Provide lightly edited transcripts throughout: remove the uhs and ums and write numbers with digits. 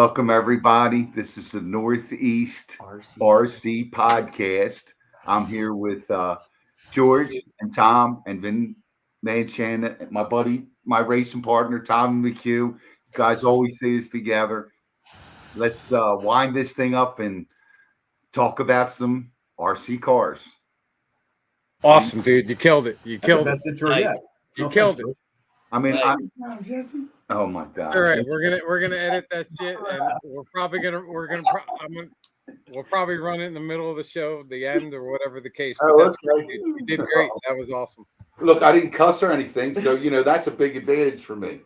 Welcome, everybody. This is the Northeast RC podcast. I'm here with George and Tom and Vin Manchin, my buddy, my racing partner, Tom McHugh. You guys always say this together. Let's wind this thing up and talk about some RC cars. Awesome, dude. You killed it. You That's killed the it. best intro yet. You killed it. I mean, Nice. oh my god! All right, we're gonna edit that shit, and we'll probably run it in the middle of the show, the end, or whatever the case. But Oh, that's okay. great. You did great. That was awesome. Look, I didn't cuss or anything, so that's a big advantage for me.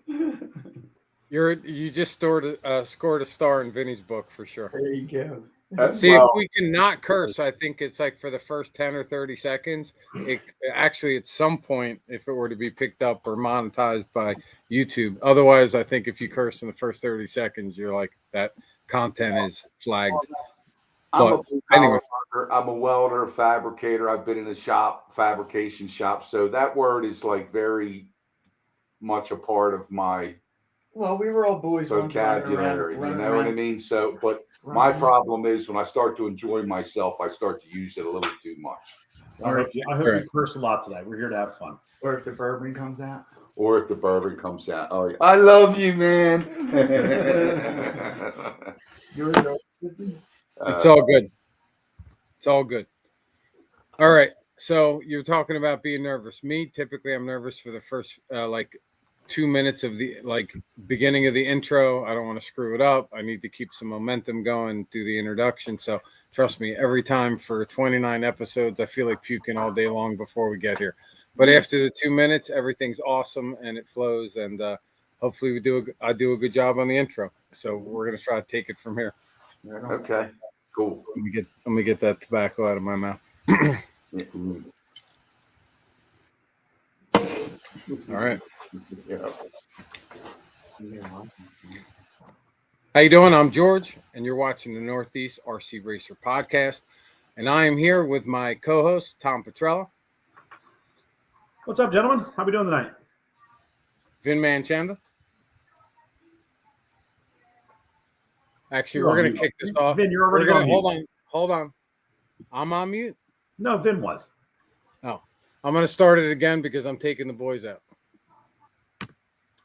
You just scored a star in Vinny's book for sure. There you go. See, if we can not curse, I think it's like for the first 10 or 30 seconds. It actually, at some point, if it were to be picked up or monetized by YouTube. Otherwise, I think if you curse in the first 30 seconds, you're like, that content is flagged. Anyway, I'm a welder, fabricator. I've been in a fabrication shop. So that word is like very much a part of my Well, we were all boys vocabulary. You know what I mean? So, but my problem is when I start to enjoy myself, I start to use it a little too much. I hope you curse a lot today. We're here to have fun. Or if the bourbon comes out. Oh, I love you, man. It's all good. It's all good. All right. So you're talking about being nervous. Me, typically, I'm nervous for the first 2 minutes of the beginning of the intro. I don't want to screw it up. I need to keep some momentum going, do the introduction. So trust me, every time for 29 episodes, I feel like puking all day long before we get here. But after the 2 minutes, everything's awesome and it flows. And hopefully I do a good job on the intro. So we're gonna try to take it from here. Okay, cool. Let me get that tobacco out of my mouth. All right. How you doing? I'm George, and you're watching the Northeast RC Racer podcast. And I am here with my co-host, Tom Petrella. What's up, gentlemen? How we doing tonight? Vin Manchanda. Actually, we're going to kick this off. Vin, you're already on mute. Hold on. I'm on mute? No, Vin was. Oh, I'm going to start it again because I'm taking the boys out.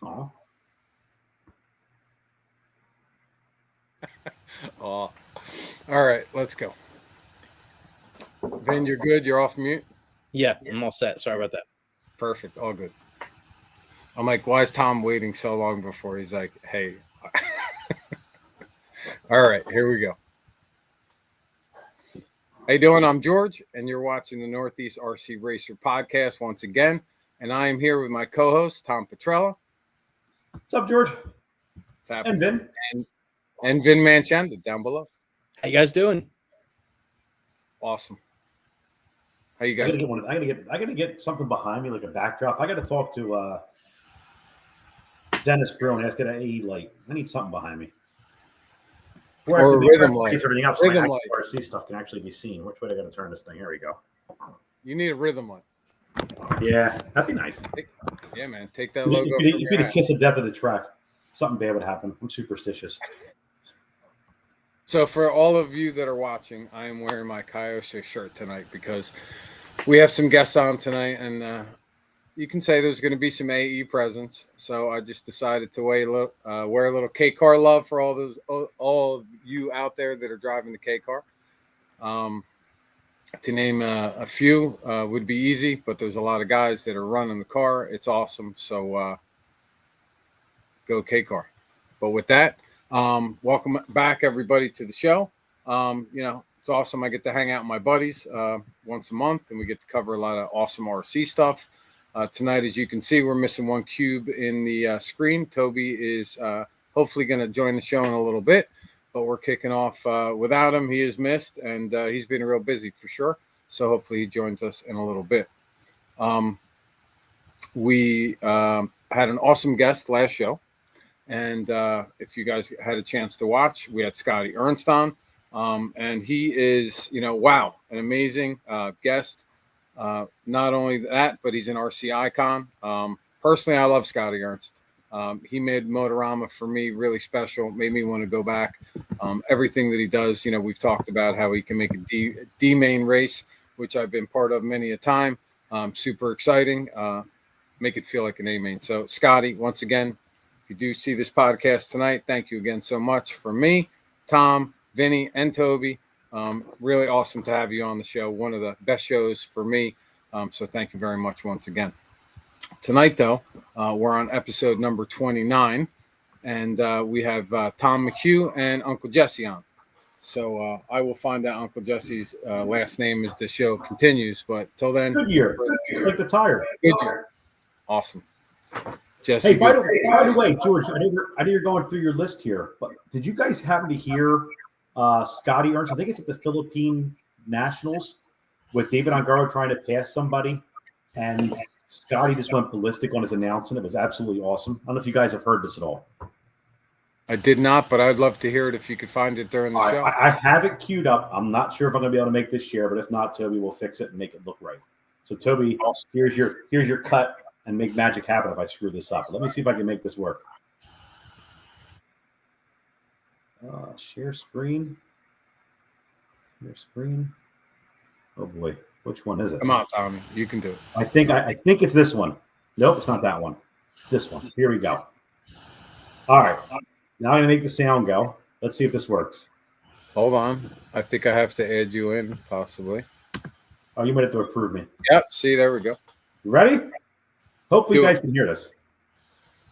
Oh. Oh. All right, let's go. Vin, you're good? You're off mute? Yeah, I'm all set. Sorry about that. Perfect. All good. I'm like, why is Tom waiting so long before he's like, hey. All right, here we go. How you doing? I'm George, and you're watching the Northeast RC Racer podcast once again. And I am here with my co-host, Tom Petrella. What's up, George? What's happening? And Vin. And Vin Manchanda down below. How you guys doing? Awesome. How you guys? I gotta get something behind me, like a backdrop. I gotta talk to Dennis Brew and ask him I need something behind me. Or a rhythm light. Everything else, rhythm light. RC stuff can actually be seen. Which way I gotta turn this thing? Here we go. You need a rhythm light. Yeah, that'd be nice. Yeah, man. Take that logo. You'd be the kiss of death of the track. Something bad would happen. I'm superstitious. So for all of you that are watching, I am wearing my Kyosha shirt tonight because we have some guests on tonight, and you can say there's going to be some AE presence. So I just decided to wear a little K car love for all of you out there that are driving the K car. To name a few would be easy, but there's a lot of guys that are running the car. It's awesome. So go K car. But with that, welcome back everybody to the show. It's awesome. I get to hang out with my buddies once a month, and we get to cover a lot of awesome RC stuff. Tonight, as you can see, we're missing one cube in the screen. Toby is hopefully going to join the show in a little bit, but we're kicking off without him. He is missed, and he's been real busy for sure. So hopefully he joins us in a little bit. We had an awesome guest last show. And if you guys had a chance to watch, we had Scotty Ernst on. And he is, an amazing guest. Not only that, but he's an RC icon. Personally, I love Scotty Ernst. He made Motorama for me really special, made me want to go back. Everything that he does, we've talked about how he can make a D main race, which I've been part of many a time. Super exciting. Make it feel like an A main. So, Scotty, once again, if you do see this podcast tonight, thank you again so much for me, Tom, Vinny, and Toby. Really awesome to have you on the show. One of the best shows for me. So thank you very much once again. Tonight, though, we're on episode number 29, and we have Tom McHugh and Uncle Jesse on. So I will find out Uncle Jesse's last name as the show continues. But till then, Goodyear, like the tire. Goodyear. Awesome. Jesse. Hey, by the way, George, I know you're going through your list here, but did you guys happen to hear Scotty Ernst? I think it's at the Philippine Nationals with David Ongaro trying to pass somebody, and Scotty just went ballistic on his announcement. It was absolutely awesome. I don't know if you guys have heard this at all. I did not, but I'd love to hear it if you could find it during the show. I have it queued up. I'm not sure if I'm going to be able to make this share, but if not, Toby will fix it and make it look right. So, Toby, awesome. Here's your cut, and make magic happen if I screw this up. Let me see if I can make this work. Share screen. Share screen. Oh boy, which one is it? Come on, Tommy, you can do it. I think it's this one. Nope, it's not that one. It's this one. Here we go. All right. Now I'm going to make the sound go. Let's see if this works. Hold on. I think I have to add you in, possibly. Oh, you might have to approve me. Yep. See, there we go. You ready? Hopefully you guys can hear this.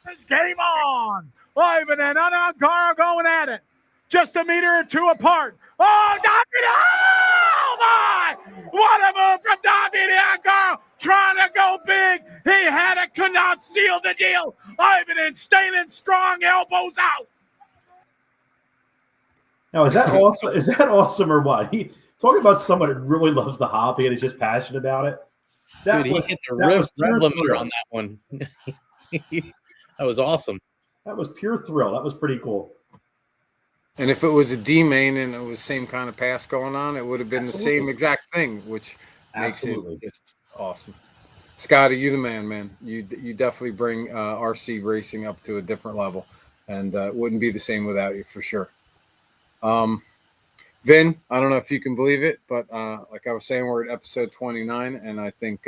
It's game on. Ivan and Ongaro going at it. Just a meter or two apart. Oh, Davide! Oh, my! What a move from Davide Ongaro. Trying to go big. He had it, could not seal the deal. Ivan and standing strong, elbows out. Now, is that awesome? Is that awesome or what? He talking about someone that really loves the hobby and is just passionate about it. Dude, he hit the rev limiter on that one. That was awesome. That was pure thrill. That was pretty cool. And if it was a D main and it was the same kind of pass going on, it would have been the same exact thing, which makes it just awesome. Scotty, you the man. You definitely bring RC racing up to a different level, and it wouldn't be the same without you for sure. Vin, I don't know if you can believe it, but like I was saying, we're at episode 29, and I think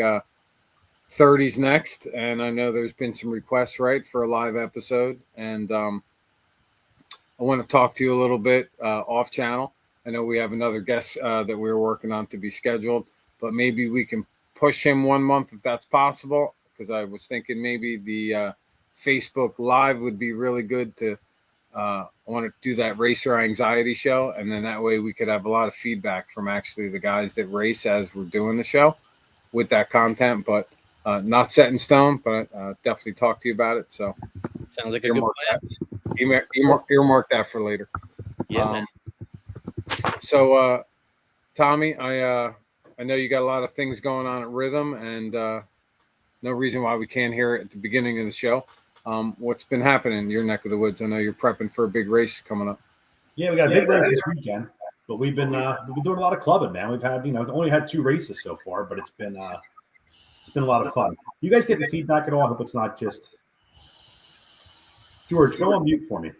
30's next. And I know there's been some requests, right, for a live episode, and I want to talk to you a little bit off channel. I know we have another guest that we're working on to be scheduled, but maybe we can push him 1 month if that's possible, because I was thinking maybe the Facebook Live would be really good to I want to do that racer anxiety show, and then that way we could have a lot of feedback from actually the guys that race as we're doing the show with that content, but not set in stone, but definitely talk to you about it. So sounds like a good plan. Earmark that for later. Yeah, man. So Tommy, I know you got a lot of things going on at Rhythm, and no reason why we can't hear it at the beginning of the show. What's been happening in your neck of the woods? I know you're prepping for a big race coming up. Yeah, we got a big race this weekend, but we've been doing a lot of clubbing, man. We've had only had 2 races so far, but it's been a lot of fun. You guys getting feedback at all? I hope it's not just George. Go on mute for me.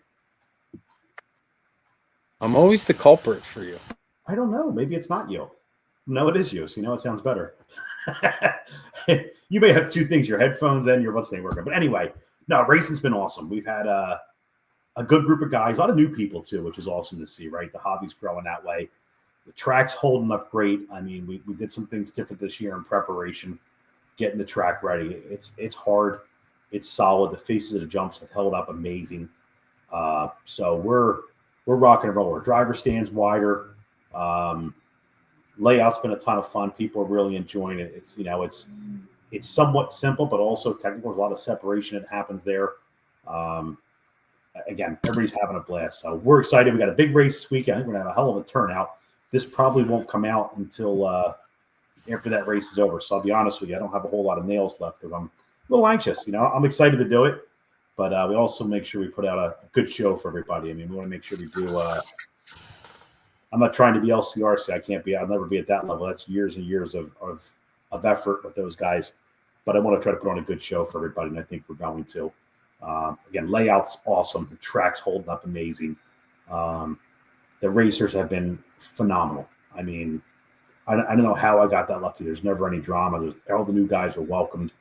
I'm always the culprit for you. I don't know. Maybe it's not you. No, it is you. So it sounds better. You may have 2 things: your headphones and your what's they working. But anyway, no, racing's been awesome. We've had a good group of guys, a lot of new people too, which is awesome to see. Right, the hobby's growing that way. The track's holding up great. I mean, we did some things different this year in preparation, getting the track ready. It's hard. It's solid. The faces of the jumps have held up amazing. So we're rocking and rolling. Our driver stands wider. Layout's been a ton of fun. People are really enjoying it. It's somewhat simple, but also technical. There's a lot of separation that happens there. Again, everybody's having a blast. So we're excited. We got a big race this weekend. I think we're going to have a hell of a turnout. This probably won't come out until after that race is over. So I'll be honest with you, I don't have a whole lot of nails left because I'm a little anxious. I'm excited to do it, but we also make sure we put out a good show for everybody. I mean, we want to make sure we do. I'm not trying to be LCRC. I'll never be at that level. That's years and years of effort with those guys. But I want to try to put on a good show for everybody, and I think we're going to. Again, layout's awesome. The track's holding up amazing. The racers have been phenomenal. I mean, I don't know how I got that lucky. There's never any drama. All the new guys are welcomed.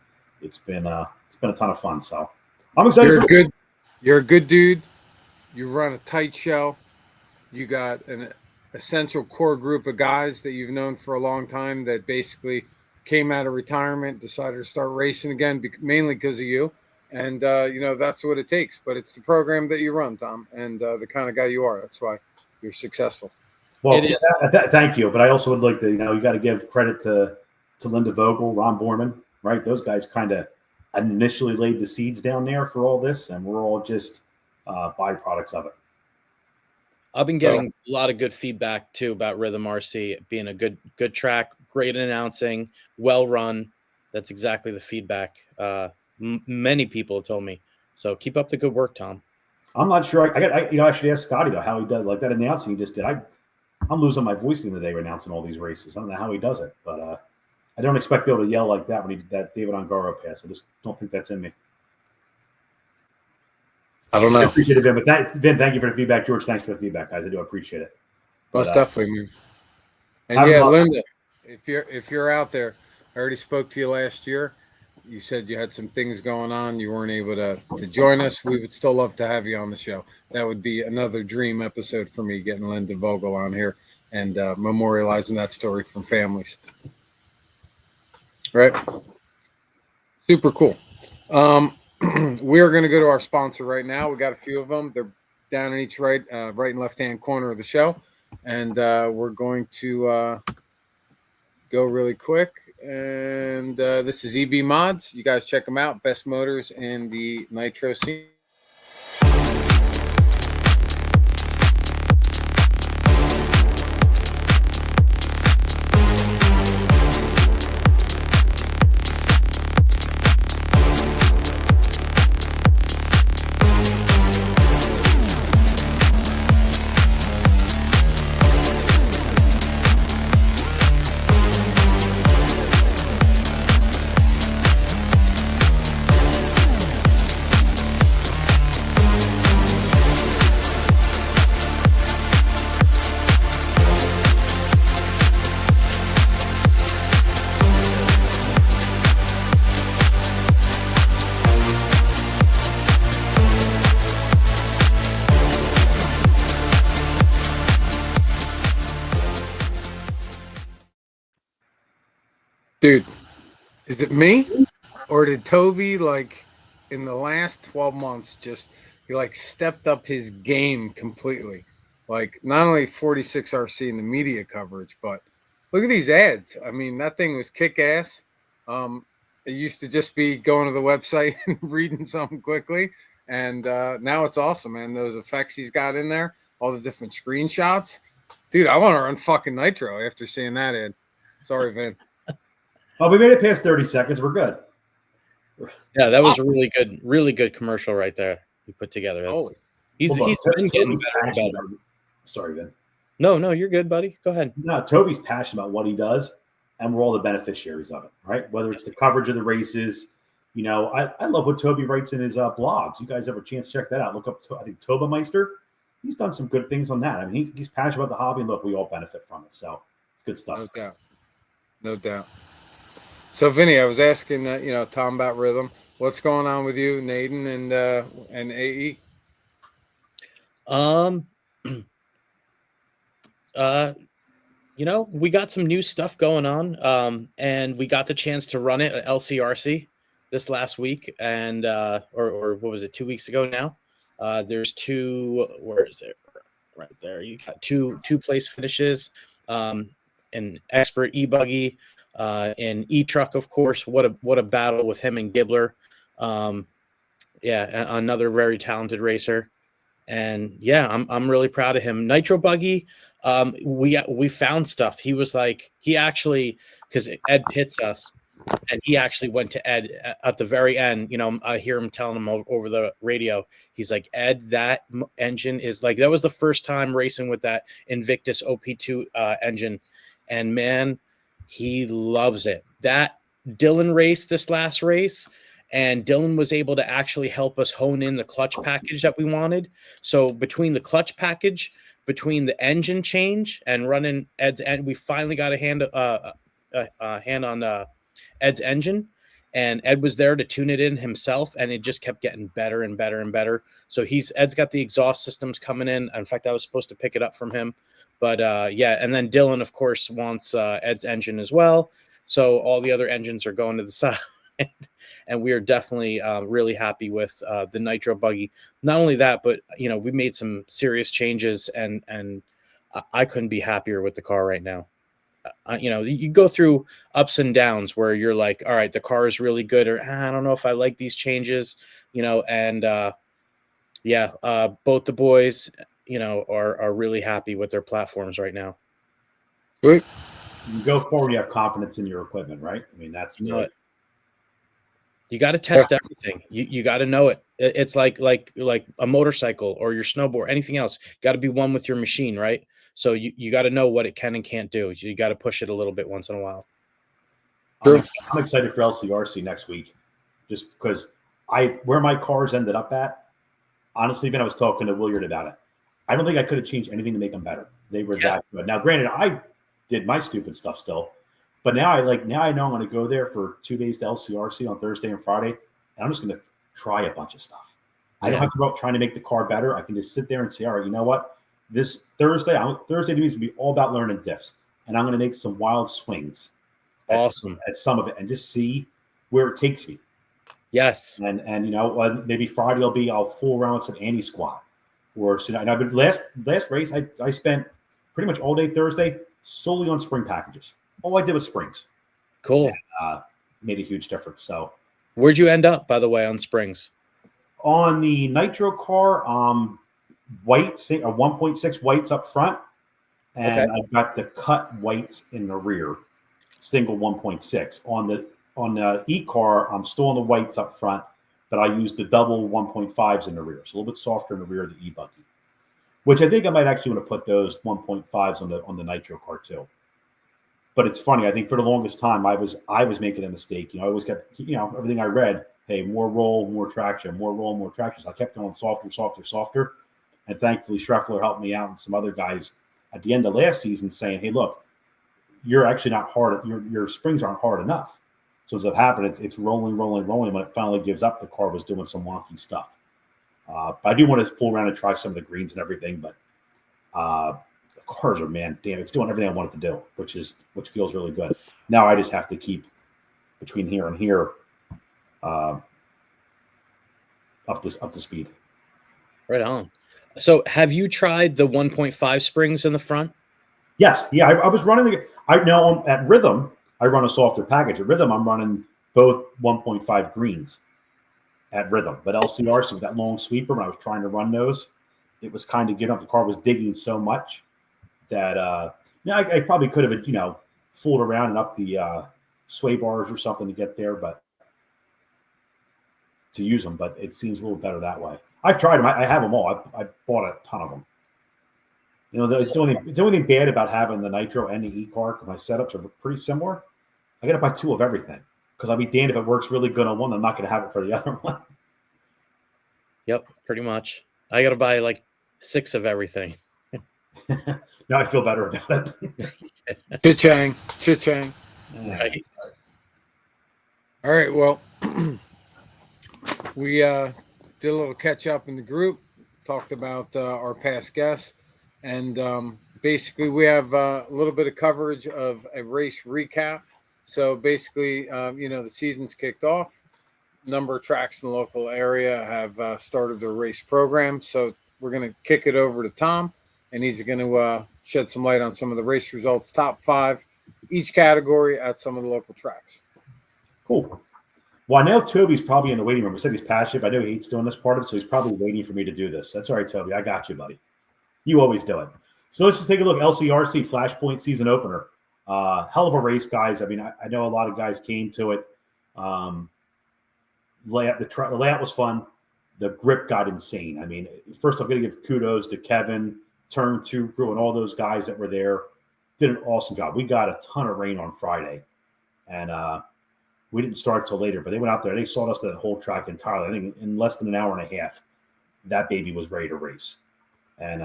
It's been a ton of fun. So I'm excited. You're a good dude. You run a tight show. You got an essential core group of guys that you've known for a long time that basically came out of retirement, decided to start racing again, mainly because of you. And, that's what it takes. But it's the program that you run, Tom, and the kind of guy you are. That's why you're successful. Well, thank you. But I also would like to, you got to give credit to Linda Vogel, Ron Borman, right? Those guys kind of initially laid the seeds down there for all this, and we're all just byproducts of it. I've been getting a lot of good feedback too about Rhythm RC being a good track, great announcing, well run. That's exactly the feedback many people have told me. So keep up the good work, Tom. I'm not sure. I should ask Scotty though how he does like that announcing he just did. I'm losing my voice the other day announcing all these races. I don't know how he does it, but I don't expect to be able to yell like that when he did that David Ongaro pass. I just don't think that's in me. I don't know. I appreciate it, Vin. But Vin, thank you for the feedback. George, thanks for the feedback, guys. I do appreciate it. Most definitely, man. And yeah, Linda, if you're out there, I already spoke to you last year. You said you had some things going on. You weren't able to join us. We would still love to have you on the show. That would be another dream episode for me, getting Linda Vogel on here and memorializing that story from families. Right? Super cool. We're going to go to our sponsor right now. We got a few of them. They're down in each right and left-hand corner of the show. And we're going to go really quick. And this is EB Mods. You guys check them out. Best motors in the nitro scene. Dude, is it me or did Toby in the last 12 months he stepped up his game completely? Not only 46RC in the media coverage, but look at these ads. I mean, that thing was kick ass. It used to just be going to the website and reading something quickly. And now it's awesome, man. Those effects he's got in there, all the different screenshots. Dude, I want to run fucking Nitro after seeing that ad. Sorry, Vin. Oh, we made it past 30 seconds. We're good. Yeah, that was a really good commercial right there you put together. He's been getting better. Sorry, Vin. No, you're good, buddy. Go ahead. No, Toby's passionate about what he does, and we're all the beneficiaries of it, right? Whether it's the coverage of the races. I love what Toby writes in his blogs. You guys have a chance to check that out. Look up, I think, Toba Meister. He's done some good things on that. I mean, he's passionate about the hobby, and look, we all benefit from it. So it's good stuff. No doubt. So, Vinny, I was asking Tom about Rhythm. What's going on with you, Naden, and AE? We got some new stuff going on, and we got the chance to run it at LCRC this last week, and or what was it, 2 weeks ago now? There's two. Where is it? Right there. You got two place finishes. An expert e-buggy. And E-Truck, of course, what a battle with him and Gibbler. Another very talented racer. And yeah, I'm really proud of him. Nitro Buggy, we found stuff. He was because Ed pits us, and he actually went to Ed at the very end. I hear him telling him over the radio. He's like, Ed, that engine is that was the first time racing with that Invictus OP2 engine, and man, he loves it. That Dylan race, this last race, and Dylan was able to actually help us hone in the clutch package that we wanted. So between the clutch package, between the engine change and running Ed's, and we finally got a hand on Ed's engine, and Ed was there to tune it in himself, and it just kept getting better and better and better. So Ed's got the exhaust systems coming in. In fact, I was supposed to pick it up from him, but yeah. And then Dylan, of course, wants Ed's engine as well. So all the other engines are going to the side, and we are definitely really happy with the Nitro buggy. Not only that, but we made some serious changes, and I couldn't be happier with the car right now. You go through ups and downs where you're like, all right, the car is really good, or I don't know if I like these changes, and both the boys, are really happy with their platforms right now. Sweet. You go forward, you have confidence in your equipment, right? I mean, that's You got to test everything. You got to know it. It's like a motorcycle or your snowboard, anything else. Got to be one with your machine, right? So you got to know what it can and can't do. You got to push it a little bit once in a while. I'm excited for LCRC next week, just because where my cars ended up at. Honestly, even I was talking to Williard about it. I don't think I could have changed anything to make them better. They were that good. Now, granted, I did my stupid stuff still, but now I know I'm going to go there for 2 days to LCRC on Thursday and Friday, and I'm just going to try a bunch of stuff. I don't have to go out trying to make the car better. I can just sit there and say, all right, you know what? This Thursday needs to be all about learning diffs, and I'm going to make some wild swings. At some of it, and just see where it takes me. Yes, and maybe Friday I'll fool around with some anti-squat, or and I've been last race I spent pretty much all day Thursday solely on spring packages. All I did was springs. Cool. And, made a huge difference. So, where'd you end up, by the way, on springs? On the Nitro car, white, 1.6 whites up front, and I've got the cut whites in the rear, single 1.6. On the E car, I'm still on the whites up front, but I use the double 1.5s in the rear, so a little bit softer in the rear of the E buggy. Which I think I might actually want to put those 1.5s on the Nitro car too. But it's funny. I think for the longest time I was making a mistake. I always kept everything I read. Hey, more roll, more traction, more roll, more traction. So I kept going softer. And thankfully, Schreffler helped me out and some other guys at the end of last season saying, hey, look, you're actually not hard. Your springs aren't hard enough. So as it happened, it's rolling. When it finally gives up, the car was doing some wonky stuff. But I do want to fool around and try some of the greens and everything. But the cars are, man, damn, it's doing everything I want it to do, which feels really good. Now I just have to keep between here and here up to speed. Right on. So have you tried the 1.5 springs in the front? Yes. Yeah, I was running at Rhythm, I run a softer package. At Rhythm, I'm running both 1.5 greens at Rhythm. But LCRC with that long sweeper, when I was trying to run those, it was kind of getting off. The car was digging so much that I probably could have fooled around and up the sway bars or something to get there, but to use them. But it seems a little better that way. I've tried them. I have them all. I bought a ton of them. It's the only thing bad about having the Nitro and the E-car, because my setups are pretty similar. I got to buy two of everything, because I'll be damned if it works really good on one, I'm not going to have it for the other one. Yep, pretty much. I got to buy like 6 of everything. Now I feel better about it. Cha-chang. Right. All right, well, we did a little catch up in the group, talked about our past guests, and basically we have a little bit of coverage of a race recap. So basically, the season's kicked off. Number of tracks in the local area have started their race program. So we're going to kick it over to Tom, and he's going to shed some light on some of the race results, top 5, each category at some of the local tracks. Cool. Well, I know Toby's probably in the waiting room. He said he's passionate, but I know he hates doing this part of it, so he's probably waiting for me to do this. That's all right, Toby. I got you, buddy. You always do it. So let's just take a look. LCRC Flashpoint season opener. Hell of a race, guys. I mean, I know a lot of guys came to it. Layout, the layout was fun. The grip got insane. I mean, first I'm going to give kudos to Kevin, Turn 2 crew, and all those guys that were there. Did an awesome job. We got a ton of rain on Friday, and We didn't start till later, but they went out there. They saw us that whole track entirely. I think in less than an hour and a half, that baby was ready to race. And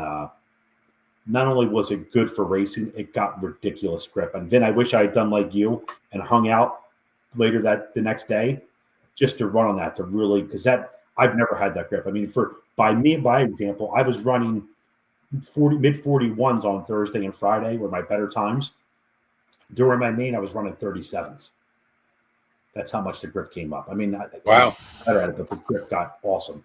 not only was it good for racing, it got ridiculous grip. And then I wish I had done like you and hung out later the next day just to run on that, to really, because that I've never had that grip. I mean, by example, I was running mid 41s on Thursday and Friday were my better times. During my main, I was running 37s. That's how much the grip came up. I mean, Wow. Better at it, but the grip got awesome.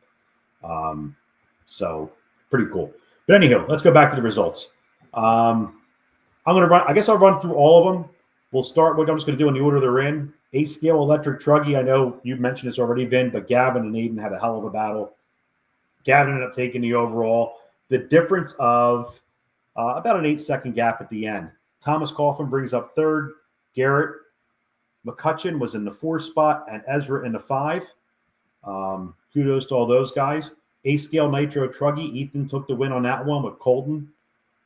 So pretty cool. But anyhow, let's go back to the results. I'm going to run. I guess I'll run through all of them. We'll start what I'm just going to do in the order they're in. A-scale electric truggy. I know you mentioned this already, Vin, but Gavin and Aiden had a hell of a battle. Gavin ended up taking the overall. The difference of about an 8-second gap at the end. Thomas Coffin brings up third. Garrett McCutcheon was in the 4 spot and Ezra in the 5. Kudos to all those guys. A-scale nitro truggy. Ethan took the win on that one with Colton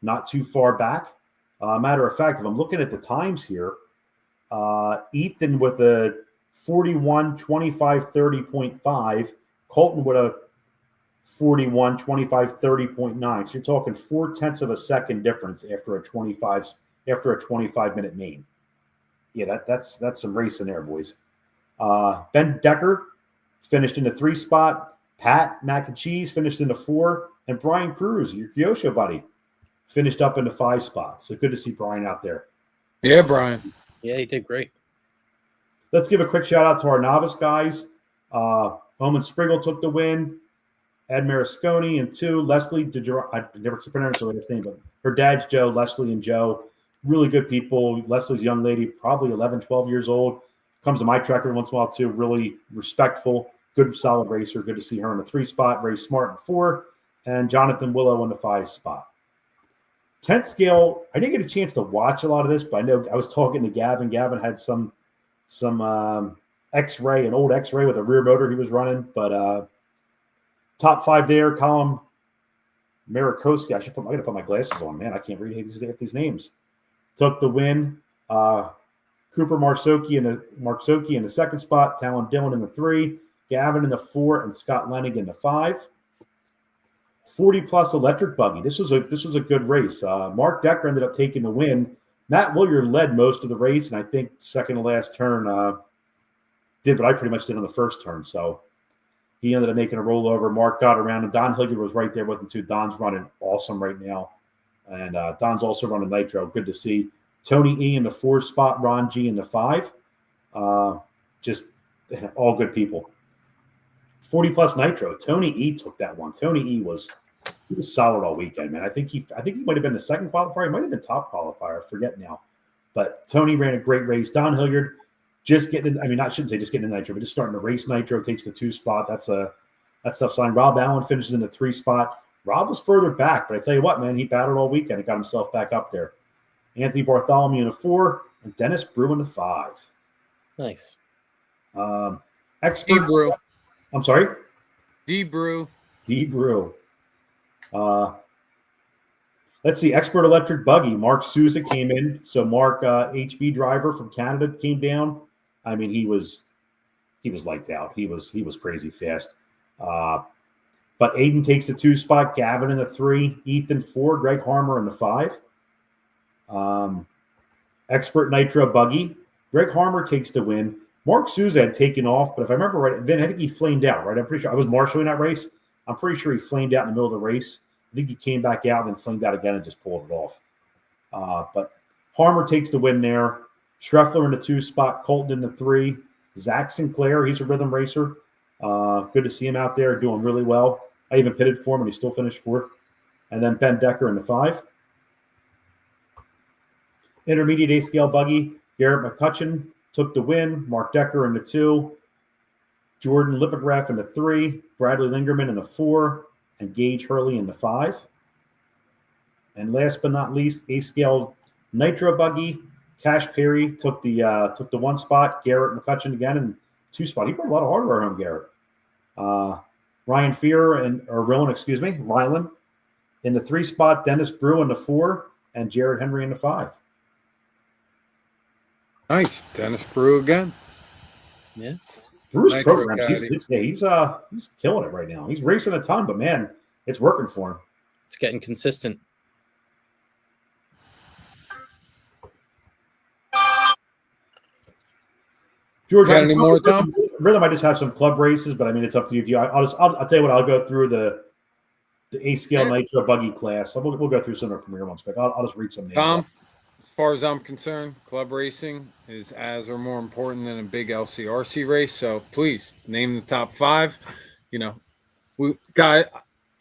not too far back. Matter of fact, if I'm looking at the times here, Ethan with a 41, 25, 30.5, Colton with a 41, 25, 30.9. So you're talking 0.4 of a second difference after a 25-minute main. Yeah, that's some racing there, boys. Ben Decker finished in the 3 spot. Pat Mac and Cheese finished in the 4, and Brian Cruz, your Kyosho buddy, finished up in the 5 spot. So good to see Brian out there. Yeah, Brian. Yeah, he did great. Let's give a quick shout out to our novice guys. Omen Spriggle took the win. Ed Marisconi in 2. Leslie, I never keep pronouncing her last name, but her dad's Joe, Leslie and Joe. Really good people. Leslie's a young lady, probably 11, 12 years old. Comes to my track every once in a while, too. Really respectful, good, solid racer. Good to see her in the 3 spot. Very smart in 4. And Jonathan Willow in the 5 spot. 10th scale, I didn't get a chance to watch a lot of this, but I know I was talking to Gavin. Gavin had some X-ray, an old X-ray with a rear motor he was running. But top 5 there, Colin Marakowski. I got to put my glasses on, man. I can't read these names. Took the win. Cooper Marsoki in the 2nd spot. Talon Dillon in the 3. Gavin in the 4, and Scott Lennig in the 5. 40-plus electric buggy. This was a good race. Mark Decker ended up taking the win. Matt Willier led most of the race, and I think second to last turn did what I pretty much did on the first turn. So he ended up making a rollover. Mark got around him. Don Hilliard was right there with him, too. Don's running awesome right now. And Don's also running nitro. Good to see. Tony E in the 4 spot, Ron G in the 5. Just all good people. 40-plus nitro. Tony E took that one. Tony E was solid all weekend, man. I think he might have been the second qualifier. He might have been top qualifier. I forget now. But Tony ran a great race. Don Hilliard just getting in. I mean, I shouldn't say just getting in nitro, but just starting to race nitro, takes the 2 spot. That's tough sign. Rob Allen finishes in the 3 spot. Rob was further back, but I tell you what, man, he battled all weekend and got himself back up there. Anthony Bartholomew in the 4, and Dennis Brew in the 5. Nice. Expert. D-Brew. I'm sorry? D-Brew. D-Brew. Let's see. Expert electric buggy. Mark Souza came in. So Mark, HB driver from Canada, came down. I mean, he was lights out. He was crazy fast. But Aiden takes the 2 spot. Gavin in the 3. Ethan 4. Greg Harmer in the 5. Expert nitro buggy. Greg Harmer takes the win. Mark Souza had taken off, but if I remember right, then I think he flamed out, right? I'm pretty sure I was marshaling that race. I'm pretty sure he flamed out in the middle of the race. I think he came back out and then flamed out again and just pulled it off. But Harmer takes the win there. Schreffler in the 2 spot, Colton in the 3. Zach Sinclair, he's a rhythm racer. Good to see him out there doing really well. I even pitted for him and he still finished 4th. And then Ben Decker in the 5. Intermediate A-scale buggy, Garrett McCutcheon took the win. Mark Decker in the 2. Jordan Lipograph in the 3. Bradley Lingerman in the 4. And Gage Hurley in the 5. And last but not least, A-scale nitro buggy. Cash Perry took the 1 spot. Garrett McCutcheon again in 2 spot. He put a lot of hardware on Garrett. Ryan Ryland in the 3 spot. Dennis Brew in the 4. And Jared Henry in the 5. Nice. Dennis Brew again. Yeah. Bruce Nitro programs. Caddy. He's killing it right now. He's racing a ton, but man, it's working for him. It's getting consistent. George, Got any more, Tom? Rhythm, I just have some club races, but I mean, it's up to you. If you, I'll tell you what. I'll go through the A scale Nitro buggy class. We'll go through some of the premier ones, but I'll just read some names. Tom, as far as I'm concerned, club racing is as or more important than a big LCRC race. So please name the top 5. You know,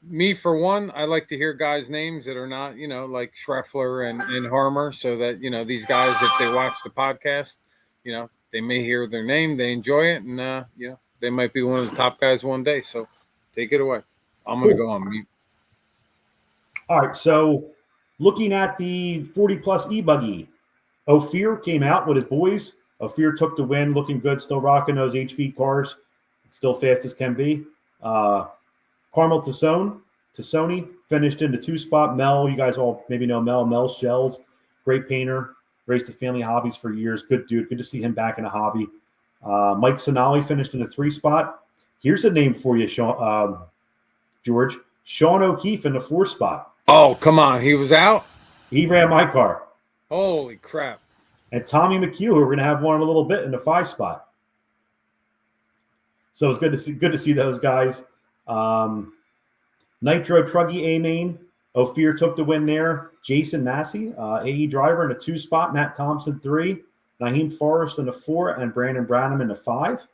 me for one, I like to hear guys' names that are not, you know, like Schreffler and Harmer, so that, you know, these guys, if they watch the podcast, you know, they may hear their name, they enjoy it, and you know, they might be one of the top guys one day. So take it away. I'm going to go on mute. All right, so looking at the 40-plus e-buggy, Ophir came out with his boys. Ophir took the win, looking good, still rocking those HB cars, still fast as can be. Carmel Tassoni finished in the 2 spot. Mel, you guys all maybe know Mel. Mel Shells, great painter, raced the family hobbies for years. Good dude. Good to see him back in a hobby. Mike Sonali finished in the 3 spot. Here's a name for you, George. Sean O'Keefe in the 4 spot. Oh, come on. He was out? He ran my car. Holy crap. And Tommy McHugh, who we're going to have one in a little bit, in the 5 spot. So it's good to see those guys. Nitro Truggy A main. Ophir took the win there. Jason Massey, AE driver in the 2 spot. Matt Thompson 3. Naheem Forrest in the 4, and Brandon Branham in the 5.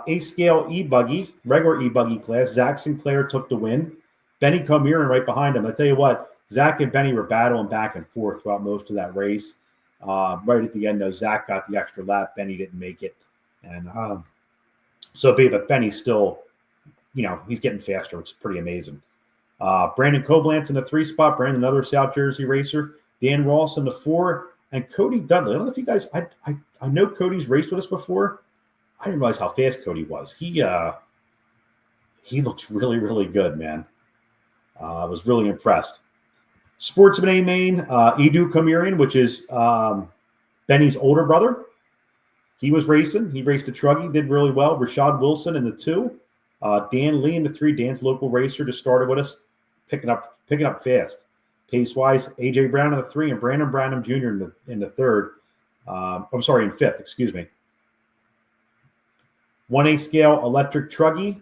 A scale e-buggy, regular e-buggy class. Zach Sinclair took the win. Benny Comiran right behind him. I tell you what, Zach and Benny were battling back and forth throughout most of that race. Right at the end, though, Zach got the extra lap. Benny didn't make it. And but Benny's still, you know, he's getting faster. It's pretty amazing. Brandon Koblantz in the 3 spot. Brandon, another South Jersey racer. Dan Ross in the 4. And Cody Dudley. I don't know if you guys, I know Cody's raced with us before. I didn't realize how fast Cody was. He looks really, really good, man. I was really impressed. Sportsman A main, Edu Kamirian, which is Benny's older brother. He was racing. He raced the Truggy, did really well. Rashad Wilson in the 2. Dan Lee in the 3. Dan's local racer just started with us, picking up fast. Pace-wise, AJ Brown in the 3 and Brandon Branham Jr. in the 3rd. I'm sorry, in 5th, excuse me. 1A scale electric Truggy.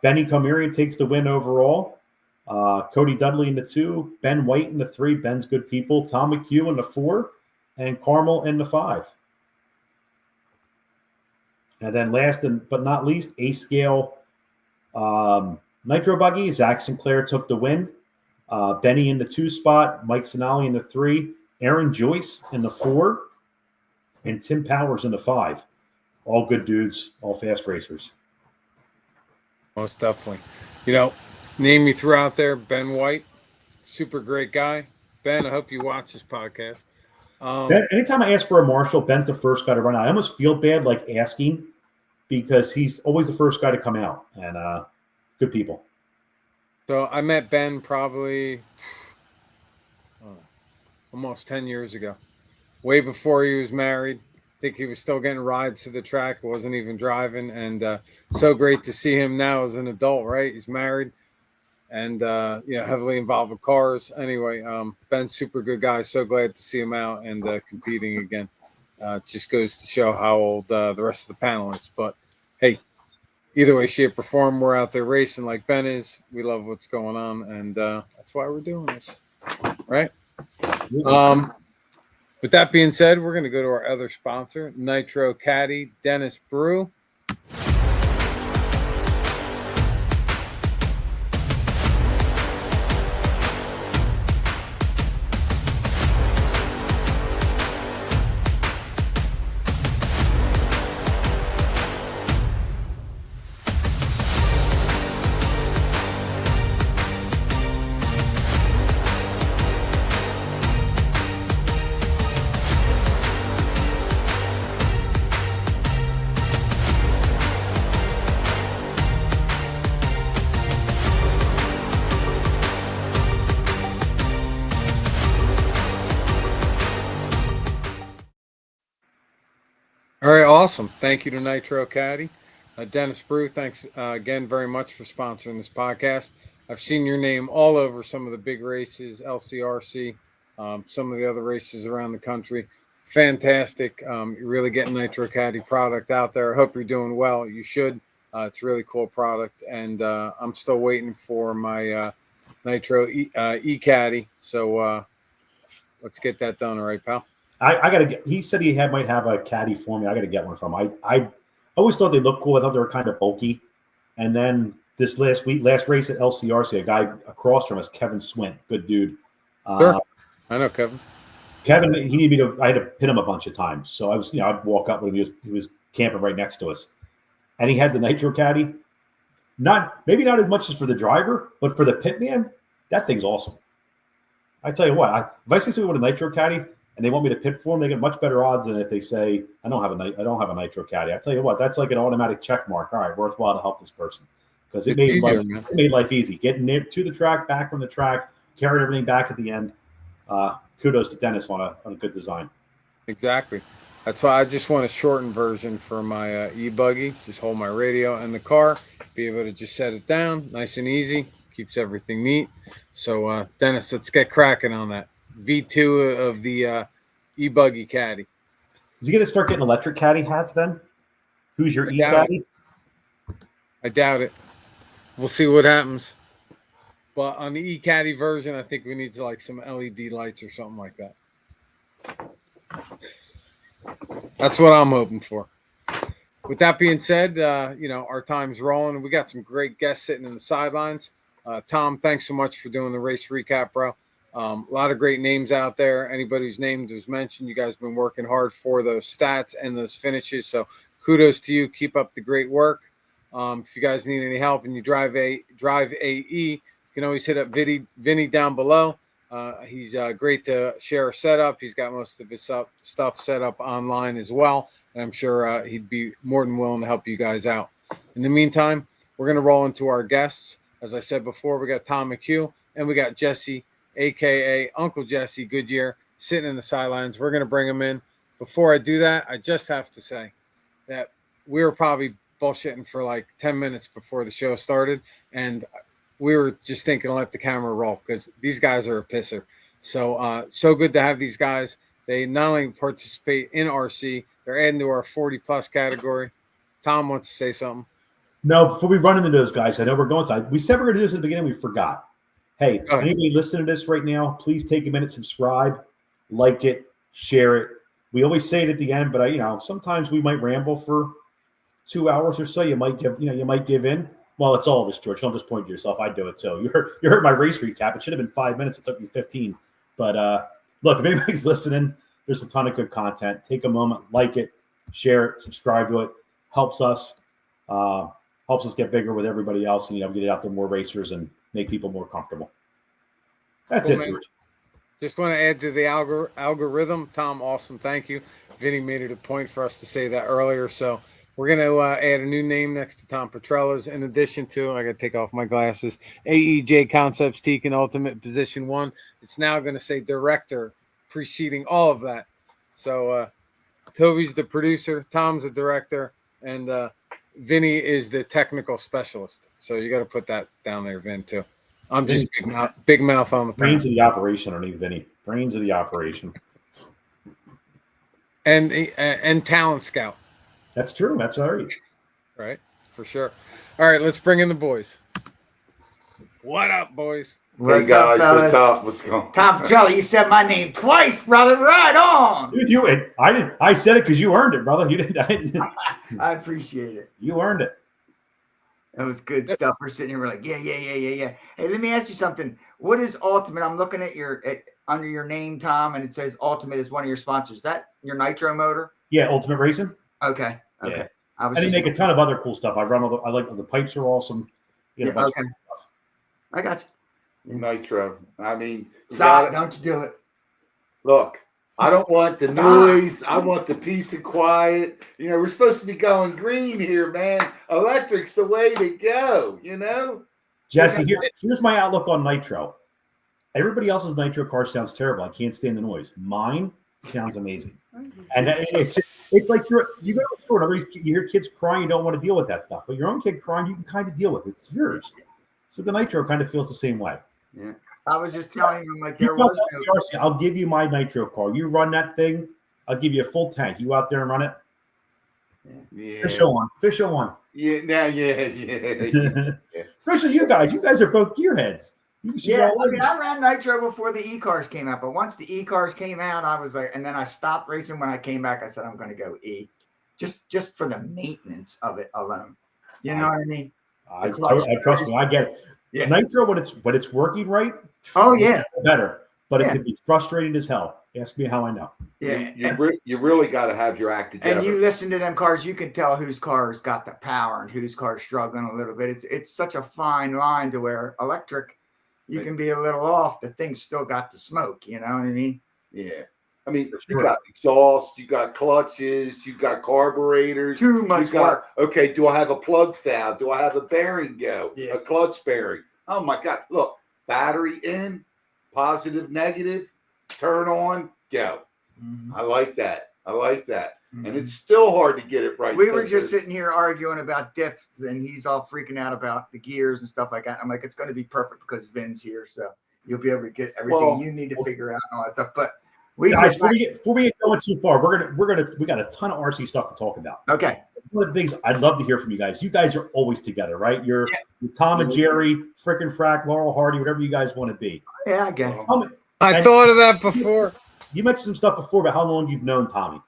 Benny Comerian takes the win overall. Cody Dudley in the 2. Ben White in the 3. Ben's good people. Tom McHugh in the 4. And Carmel in the 5. And then last but not least, A scale Nitro Buggy. Zach Sinclair took the win. Benny in the 2 spot. Mike Sonali in the 3. Aaron Joyce in the 4. And Tim Powers in the 5. All good dudes, all fast racers. Most definitely. You know, name you threw out there, Ben White, super great guy. Ben, I hope you watch this podcast. Ben, anytime I ask for a marshal, Ben's the first guy to run out. I almost feel bad like asking because he's always the first guy to come out. And good people. So I met Ben probably almost 10 years ago, way before he was married. I think he was still getting rides to the track, wasn't even driving. And so great to see him now as an adult, right? He's married and, heavily involved with cars. Anyway, Ben's super good guy. So glad to see him out and competing again. Just goes to show how old the rest of the panelists. But, hey, either way, shape, or form, we're out there racing like Ben is. We love what's going on, and that's why we're doing this, right? With that being said, we're going to go to our other sponsor, Nitro Caddy, Dennis Brew. Awesome. Thank you to Nitro Caddy. Dennis Brew, thanks again very much for sponsoring this podcast. I've seen your name all over some of the big races, LCRC, some of the other races around the country. Fantastic. You're really getting Nitro Caddy product out there. I hope you're doing well. You should. It's a really cool product. And I'm still waiting for my Nitro E-Caddy. So let's get that done. All right, pal? I got to get, he said he might have a caddy for me. I got to get one from him. I always thought they looked cool. I thought they were kind of bulky. And then this last race at LCRC, a guy across from us, Kevin Swint, good dude. Sure. I know Kevin. Kevin, he needed me to. I had to pin him a bunch of times. So I was, I'd walk up when he was camping right next to us, and he had the Nitro Caddy. Maybe not as much as for the driver, but for the pit man, that thing's awesome. I tell you what, if I see somebody with a Nitro Caddy and they want me to pit for them, they get much better odds than if they say I don't have a Nitro Caddy. I tell you what, that's like an automatic check mark. All right, worthwhile to help this person because it made life easy. Getting it to the track, back from the track, carrying everything back at the end. Kudos to Dennis on a good design. Exactly. That's why I just want a shortened version for my e-buggy. Just hold my radio in the car, be able to just set it down, nice and easy, keeps everything neat. So, Dennis, let's get cracking on that. V2 of the e-buggy caddy. Is he going to start getting electric caddy hats then? Who's your e-caddy? I doubt it. We'll see what happens. But on the e-caddy version, I think we need some LED lights or something like that. That's what I'm hoping for. With that being said, our time's rolling. We got some great guests sitting in the sidelines. Tom, thanks so much for doing the race recap, bro. A lot of great names out there. Anybody whose name was mentioned, you guys have been working hard for those stats and those finishes. So kudos to you. Keep up the great work. If you guys need any help and you drive AE, you can always hit up Vinny down below. He's great to share a setup. He's got most of his stuff set up online as well. And I'm sure he'd be more than willing to help you guys out. In the meantime, we're going to roll into our guests. As I said before, we got Tom McHugh and we got Jesse, a.k.a. Uncle Jesse Goodyear, sitting in the sidelines. We're going to bring him in. Before I do that, I just have to say that we were probably bullshitting for like 10 minutes before the show started. And we were just thinking to let the camera roll because these guys are a pisser. So, so good to have these guys. They not only participate in RC, they're adding to our 40-plus category. Tom wants to say something. No, before we run into those guys, I know we're going side. We said we were going to do this at the beginning. We forgot. Hey, anybody listening to this right now, please take a minute, subscribe, like it, share it. We always say it at the end, but sometimes we might ramble for 2 hours or so. You might give in. Well, it's all of us, George. Don't just point to yourself. I do it too. You heard my race recap. It should have been 5 minutes. It took me 15. But look, if anybody's listening, there's a ton of good content. Take a moment, like it, share it, subscribe to it. Helps us get bigger with everybody else, and get it out to more racers and make people more comfortable. That's it, George. Just want to add to the algorithm. Tom, awesome. Thank you. Vinny made it a point for us to say that earlier. So we're going to add a new name next to Tom Petrella's. In addition to, I got to take off my glasses, AEJ Concepts Teak and Ultimate Position 1. It's now going to say director preceding all of that. So Toby's the producer, Tom's the director, and Vinny is the technical specialist. So you got to put that down there, Vin, too. I'm just big mouth on the brains of the operation underneath Vinny. Brains of the operation. And talent scout. That's true. That's all right. Right, for sure. All right, let's bring in the boys. What up, boys? Hey guys, what's up? What's going on? Tom Petrella, you said my name twice, brother. Right on. Dude, I said it because you earned it, brother. You didn't. I appreciate it. You earned it. That was good stuff. We're sitting here, we're like, yeah. Hey, let me ask you something. What is Ultimate? I'm looking at under your name, Tom, and it says Ultimate is one of your sponsors. Is that your Nitro motor? Yeah, Ultimate Racing. Okay. Yeah. And they make a ton of other cool stuff. I like the pipes are awesome. Okay. Stuff. I got you. Nitro. I mean, stop! Don't you do it? Look, I don't want the noise. I want the peace and quiet. We're supposed to be going green here, man. Electric's the way to go. Jesse, here's my outlook on Nitro. Everybody else's Nitro car sounds terrible. I can't stand the noise. Mine Sounds amazing. And it's like you go to a store and you hear kids crying, you don't want to deal with that stuff. But your own kid crying, you can kind of deal with it. It's yours. So the Nitro kind of feels the same way. Yeah. I was just telling him, like, You there tell was Jesse RC, I'll give you my Nitro car. You run that thing, I'll give you a full tank. You out there and run it. Yeah. Fish on. Yeah. Now, yeah. Especially you guys. You guys are both gearheads. Yeah, I mean, I ran Nitro before the E-cars came out, but once the E-cars came out, I was like, and then I stopped racing. When I came back, I said, I'm going to go E, just for the maintenance of it alone. You know what I mean? I trust me, I get it. Yeah. Nitro, when it's working right, oh yeah, better. But it can be frustrating as hell. Ask me how I know. Yeah, you really got to have your act together. And you listen to them cars, you can tell whose car's got the power and whose car's struggling a little bit. It's such a fine line to where electric, you can be a little off. The thing's still got the smoke. You know what I mean? Yeah. I mean, you got exhaust, you got clutches, you got carburetors. Too much work. Okay, do I have a plug foul? Do I have a bearing go? Yeah. A clutch bearing? Oh my God! Look, battery in, positive, negative, turn on, go. Mm-hmm. I like that. Mm-hmm. And it's still hard to get it right. We were just sitting here arguing about diffs, and he's all freaking out about the gears and stuff like that. I'm like, it's going to be perfect because Vin's here, so you'll be able to get everything you need to figure out and all that stuff. But guys, before we get going too far, we got a ton of RC stuff to talk about. Okay. One of the things I'd love to hear from you guys. You guys are always together, right? You're Tom and Jerry, frickin' Frack, Laurel Hardy, whatever you guys want to be. Yeah, I guess. I thought of that before. You mentioned some stuff before about how long you've known Tommy.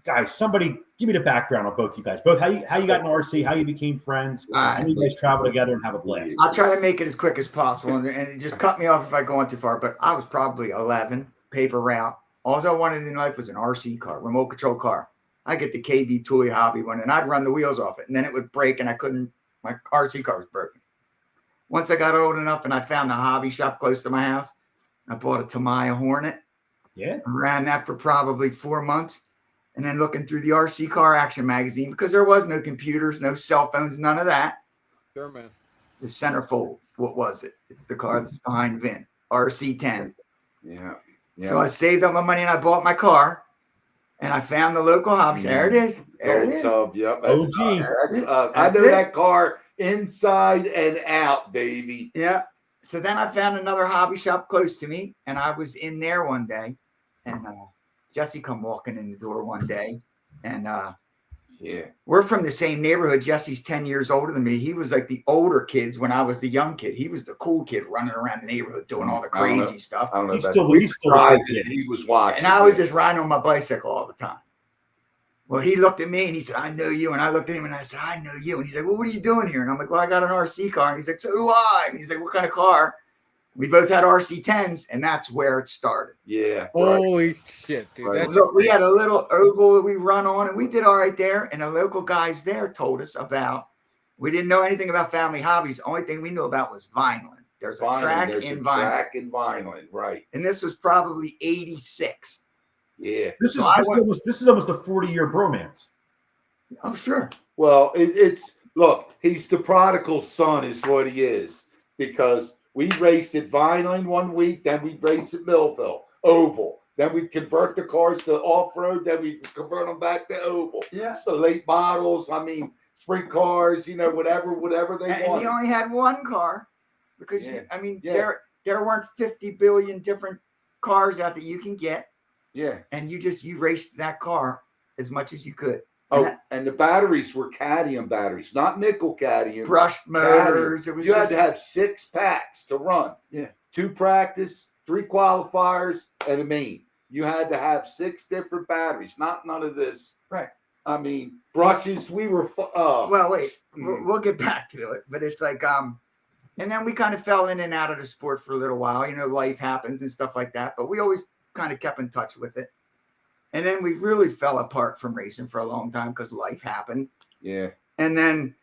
Guys, somebody give me the background on both you guys. Both how you got in RC, how you became friends, how you guys travel together and have a blast. I'll try to make it as quick as possible, and just cut me off if I go on too far. But I was probably 11, paper route. All I wanted in life was an RC car, remote control car. I get the KB Toy Hobby one, and I'd run the wheels off it, and then it would break, and I couldn't. My RC car was broken. Once I got old enough, and I found a hobby shop close to my house, I bought a Tamiya Hornet. Yeah, I ran that for probably 4 months, and then looking through the RC Car Action magazine, because there was no computers, no cell phones, none of that. Sure, man. The centerfold. What was it? It's the car that's behind Vin. RC10. Yeah. So I saved up my money and I bought my car, and I found the local hobby. There it is. There it is. Yep. OG. I know that car inside and out, baby. Yeah. So then I found another hobby shop close to me, and I was in there one day, and Jesse come walking in the door one day, and we're from the same neighborhood. Jesse's 10 years older than me. He was like the older kids when I was the young kid. He was the cool kid running around the neighborhood doing all the crazy stuff. I don't know. He's still the cool kid. He was watching. And I was just riding on my bicycle all the time. Well, he looked at me and he said, I know you. And I looked at him and I said, I know you. And he's like, well, what are you doing here? And I'm like, well, I got an RC car. And he's like, so do I. And he's like, what kind of car? We both had RC10s, and that's where it started. Yeah. Holy shit, dude. Right. That's We had a little oval that we run on, and we did all right there. And the local guys there told us about, we didn't know anything about family hobbies. The only thing we knew about was Vineland. There's a track in Vineland, right. And this was probably 86. Yeah. This is almost a 40-year bromance. I'm sure. Well, look, he's the prodigal son is what he is, because we raced at Vineland one week, then we raced at Millville, oval. Then we'd convert the cars to off-road, then we'd convert them back to oval. Yeah. So late models, sprint cars, whatever they want. And he only had one car because, there weren't 50 billion different cars out that you can get. Yeah. And you raced that car as much as you could. And the batteries were cadmium batteries, not nickel cadmium. Brushed motors. It was you had to have 6 packs to run. Yeah. 2 practice, 3 qualifiers, and a main. You had to have 6 different batteries, none of this. Right. Brushes, we were... well, wait. We'll get back to it. But it's like... And then we kind of fell in and out of the sport for a little while. Life happens and stuff like that. But we always kind of kept in touch with it. And then we really fell apart from racing for a long time because life happened. Yeah. And then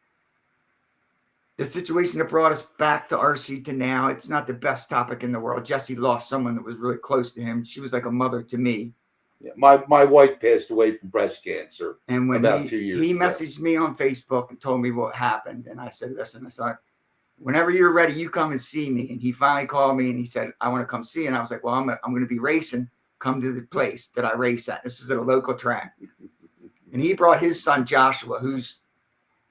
the situation that brought us back to RC to now, it's not the best topic in the world. Jesse lost someone that was really close to him. She was like a mother to me. Yeah. My wife passed away from breast cancer. And when about 2 years he ago. messaged me on Facebook and told me what happened. And I said, listen, I said, whenever you're ready, you come and see me. And he finally called me and he said, I want to come see you. And I was like, well, I'm going to be racing. come to the place that I race at. This is at a local track. And he brought his son Joshua,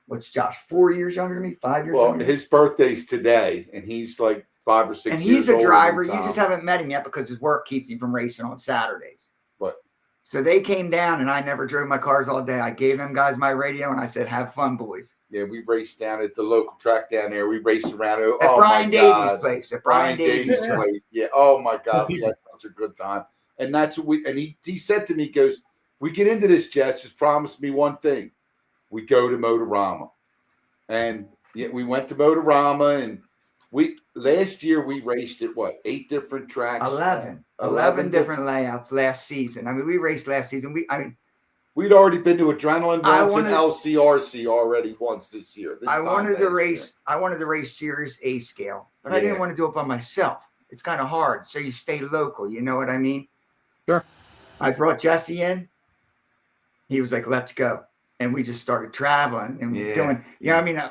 what's Josh, 4 years younger than me, 5 years Well, younger than me? his birthday's today, and he's like 5 or 6 And years he's a older driver. than You Tom. just haven't met him yet because his work keeps him from racing on Saturdays. But so they came down, and I never drove my cars all day. I gave them guys my radio, and I said, "Have fun, boys." yeah, we raced down at the local track down there. We raced around At Brian Davies' place. At Brian Davies' Yeah. place. Yeah. Oh my God, we people. had such a good time. And that's what we. And he said to me, he goes, "We get into this, Jess. Just promise me one thing. We go to Motorama." And yeah, we went to Motorama, and last year we raced at 8 different tracks? 11 different layouts last season. I mean, we raced last season. We'd already been to Adrenaline I once and wanted- LCRC already once this year. I wanted to race Series A scale, but I didn't Yeah. want to do it by myself. It's kind of hard. So you stay local. You know what I mean? Sure. I brought Jesse in. He was like, "Let's go." And we just started traveling and Yeah. doing, I mean,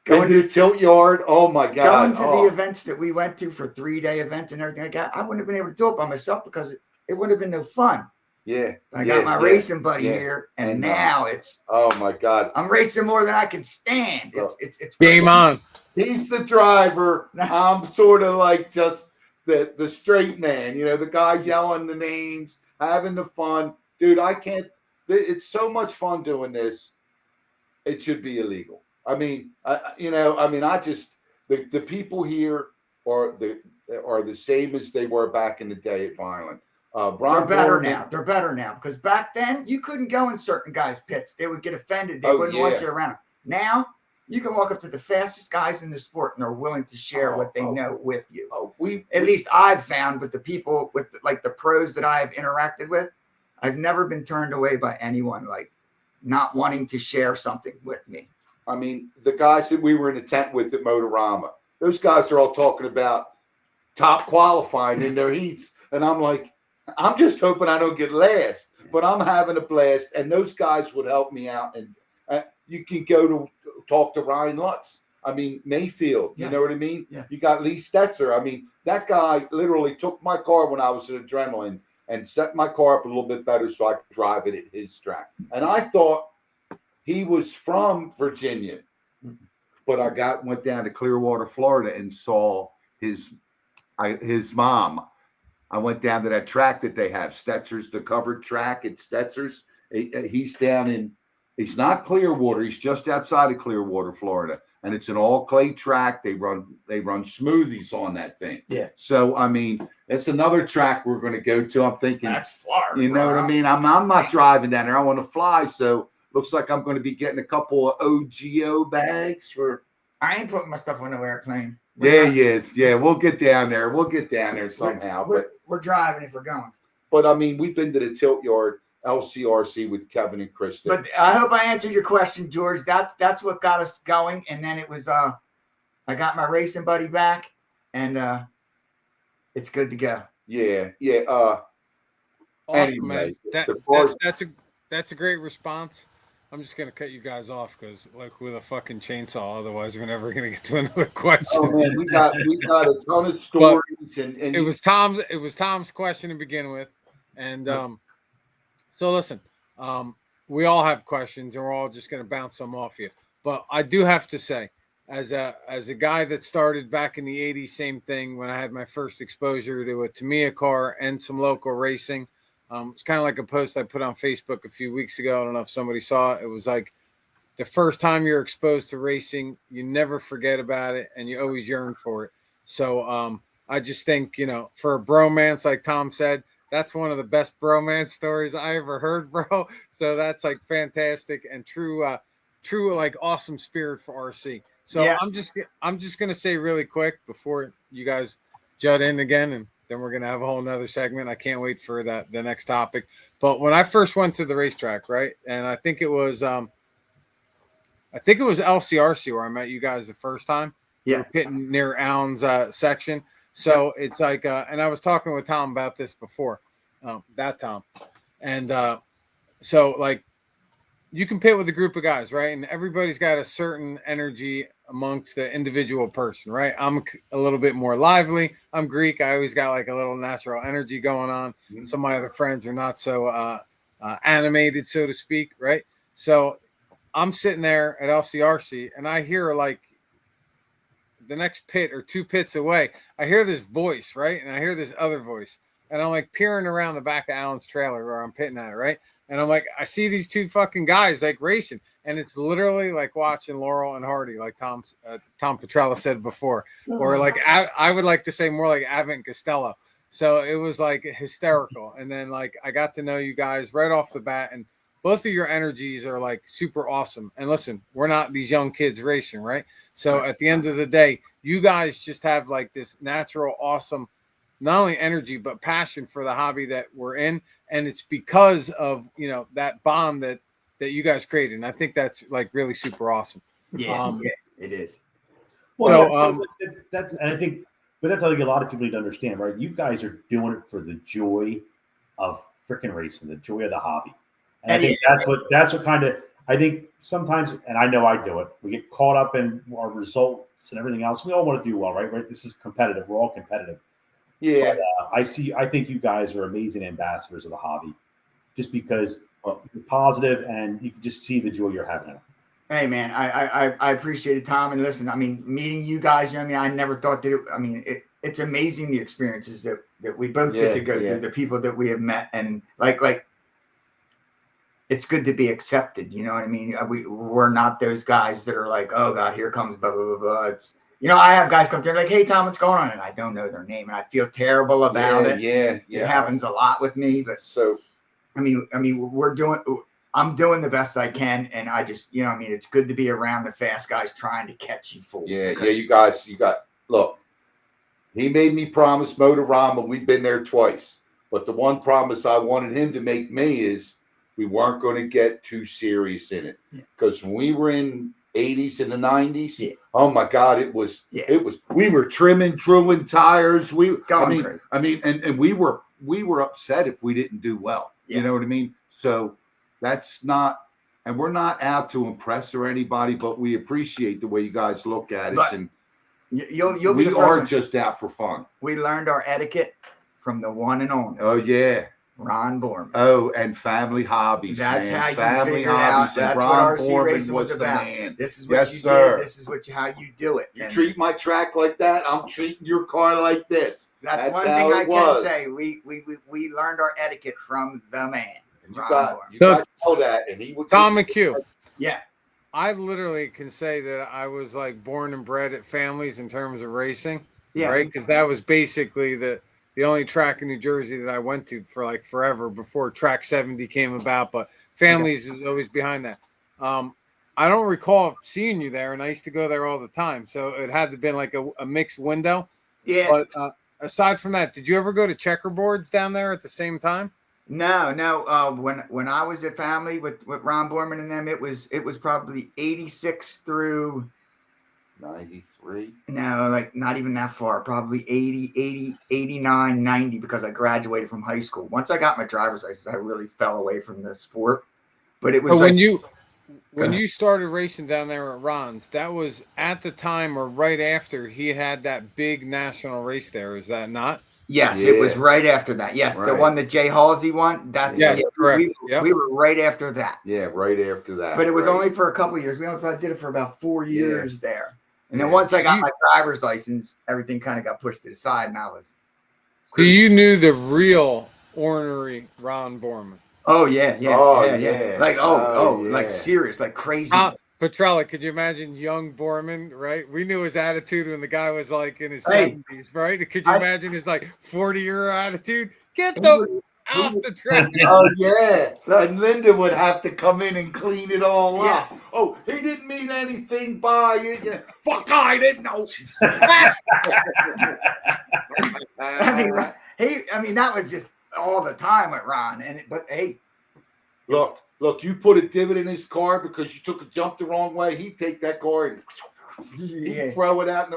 Going going to the tilt yard. Oh my God. going to the events that we went to for 3-day events and everything like that. I wouldn't have been able to do it by myself because it would have been no fun. Yeah. I got my racing buddy yeah. here, and And, now Oh my God. I'm racing more than I can stand. It's Game on. He's the driver. I'm sort of like just the straight man, the guy yelling the names, having the fun. Dude, I can't. It's so much fun doing this. It should be illegal. I mean, the people here are the same as they were back in the day at Violent. They're better now. They're better now because back then you couldn't go in certain guys' pits. They would get offended. They wouldn't want you around. Now you can walk up to the fastest guys in the sport and are willing to share what they know with you. At least I've found with the people with the pros that I have interacted with, I've never been turned away by anyone like not wanting to share something with me. I mean, the guys that we were in the tent with at Motorama, those guys are all talking about top qualifying in their heats. And I'm like, I'm just hoping I don't get last, but I'm having a blast. And those guys would help me out. And you can go to talk to Ryan Lutz. I mean, Mayfield, you know what I mean? Yeah. You got Lee Stetzer. I mean, that guy literally took my car when I was at Adrenaline and set my car up a little bit better so I could drive it at his track. And I thought he was from Virginia, but I went down to Clearwater, Florida, and saw his mom. I went down to that track that they have, Stetzer's, the covered track at Stetzer's. He's he's not Clearwater. He's just outside of Clearwater, Florida. And it's an all clay track. They run smoothies on that thing. Yeah. So, I mean, that's another track we're going to go to. I'm thinking, That's Florida. you know what I mean? I'm not driving down there. I want to fly. So looks like I'm going to be getting a couple of OGO bags for. I ain't putting my stuff on no airplane. Yeah. We'll get down there. We'll get down there somehow. We're driving if we're going. But I mean, we've been to the Tilt Yard LCRC with Kevin and Krista. But I hope I answered your question, George. That's what got us going. And then it was I got my racing buddy back, and it's good to go. Yeah. Awesome, Anyway, man. the That's a great response. I'm just gonna cut you guys off because, like, with a fucking chainsaw, otherwise we're never gonna get to another question. Oh man, we got a ton of stories, and it was Tom's question to begin with, and so listen, we all have questions, and we're all just gonna bounce some off you. But I do have to say, as a guy that started back in the '80s, same thing when I had my first exposure to a Tamiya car and some local racing. It's kind of like a post I put on Facebook a few weeks ago. I don't know if somebody saw it. It was like the first time you're exposed to racing, you never forget about it, and you always yearn for it. So I just think, for a bromance, like Tom said, that's one of the best bromance stories I ever heard, bro. So that's like fantastic and true, like awesome spirit for RC. So yeah. I'm just gonna say really quick before you guys jut in again, and then we're going to have a whole nother segment. I can't wait for the next topic. But when I first went to the racetrack, right, and I think it was LCRC where I met you guys the first time. Yeah. We were pitting near Allen's section. So it's like, and I was talking with Tom about this before, that Tom. And so like you can pit with a group of guys, right? And everybody's got a certain energy amongst the individual person, right? I'm a little bit more lively. I'm Greek. I always got like a little natural energy going on. Some of my other friends are not so animated, so to speak, right? So I'm sitting there at LCRC and I hear like the next pit or 2 pits away, I hear this voice, right? And I hear this other voice. And I'm like peering around the back of Alan's trailer where I'm pitting at it, right? And I'm like, I see these 2 fucking guys like racing. And it's literally like watching Laurel and Hardy, like Tom Petrella said before. Or like, I would like to say more like Abbott and Costello. So it was like hysterical. And then like, I got to know you guys right off the bat. And both of your energies are like super awesome. And listen, we're not these young kids racing, right? So at the end of the day, you guys just have like this natural, awesome, not only energy, but passion for the hobby that we're in. And it's because of, that bond that you guys created. And I think that's like really super awesome. Yeah, it is. Well, that's, and I think, but that's, I think a lot of people need to understand, right? You guys are doing it for the joy of freaking racing, the joy of the hobby. And I think that's what kind of, I think sometimes, and I know I do it, we get caught up in our results and everything else. We all want to do well, right? This is competitive. We're all competitive. Yeah. But I think you guys are amazing ambassadors of the hobby just because you're positive and you can just see the joy you're having in it. Hey man, I appreciate it, Tom. And listen, I mean, meeting you guys, I never thought that it's amazing the experiences that we both get to go through, the people that we have met, and like it's good to be accepted. You know what I mean? We're not those guys that are like, oh God, here comes blah blah blah blah. It's, I have guys come through like, hey Tom, what's going on? And I don't know their name, and I feel terrible about it. Yeah. It happens a lot with me, but I'm doing the best I can, and I just, it's good to be around the fast guys trying to catch you fools. Yeah, you guys, look, he made me promise Motorama. We've been there twice. But the one promise I wanted him to make me is we weren't going to get too serious in it. Because when we were in 80s and the 90s, oh my God, it was, we were trimming tires. And we were upset if we didn't do well. You know what I mean? So that's not, and we're not out to impress or anybody, but we appreciate the way you guys look at us. And we are just out for fun. We learned our etiquette from the one and only. Oh yeah, Ron Borman. Oh, and family hobbies. That's man. how you family figured hobbies. out. That's Ron what RC Borman racing was the about. man. This is what you did. This is how you do it. You treat my track like that, I'm treating your car like this. That's one thing I can say. We learned our etiquette from the man. You got to know that. And he would Tom McHugh. Yeah. I literally can say that I was like born and bred at families in terms of racing. Yeah. Right. Because that was basically the only track in New Jersey that I went to for like forever before Track 70 came about. But families is always behind that. I don't recall seeing you there, and I used to go there all the time. So it had to have been like a mixed window. Yeah. But aside from that, did you ever go to checkerboards down there at the same time? No. When I was at family with Ron Borman and them, it was probably 86 through 93. No, like not even that far. Probably 80, 89, 90, because I graduated from high school. Once I got my driver's license, I really fell away from the sport. But it was when you started racing down there at Ron's, that was at the time or right after he had that big national race there. Is that not? Yes, it was right after that. Yes, the one that Jay Halsey won. That's correct. We were right after that. Yeah, right after that. But it was only for a couple of years. We only probably did it for about 4 years there. And then once I got my driver's license, everything kind of got pushed to the side, and I was. So you knew the real ornery Ron Borman? Oh yeah. Like like serious, like crazy. Petrella, could you imagine young Borman, right? We knew his attitude when the guy was like in his 70s, right? Could you imagine his like 40-year attitude? Get the off the track. Oh yeah. And Linda would have to come in and clean it all up. Oh, he didn't mean anything by you. Fuck, I didn't know. I mean, that was just all the time with Ron. But hey. Look, you put a divot in his car because you took a jump the wrong way. He'd take that car and he'd throw it out.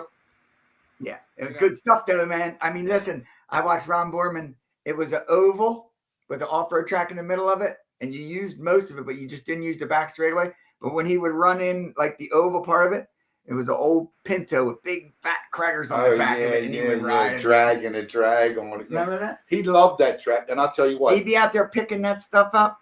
Yeah, it was good stuff though, man. I mean, listen, I watched Ron Borman. It was an oval with an off-road track in the middle of it, and you used most of it, but you just didn't use the back straightaway. But when he would run in like the oval part of it, it was an old Pinto with big fat crackers on the back of it, and he would ride it. Dragging a drag on it. Remember that? He loved that track, and I'll tell you what. He'd be out there picking that stuff up.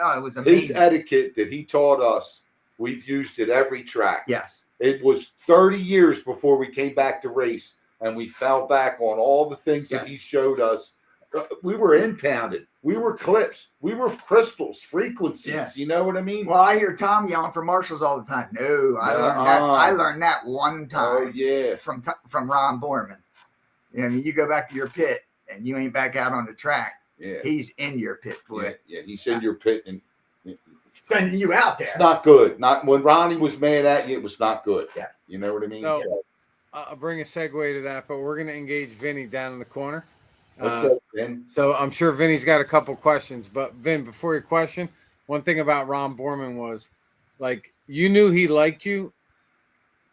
Oh, it was amazing. His etiquette that he taught us, we've used at every track. Yes. It was 30 years before we came back to race, and we fell back on all the things that he showed us. We were impounded. We were clips. We were crystals, frequencies. Yeah. You know what I mean? Well, I hear Tom yelling for marshals all the time. No, I learned that one time. Oh, yeah. From Ron Borman. I mean, you go back to your pit, and you ain't back out on the track. Yeah. He's in your pit, boy. Yeah, he's in your pit and sending you out there. It's not good. Not when Ronnie was mad at you, it was not good. Yeah. You know what I mean? So, I'll bring a segue to that, but we're going to engage Vinny down in the corner. Okay, Vin. So I'm sure Vinny's got a couple questions, but Vin, before your question, one thing about Ron Borman was, like, you knew he liked you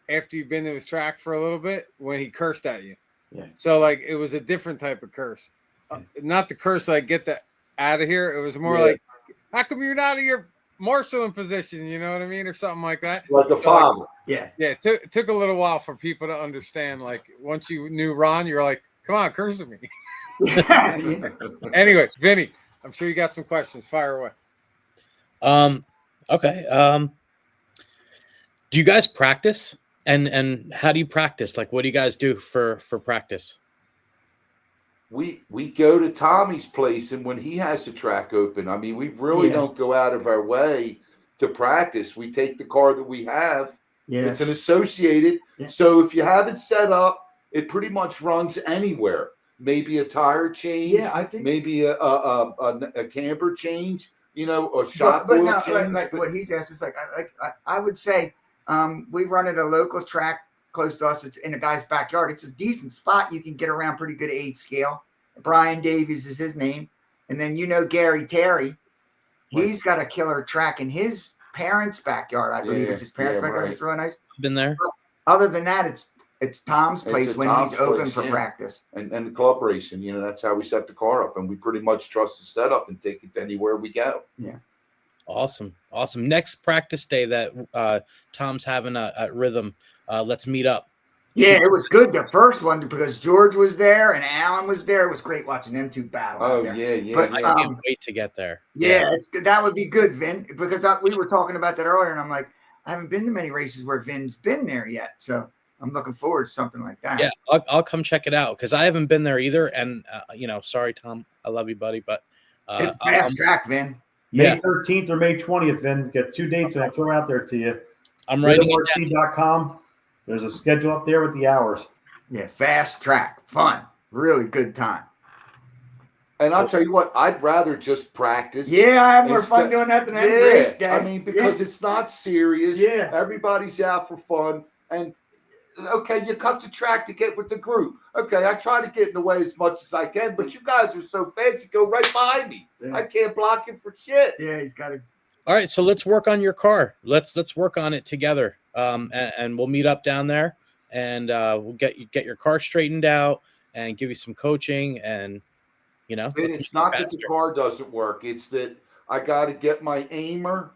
after you've been to his track for a little bit when he cursed at you. Yeah. So, like, it was a different type of curse. Not the curse like, get the out of here. It was more like, how come you're not in your marshalling position? You know what I mean? Or something like that. Like a father. Yeah. Yeah, it took a little while for people to understand. Like, once you knew Ron, you're like, come on, curse at me. Anyway, Vinny, I'm sure you got some questions. Fire away. Okay. Do you guys practice? And how do you practice? Like, what do you guys do for practice? We go to Tommy's place, and when he has the track open, I mean, we really don't go out of our way to practice. We take the car that we have. Yeah. It's an associated. Yeah. So if you have it set up, it pretty much runs anywhere. Maybe a tire change. Yeah, I think maybe a camber change. You know, a shock but oil no, change. like what he's asked is I would say we run at a local track close to us. It's in a guy's backyard. It's a decent spot. You can get around pretty good 8 scale. Brian Davies is his name. And then Gary Terry. He's got a killer track in his parents' backyard. I believe it's his parents' backyard. Right. It's really nice. Been there? But other than that, it's Tom's place when Tom's he's open place, for practice. And the club racing, that's how we set the car up. And we pretty much trust the setup and take it anywhere we go. Yeah. Awesome. Next practice day that Tom's having at Rhythm, let's meet up. Yeah, it was good the first one because George was there and Alan was there. It was great watching them two battle. Oh, out there. yeah. But, I can't wait to get there. Yeah, it's good. That would be good, Vin, because we were talking about that earlier, and I'm like, I haven't been to many races where Vin's been there yet, so I'm looking forward to something like that. Yeah, I'll come check it out because I haven't been there either. And sorry, Tom, I love you, buddy, but it's fast track, Vin. May 13th or May 20th, Vin. Get 2 dates and I'll throw out there to you. I'm writing RC.com. There's a schedule up there with the hours. Yeah, fast track, fun, really good time. And I'll tell you what, I'd rather just practice. Yeah, I have more fun doing that than any race game. I mean, because it's not serious. Yeah. Everybody's out for fun. And, okay, you cut the track to get with the group. Okay, I try to get in the way as much as I can, but you guys are so fast, you go right behind me. Yeah. I can't block him for shit. Yeah, he's got to. All right, so let's work on your car. Let's work on it together, and we'll meet up down there, and we'll get your car straightened out and give you some coaching, and It's not that the car doesn't work. It's that I got to get my aimer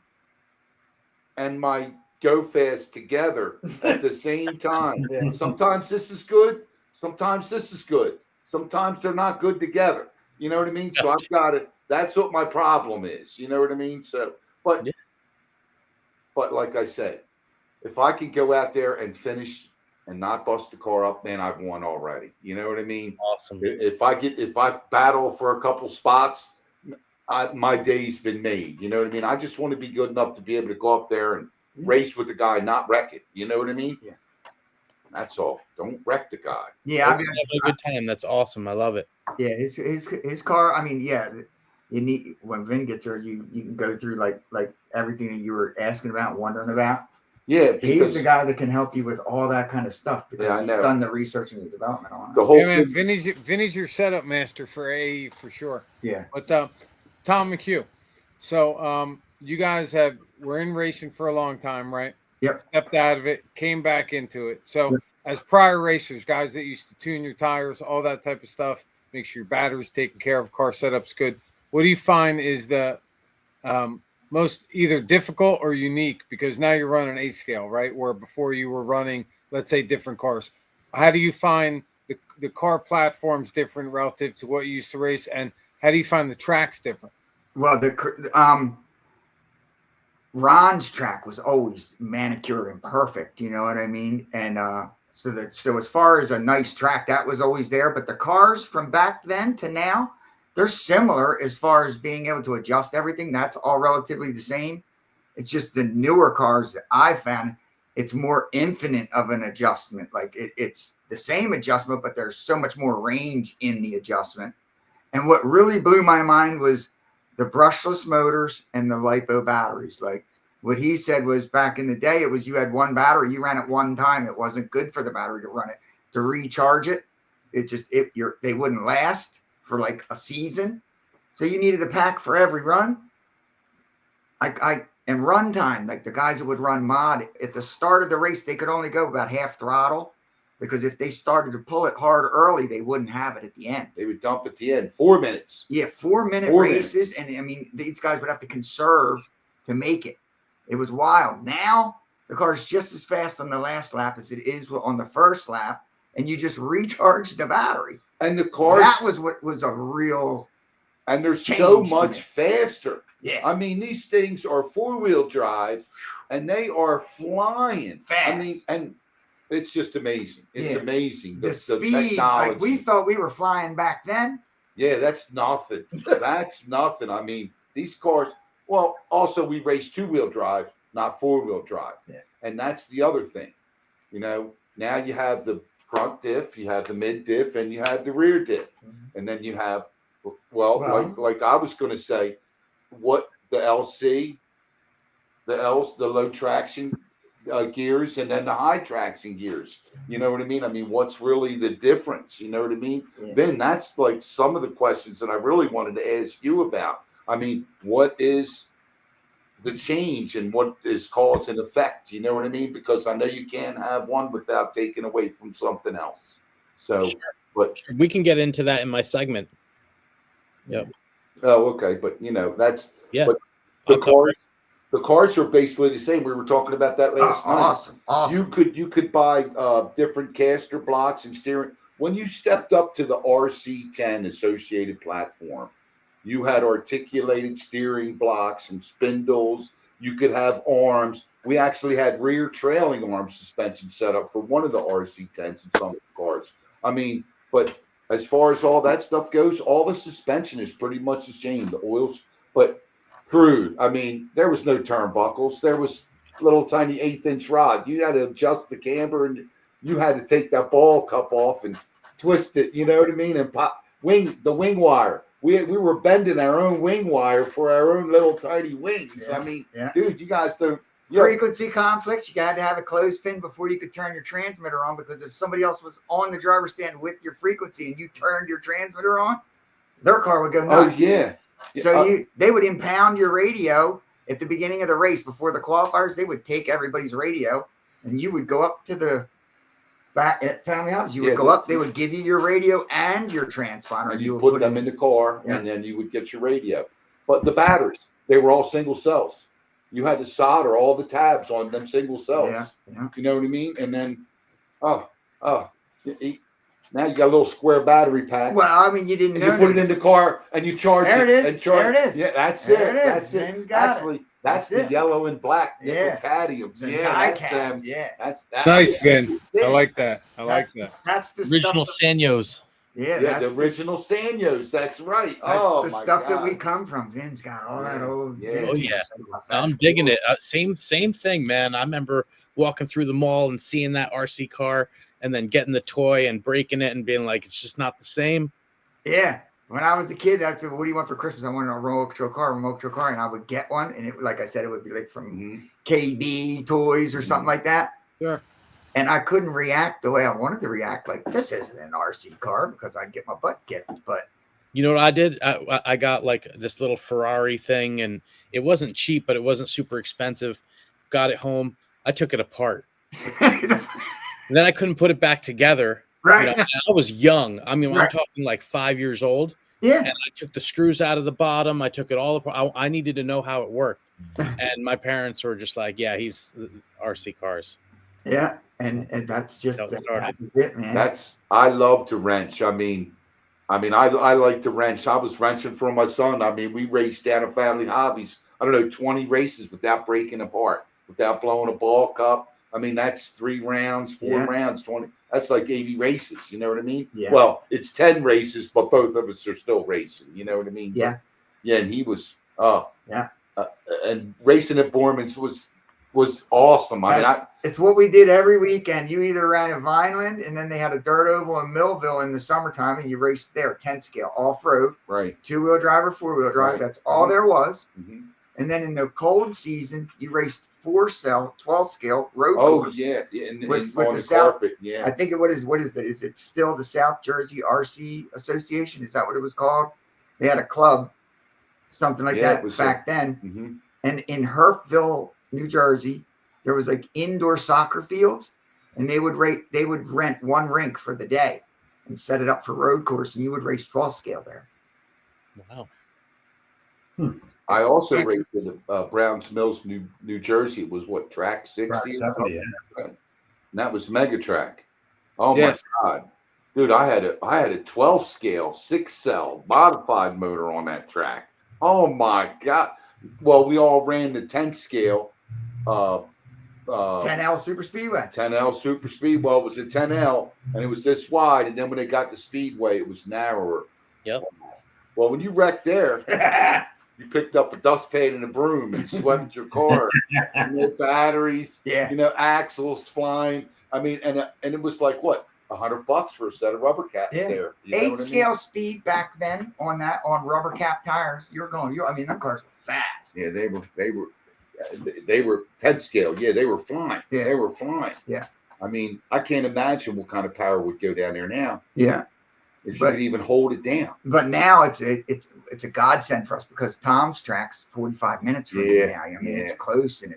and my go fast together at the same time. Yeah. Sometimes this is good. Sometimes this is good. Sometimes they're not good together. You know what I mean? So I've got it. That's what my problem is. You know what I mean? So, but like I said, if I can go out there and finish and not bust the car up, then I've won already. You know what I mean? Awesome. If I battle for a couple spots, my day's been made. You know what I mean? I just want to be good enough to be able to go up there and race with the guy, not wreck it. You know what I mean? Yeah. That's all. Don't wreck the guy. Yeah, Having a good time. That's awesome. I love it. Yeah, his car. I mean, yeah, you need when Vin gets there, you can go through like everything that you were asking about, wondering about. Yeah, He's the guy that can help you with all that kind of stuff because I he's know. done the research and the development on it. the whole Yeah, man, thing. Vinny's your setup master for AE for sure. Yeah. But Tom McHugh, so you guys were in racing for a long time, right? Yep. Stepped out of it, came back into it. So as prior racers, guys that used to tune your tires, all that type of stuff, make sure your battery's taken care of, car setup's good. What do you find is the most either difficult or unique, because now you're running 8 scale, right? Where before you were running, let's say, different cars. How do you find the car platforms different relative to what you used to race, and how do you find the tracks different? Well, Ron's track was always manicured and perfect, you know what I mean? And so as far as a nice track, that was always there. But the cars from back then to now, they're similar as far as being able to adjust everything. That's all relatively the same. It's just the newer cars that I found, it's more infinite of an adjustment. Like it's the same adjustment, but there's so much more range in the adjustment. And what really blew my mind was the brushless motors and the LiPo batteries. Like what he said was back in the day, it was you had one battery, you ran it one time. It wasn't good for the battery to run it. To recharge it, they wouldn't last for like a season. So you needed a pack for every run. And run time, like the guys that would run mod at the start of the race, they could only go about half throttle, because if they started to pull it hard early, they wouldn't have it at the end. They would dump at the end. 4 minutes. Yeah, 4-minute races. And I mean, these guys would have to conserve to make it. It was wild. Now the car is just as fast on the last lap as it is on the first lap, and you just recharge the battery. And the cars, that was what was a real, and they're so much faster. Yeah. I mean, these things are 4-wheel drive, and they are flying fast. I mean, and it's just amazing. It's amazing. The speed, technology. like we thought we were flying back then. Yeah, that's nothing. That's nothing. I mean, these cars, well, also we race 2-wheel drive, not 4-wheel drive. Yeah. And that's the other thing. You know, now you have the front diff, you have the mid diff, and you have the rear diff. Mm-hmm. And then you have, like I was going to say, what the LC, the low traction gears, and then the high traction gears. You know what I mean? I mean, what's really the difference? You know what I mean? Yeah. Then that's like some of the questions that I really wanted to ask you about. I mean, what is the change and what is cause and effect? You know what I mean? Because I know you can't have one without taking away from something else. So, but we can get into that in my segment. Yep. Oh, okay. But you know, that's but the cars are basically the same. We were talking about that last night. Awesome. You could buy different caster blocks and steering. When you stepped up to the RC10 associated platform, you had articulated steering blocks and spindles. You could have arms. We actually had rear trailing arm suspension set up for one of the RC10s in some of the cars. I mean, but as far as all that stuff goes, all the suspension is pretty much the same. The oils, but crude. I mean, there was no turnbuckles. There was little tiny 1/8-inch rod. You had to adjust the camber, and you had to take that ball cup off and twist it. You know what I mean? And pop the wing wire. We were bending our own wing wire for our own little tiny wings. Yeah, I mean, dude, you guys don't. Frequency conflicts. You got to have a clothespin before you could turn your transmitter on, because if somebody else was on the driver's stand with your frequency and you turned your transmitter on, their car would go nuts. Oh yeah. So they would impound your radio at the beginning of the race before the qualifiers. They would take everybody's radio, and you would go up to the back at family house. You would go up. They would give you your radio and your transponder. And you put them in the car, and then you would get your radio. But the batteries, they were all single cells. You had to solder all the tabs on them single cells. Yeah. You know what I mean? And then, now you got a little square battery pack. Well, I mean, you didn't know. You put it in the car and you charge it. There it is. And charge. There it is. Yeah, that's there it. That's it. Actually, that's the yellow and black cadmiums. That's them. Yeah. That's nice, Vin. I like that. That's the original Sanyos. Yeah, the original Sanyos. That's right. That's the stuff that we come from. Vin's got all that old. Yeah. Oh yeah. I'm digging it. Same thing, man. I remember walking through the mall and seeing that RC car, and then getting the toy and breaking it and being like, it's just not the same. Yeah. When I was a kid, I said, what do you want for Christmas? I wanted a remote control car. And I would get one. And it, like I said, it would be like from KB Toys or something like that. Sure. And I couldn't react the way I wanted to react. Like, this isn't an RC car, because I'd get my butt kicked. But you know what I did? I got like this little Ferrari thing, and it wasn't cheap, but it wasn't super expensive. Got it home. I took it apart. And then I couldn't put it back together. Right. You know, I was young. I mean, I'm talking like 5 years old. Yeah. And I took the screws out of the bottom. I took it all apart. I needed to know how it worked. And my parents were just like, yeah, he's RC cars. Yeah. And that's just That that started. was it, man. I love to wrench. I like to wrench. I was wrenching for my son. I mean, we raced down at Family Hobbies. I don't know, 20 races without breaking apart, without blowing a ball cup. I mean, that's 3 rounds, 4 rounds, 20. That's like 80 races. You know what I mean? Yeah. Well, it's 10 races, but both of us are still racing. You know what I mean? Yeah. Yeah. And he was, yeah. And racing at Borman's was awesome. It's what we did every weekend. You either ran at Vineland, and then they had a dirt oval in Millville in the summertime, and you raced there, 10 scale, off-road. Right. 2-wheel drive or 4-wheel drive. Right. That's all there was. Mm-hmm. And then in the cold season, you raced 4-cell, 12 scale road course. course. Yeah. And with on the the carpet. Yeah. I think what is that? Is it still the South Jersey RC Association? Is that what it was called? They had a club, something like that back then. Mm-hmm. And in Herfville, New Jersey, there was like indoor soccer fields, and they would rent one rink for the day and set it up for road course, and you would race 12 scale there. Wow. I also raced at Browns Mills, New Jersey. It was what, track 60? Track 70, and that was Mega Track. Oh my God. Dude, I had a 12 scale, 6-cell modified motor on that track. Oh my God. Well, we all ran the 10 scale 10L Super Speedway. 10L Super Speed. Well, it was a 10L, and it was this wide. And then when they got to Speedway, it was narrower. Yep. Well, when you wrecked there, you picked up a dustpan and a broom and swept your car. No batteries. Yeah. Axles flying. I mean, and it was like what, $100 for a set of rubber caps there. 8 scale speed back then on rubber cap tires. Them cars were fast. Yeah, they were 10 scale. Yeah, they were flying. Yeah. They were flying. Yeah. I mean, I can't imagine what kind of power would go down there now. Yeah. If you could even hold it down. But now it's a godsend for us because Tom's track's 45 minutes from me now. I mean, it's close, and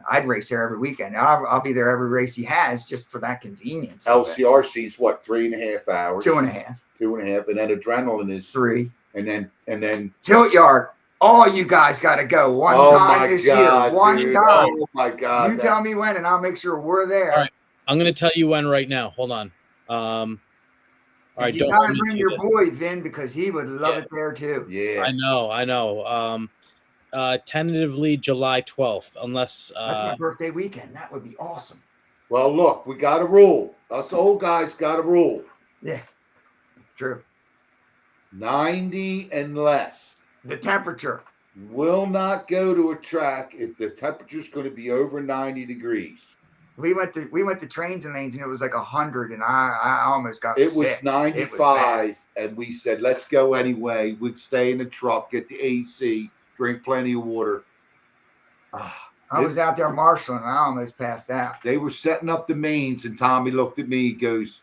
I'd race there every weekend. I'll be there every race he has just for that convenience. LCRC's what, 3.5 hours? 2.5. 2.5, and then adrenaline is 3. And then Tilt Yard. All you guys got to go one time this year. One time. Oh my God. You tell me when, and I'll make sure we're there. All right. I'm going to tell you when right now. Hold on. All right. You got to bring your boy Vin because he would love it there too. Yeah. I know. Tentatively July 12th, unless that's my birthday weekend. That would be awesome. Well, look, we got a rule. Us old guys got a rule. Yeah. True. 90 and less. The temperature. Will not go to a track if the temperature's going to be over 90 degrees. We went to Trains and Lanes, and it was like 100, and I almost got sick. Was 95, and we said, let's go anyway. We'd stay in the truck, get the AC, drink plenty of water. I was out there marshaling, and I almost passed out. They were setting up the mains, and Tommy looked at me, he goes,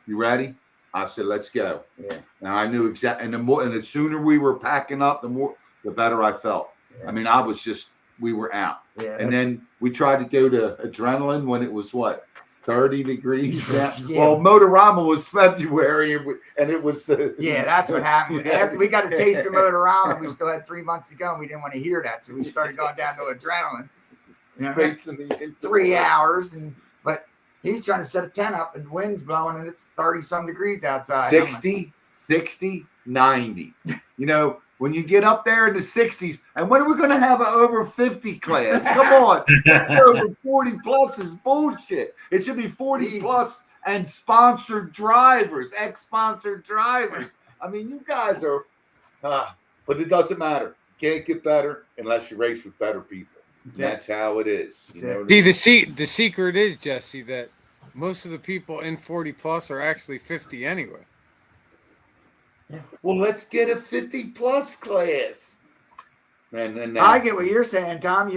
you ready? I said, let's go. Yeah. And I knew exactly. And the sooner we were packing up, the better I felt. Yeah. I mean, we were out. Yeah, and then we tried to go to adrenaline when it was what, 30 degrees. Yeah. Well, Motorama was February, and it was the. Yeah, that's what happened. After we got a taste of Motorama, we still had 3 months to go, and we didn't want to hear that, so we started going down to adrenaline. 3 hours, but he's trying to set a tent up, and the wind's blowing, and it's 30-some degrees outside. 60, 90. When you get up there in the 60s, and when are we going to have an over 50 class? Come on. Over 40 plus is bullshit. It should be 40 plus and sponsored drivers, ex-sponsored drivers. I mean, you guys are, but it doesn't matter. Can't get better unless you race with better people. That's how it is. The secret is, Jesse, that most of the people in 40 plus are actually 50 anyway. Yeah. Well, let's get a 50 plus class. And I get what you're saying, Tom.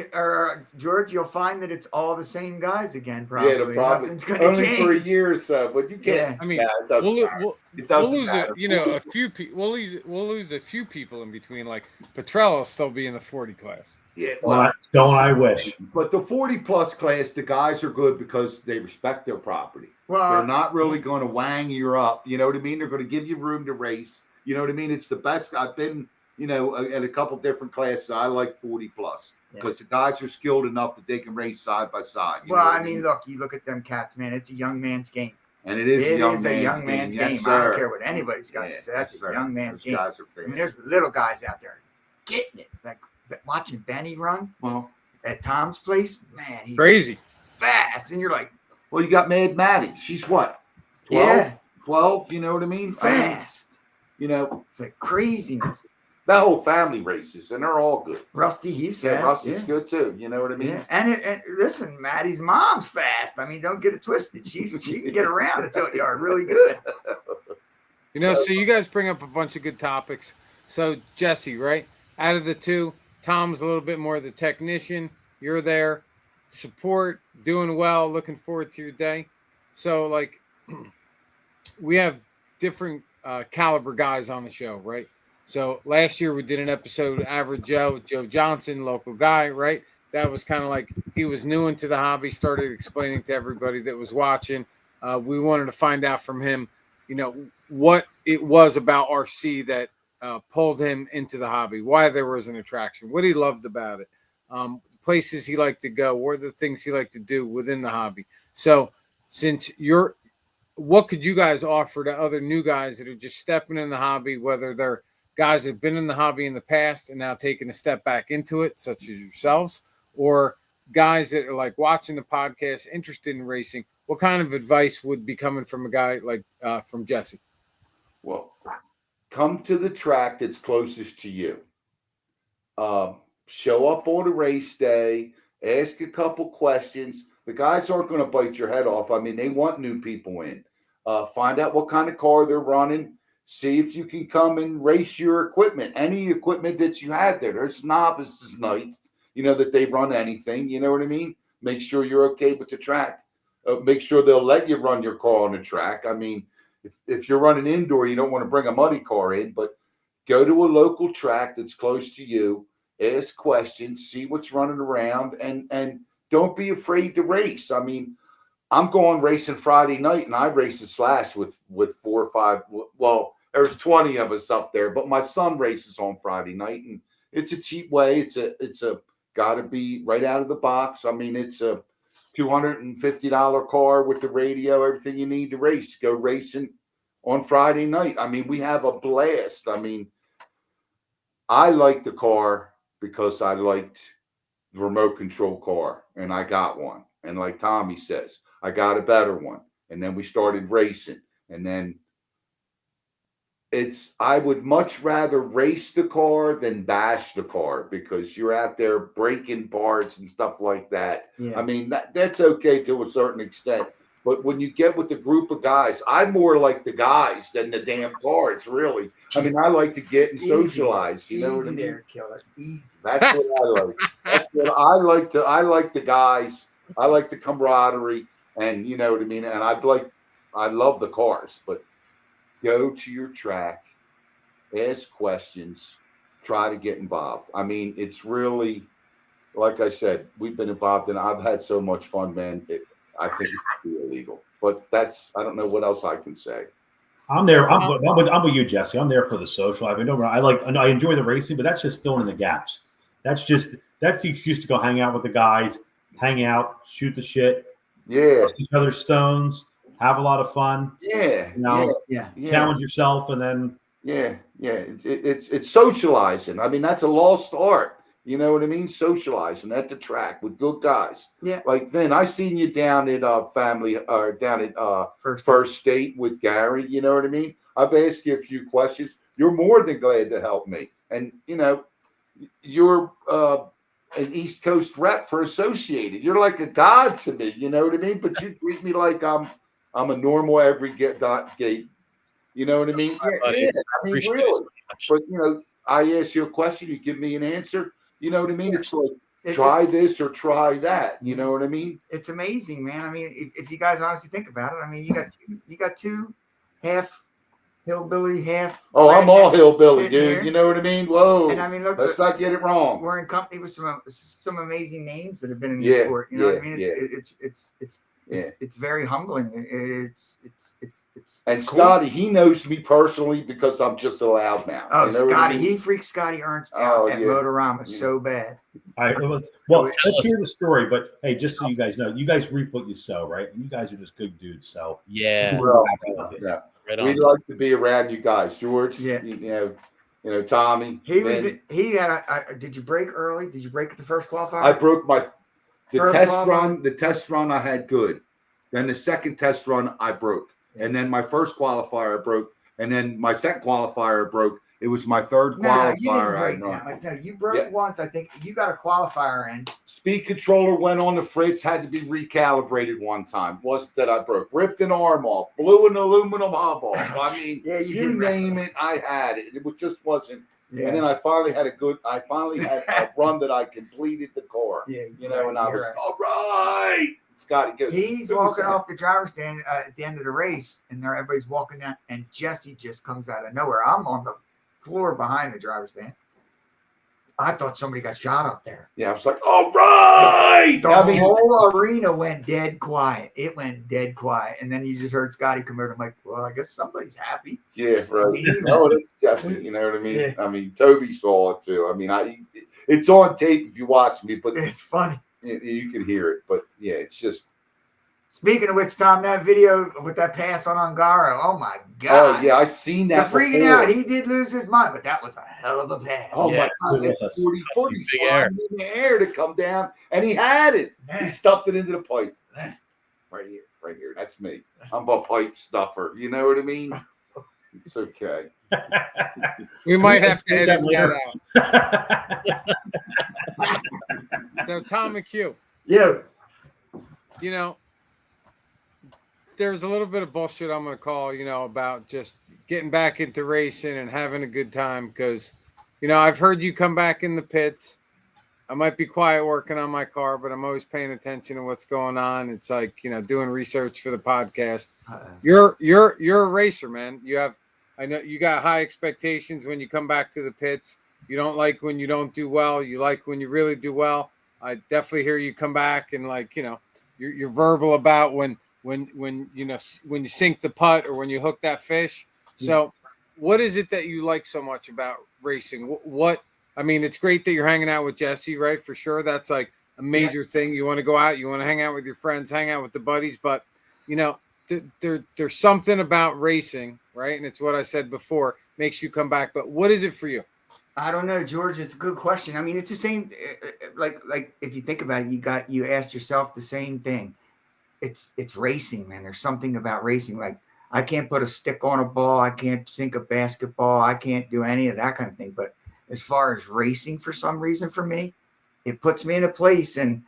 George, you'll find that it's all the same guys again, probably. Yeah, probably only change. For a year or so, but you can't. Yeah. I mean, we'll lose a few people. We'll lose a few people in between. Like Petrella will still be in the 40 class. Yeah, well, don't I wish? But the 40 plus class, the guys are good because they respect their property. Well, they're not really going to wang you up. You know what I mean? They're going to give you room to race. You know what I mean? It's the best. I've been, you know, in a couple different classes. I like 40 plus because the guys are skilled enough that they can race side by side. Well, I mean, look, you look at them cats, man. It's a young man's game. And it is a young man's game. Yes, I don't care what anybody's got to say. That's a young man's game. Guys are fast. I mean, there's little guys out there getting it. Like watching Benny run at Tom's place, man, he's Crazy. fast. And you're like, well, you got Mad Maddie. She's what? 12? Yeah. 12, you know what I mean? Fast. You know, it's like craziness. That whole family races, and they're all good. Rusty, he's fast. Rusty's good too. You know what I mean? Yeah. And listen, Maddie's mom's fast. I mean, don't get it twisted. She can get around the tilt yard really good. You know, so you guys bring up a bunch of good topics. So Jesse, right? Out of the two, Tom's a little bit more the technician. You're there, support, doing well, looking forward to your day. So like, we have different caliber guys on the show, right? So last year we did an episode, Average Joe Johnson, local guy, right? That was kind of like he was new into the hobby, started explaining to everybody that was watching. We wanted to find out from him, you know, what it was about RC that pulled him into the hobby, why there was an attraction, what he loved about it, places he liked to go, what are the things he liked to do within the hobby. So since what could you guys offer to other new guys that are just stepping in the hobby, whether they're guys that have been in the hobby in the past and now taking a step back into it, such as yourselves, or guys that are like watching the podcast, interested in racing? What kind of advice would be coming from a guy like from Jesse? Well, come to the track that's closest to you. Show up on a race day, ask a couple questions. The guys aren't going to bite your head off. I mean, they want new people in. Find out what kind of car they're running. See if you can come and race your equipment, any equipment that you have there. There's novices nights, you know, that they run anything. You know what I mean? Make sure you're okay with the track. Make sure they'll let you run your car on the track. I mean, if you're running indoor, you don't want to bring a muddy car in, but go to a local track that's close to you, ask questions, see what's running around, and don't be afraid to race. I mean, I'm going racing Friday night, and I race a slash with 4 or 5. Well, there's 20 of us up there, but my son races on Friday night, and it's a cheap way. It's a got to be right out of the box. I mean, it's a $250 car with the radio, everything you need to race. Go racing on Friday night. I mean, we have a blast. I mean, I like the car because I liked the remote control car, and I got one. And like Tommy says, I got a better one. And then we started racing. And then I would much rather race the car than bash the car, because you're out there breaking parts and stuff like that. Yeah. I mean, that's okay to a certain extent. But when you get with the group of guys, I'm more like the guys than the damn cars, really. I mean, I like to get and socialize. You know what I mean? There, killer. Easy. That's what I like. That's what I like. I like the guys. I like the camaraderie, and you know what I mean. And I love the cars, but go to your track, ask questions, try to get involved. I mean, it's really, like I said, we've been involved, and I've had so much fun, man. I think it's illegal, but I don't know what else I can say. I'm there. I'm with you, Jesse. I'm there for the social. I mean, I enjoy the racing, but that's just filling in the gaps. That's the excuse to go hang out with the guys, hang out, shoot the shit, each other's stones, have a lot of fun. Yeah, challenge yourself, and then it's socializing. I mean, that's a lost art. You know what I mean? Socializing at the track with good guys. Yeah. Like Vin, I seen you down at First State with Gary. You know what I mean? I've asked you a few questions. You're more than glad to help me. And you know, you're an East Coast rep for Associated. You're like a god to me. You know what I mean? But you treat me like I'm a normal every gate. You know what I mean? Yeah, I mean, really. But you know, I ask you a question, you give me an answer. You know what I mean? It's like, try this or try that. You know what I mean? It's amazing, man. I mean, if you guys honestly think about it, I mean, you got two half hillbilly, half. Oh, I'm all hillbilly, dude. Here. You know what I mean? Whoa. And I mean, look, let's not get it wrong. We're in company with some amazing names that have been in the sport. You know what I mean? It's very humbling. It's And cool. Scotty, he knows me personally because I'm just a loudmouth. Oh, You know what I Scotty, mean? he freaked Scotty Ernst out at yeah. Motorama Yeah. so bad. All right. Well, let's hear the story. But hey, just so you guys know, you guys reap what you sow, right? And you guys are just good dudes. So Yeah. Well, happy. yeah. Right We'd on. like to be around you guys, George. Yeah. You know, Tommy. He Vin. did you break early? Did you break at the first qualifier? I broke the First test qualifier? run. The test run I had good. Then the second test run I broke. And then my first qualifier I broke. And then my second qualifier I broke. It was my third No, you didn't qualifier I break run. that. Like, no, you broke once. I think you got a qualifier in. Speed controller went on the fritz, had to be recalibrated one time. Wasn't that I broke. Ripped an arm off, blew an aluminum hub off. I mean, Yeah, you did name it, I had it. It just wasn't. Yeah. And then I finally had a run that I completed the car. Yeah, you know, and I was right. all right. Scotty goes. He's walking off the driver's stand at the end of the race, and there everybody's walking down, and Jesse just comes out of nowhere. I'm on the floor behind the driver's stand. I thought somebody got shot up there. Yeah, I was like, all right. The whole arena went dead quiet. It went dead quiet, and then you just heard Scotty come over. I'm like, well, I guess somebody's happy. Yeah, right. Oh, it's Jesse. You know what I mean? Yeah. I mean, Toby saw it too. I mean, it's on tape if you watch me, but It's funny. you can hear it. But yeah, it's just. Speaking of which, Tom, that video with that pass on Ongaro, oh my God. Oh yeah, I've seen that. The freaking before. out, he did lose his mind, but that was a hell of a pass. Oh Yeah, my God, that's 40 Big flying in the air to come down, and he had it. He stuffed it into the pipe. Right here. That's me. I'm a pipe stuffer. You know what I mean? It's okay. We might have to edit later. that out. So, Tom McHugh, Yeah. you know, there's a little bit of bullshit I'm going to call, about just getting back into racing and having a good time because, I've heard you come back in the pits. I might be quiet working on my car, but I'm always paying attention to what's going on. It's like, doing research for the podcast. You're a racer, man. I know you got high expectations when you come back to the pits. You don't like when you don't do well. You like when you really do well. I definitely hear you come back and you're verbal about when you sink the putt or when you hook that fish. So what is it that you like so much about racing? It's great that you're hanging out with Jesse, right? For sure. That's like a major thing. You want to go out, you want to hang out with your friends, hang out with the buddies, but there's something about racing, right? And it's what I said before, makes you come back. But what is it for you? I don't know, George. It's a good question. I mean, it's the same, like if you think about it, you asked yourself the same thing. It's racing, man. There's something about racing. Like I can't put a stick on a ball. I can't sink a basketball. I can't do any of that kind of thing. But as far as racing, for some reason, for me, it puts me in a place, and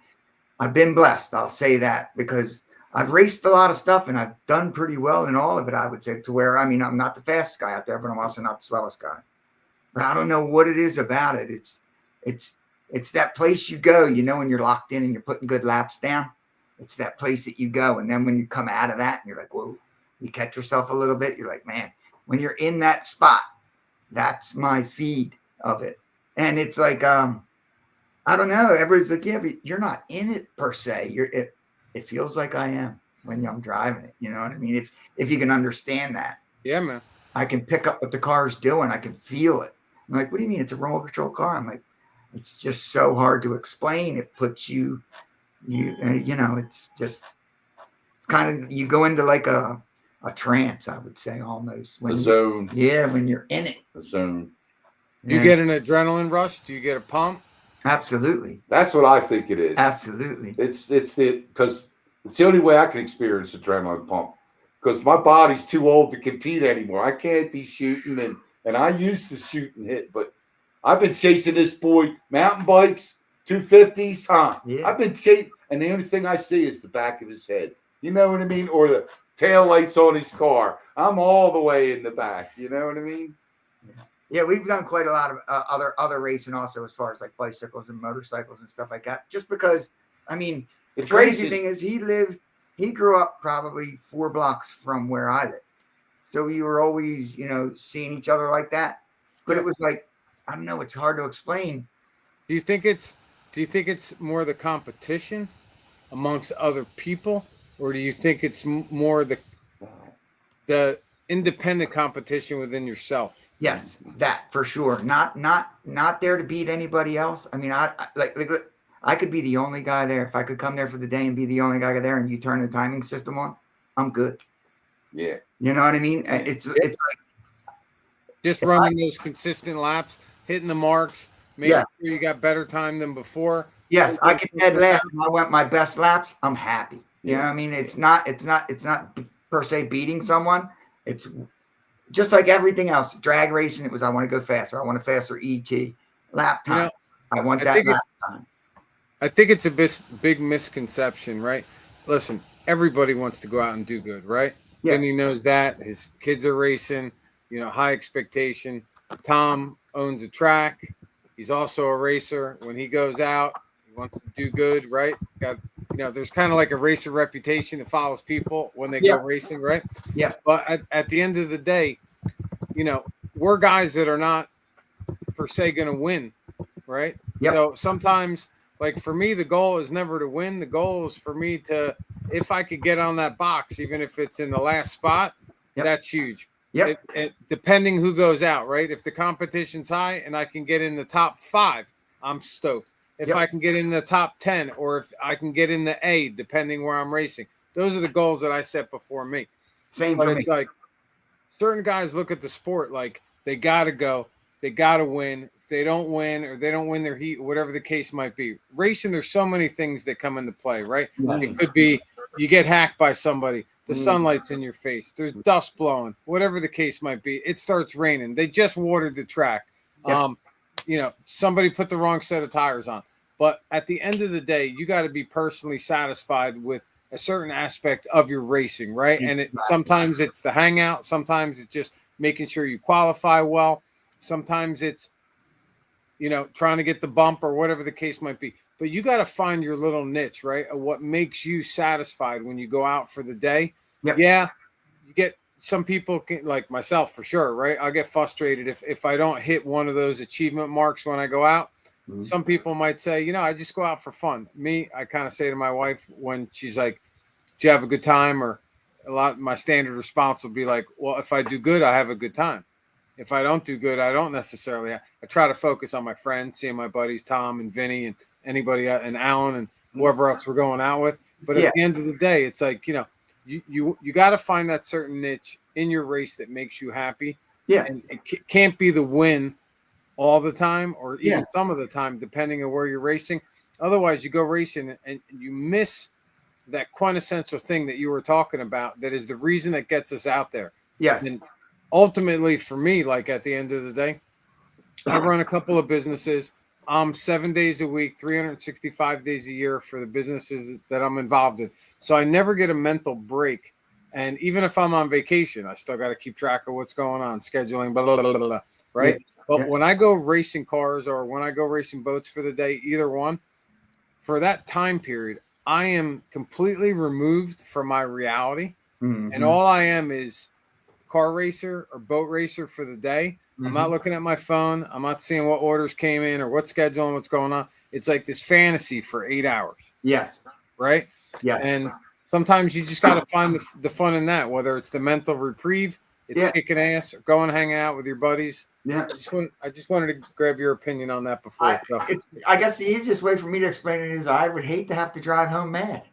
I've been blessed. I'll say that because I've raced a lot of stuff and I've done pretty well in all of it. I would say to where, I'm not the fastest guy out there, but I'm also not the slowest guy. But I don't know what it is about it. It's that place you go, when you're locked in and you're putting good laps down. It's that place that you go. And then when you come out of that and you're like, whoa, you catch yourself a little bit. You're like, man, when you're in that spot, that's my feed of it. And it's like, I don't know. Everybody's like, yeah, but you're not in it per se. It feels like I am when I'm driving it. You know what I mean? If you can understand that. Yeah, man. I can pick up what the car is doing. I can feel it. I'm like, what do you mean? It's a remote control car. I'm like, it's just so hard to explain. It puts you it's kind of, you go into like a trance, I would say, almost. The zone. Yeah, when you're in it. The zone. Do you get an adrenaline rush? Do you get a pump? Absolutely. That's what I think it is. Absolutely. Because it's the only way I can experience adrenaline pump. Because my body's too old to compete anymore. I can't be shooting, and I used to shoot and hit, but I've been chasing this boy, mountain bikes, 250s, huh? Yeah. I've been chasing, and the only thing I see is the back of his head. You know what I mean? Or the tail lights on his car. I'm all the way in the back. You know what I mean? Yeah, we've done quite a lot of other racing also, as far as like bicycles and motorcycles and stuff like that. Just because, the crazy thing is he grew up probably 4 blocks from where I live. So we were always, seeing each other like that. But it was like, I don't know, it's hard to explain. Do you think it's more the competition amongst other people or do you think it's more the independent competition within yourself? Yes, that for sure. Not there to beat anybody else. I mean, like I could be the only guy there. If I could come there for the day and be the only guy there, and you turn the timing system on, I'm good. Yeah. You know what I mean? It's like just running those consistent laps, hitting the marks, making Yeah. sure you got better time than before. yes, So I get dead last. If I went my best laps, I'm happy. You know what I mean? It's not per se beating someone. It's just like everything else. Drag racing, it was I want to go faster. I want a faster ET lap time. You know, I want I that think lap time. I think it's a big misconception, right? Listen, everybody wants to go out and do good, right? Yeah. Vinny knows that. His kids are racing, high expectation. Tom owns a track. He's also a racer. When he goes out, he wants to do good, right? There's kind of like a racer reputation that follows people when they go racing, right? Yeah. But at the end of the day, we're guys that are not per se going to win, right? Yep. So sometimes, like for me, the goal is never to win. The goal is for me to, if I could get on that box, even if it's in the last spot, that's huge. Yep. Depending who goes out, right? If the competition's high and I can get in the top 5, I'm stoked. If I can get in the top 10, or if I can get in the A, depending where I'm racing, those are the goals that I set before me. Same but for it's me. like certain guys look at the sport like they got to go. They got to win. If they don't win, or they don't win their heat, whatever the case might be. Racing, there's so many things that come into play, right? It could be you get hacked by somebody. The sunlight's in your face. There's dust blowing. Whatever the case might be. It starts raining. They just watered the track. Somebody put the wrong set of tires on. But at the end of the day, you got to be personally satisfied with a certain aspect of your racing, right? And sometimes it's the hangout. Sometimes it's just making sure you qualify well. Sometimes it's, trying to get the bump or whatever the case might be. But you got to find your little niche, right? Of what makes you satisfied when you go out for the day. Yep. Yeah, you get some people like myself for sure, right? I'll get frustrated if I don't hit one of those achievement marks when I go out. Mm-hmm. Some people might say, I just go out for fun. Me, I kind of say to my wife when she's like, "Did you have a good time?" Or my standard response will be like, "Well, if I do good, I have a good time. If I don't do good, I don't necessarily." I try to focus on my friends, seeing my buddies, Tom and Vinny and anybody, and Alan and whoever else we're going out with. But at the end of the day, it's like, you got to find that certain niche in your race that makes you happy. Yeah. And it can't be the win all the time, or even some of the time, depending on where you're racing. Otherwise, you go racing and you miss that quintessential thing that you were talking about. That is the reason that gets us out there. Yes. And ultimately, for me, like at the end of the day, I run a couple of businesses. I'm 7 days a week, 365 days a year for the businesses that I'm involved in. So I never get a mental break. And even if I'm on vacation, I still got to keep track of what's going on, scheduling, blah, blah, blah, blah, blah, right? Yeah. But when I go racing cars or when I go racing boats for the day, either one, for that time period, I am completely removed from my reality. Mm-hmm. And all I am is car racer or boat racer for the day. Mm-hmm. I'm not looking at my phone. I'm not seeing what orders came in or what's scheduling, what's going on. It's like this fantasy for 8 hours. Yes. Right? Yeah. And sometimes you just got to find the fun in that, whether it's the mental reprieve, it's kicking ass, or going hanging out with your buddies. Yeah. I just wanted to grab your opinion on that before. I guess the easiest way for me to explain it is I would hate to have to drive home mad.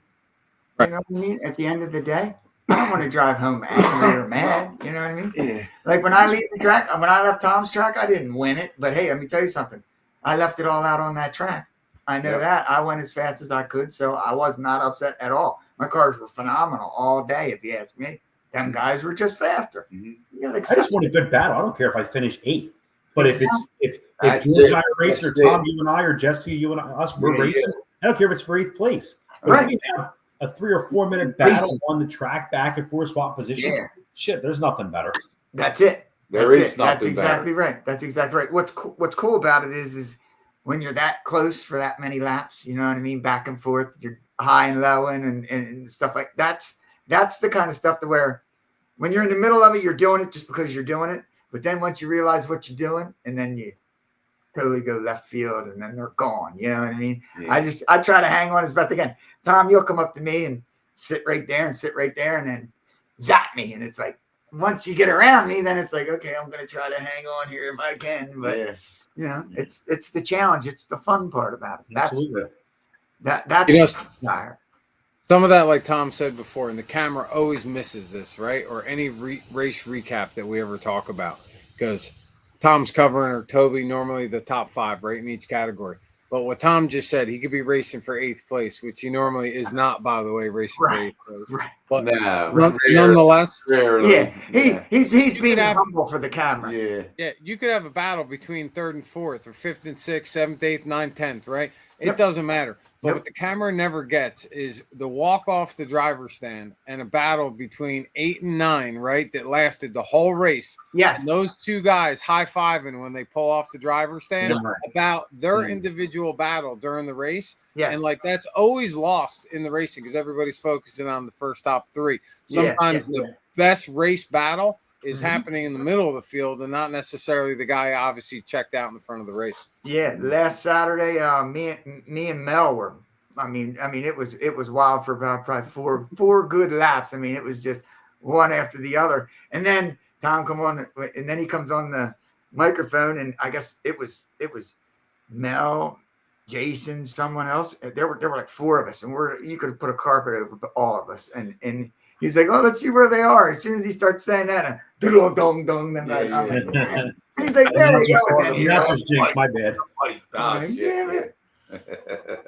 You know what I mean? At the end of the day, I don't want to drive home angry or mad. You know what I mean? Yeah. Like when I leave the track, when I left Tom's track, I didn't win it. But hey, let me tell you something. I left it all out on that track. I know that. I went as fast as I could, so I was not upset at all. My cars were phenomenal all day, if you ask me. Them guys were just faster. Mm-hmm. I just want a good battle. I don't care if I finish 8th. But if George and I are racing, or Tom, you and I, or Jesse, you and us, we're racing. I don't care if it's for 8th place. But if we have a 3 or 4 minute battle on the track, back and forth, swap positions, shit, there's nothing better. That's it. That's exactly right. That's exactly right. What's cool about it is when you're that close for that many laps, you know what I mean? Back and forth, you're high and low and stuff like that's the kind of stuff to where when you're in the middle of it, you're doing it just because you're doing it. But then once you realize what you're doing, and then you totally go left field, and then they're gone. You know what I mean? Yeah. I try to hang on as best I can. Tom, you'll come up to me, and sit right there and sit right there and then zap me. And it's like, once you get around me, then it's like, okay, I'm going to try to hang on here if I can. But, you know, it's the challenge. It's the fun part about it. Absolutely. That's desire. Some of that, like Tom said before, and the camera always misses this, right? Or any race recap that we ever talk about, because Tom's covering, or Toby, normally the top 5, right, in each category. But what Tom just said, he could be racing for 8th place, which he normally is not, by the way, racing for 8th place. Right. But No, nonetheless, rarely. He's being humble for the camera. Yeah, you could have a battle between 3rd and 4th, or 5th and 6th, 7th, 8th, 9th, 10th, right? It doesn't matter. But what the camera never gets is the walk off the driver's stand and a battle between 8 and 9, right? That lasted the whole race. Yes. And those two guys high-fiving when they pull off the driver's stand about their individual battle during the race. Yes. And like that's always lost in the racing because everybody's focusing on the first top 3. Sometimes the best race battle is happening in the middle of the field and not necessarily the guy obviously checked out in the front of the race. Yeah, last Saturday, me and Mel were. I mean, it was wild for about probably four good laps. I mean, it was just one after the other. And then Tom come on, and then he comes on the microphone, and I guess it was Mel, Jason, someone else. There were like 4 of us, and you could put a carpet over all of us, and. He's like, oh, let's see where they are. As soon as he starts saying that, dong dong. Then he's like, there we go. That's just jinx. My bad.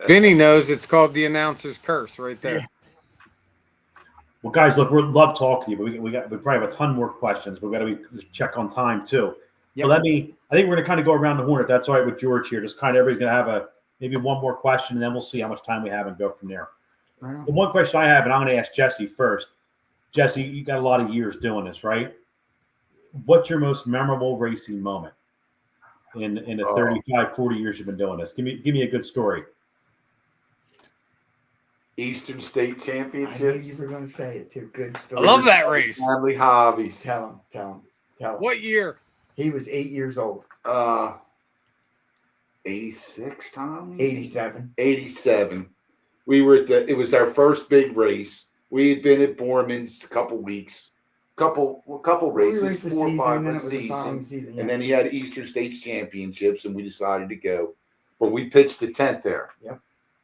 Vinny knows it's called the announcer's curse right there. Well, guys, look, we love talking to you, but we probably have a ton more questions. But we got to check on time too. Yep. But I think we're going to kind of go around the horn if that's all right with George here. Just kind of everybody's going to have maybe one more question, and then we'll see how much time we have and go from there. The one question I have, and I'm going to ask Jesse first. Jesse, you got a lot of years doing this, right? What's your most memorable racing moment in the 35, 40 years you've been doing this? Give me a good story. Eastern State Championships. I knew you were going to say it too. Good story. I love that race. Family hobbies. Tell him. What year? He was 8 years old. 86, Tom? 87. 87. We were it was our first big race. We had been at Borman's a couple weeks, couple races, 4 or 5 a season. And then he had Eastern States Championships, and we decided to go. But we pitched the tent there. Yep.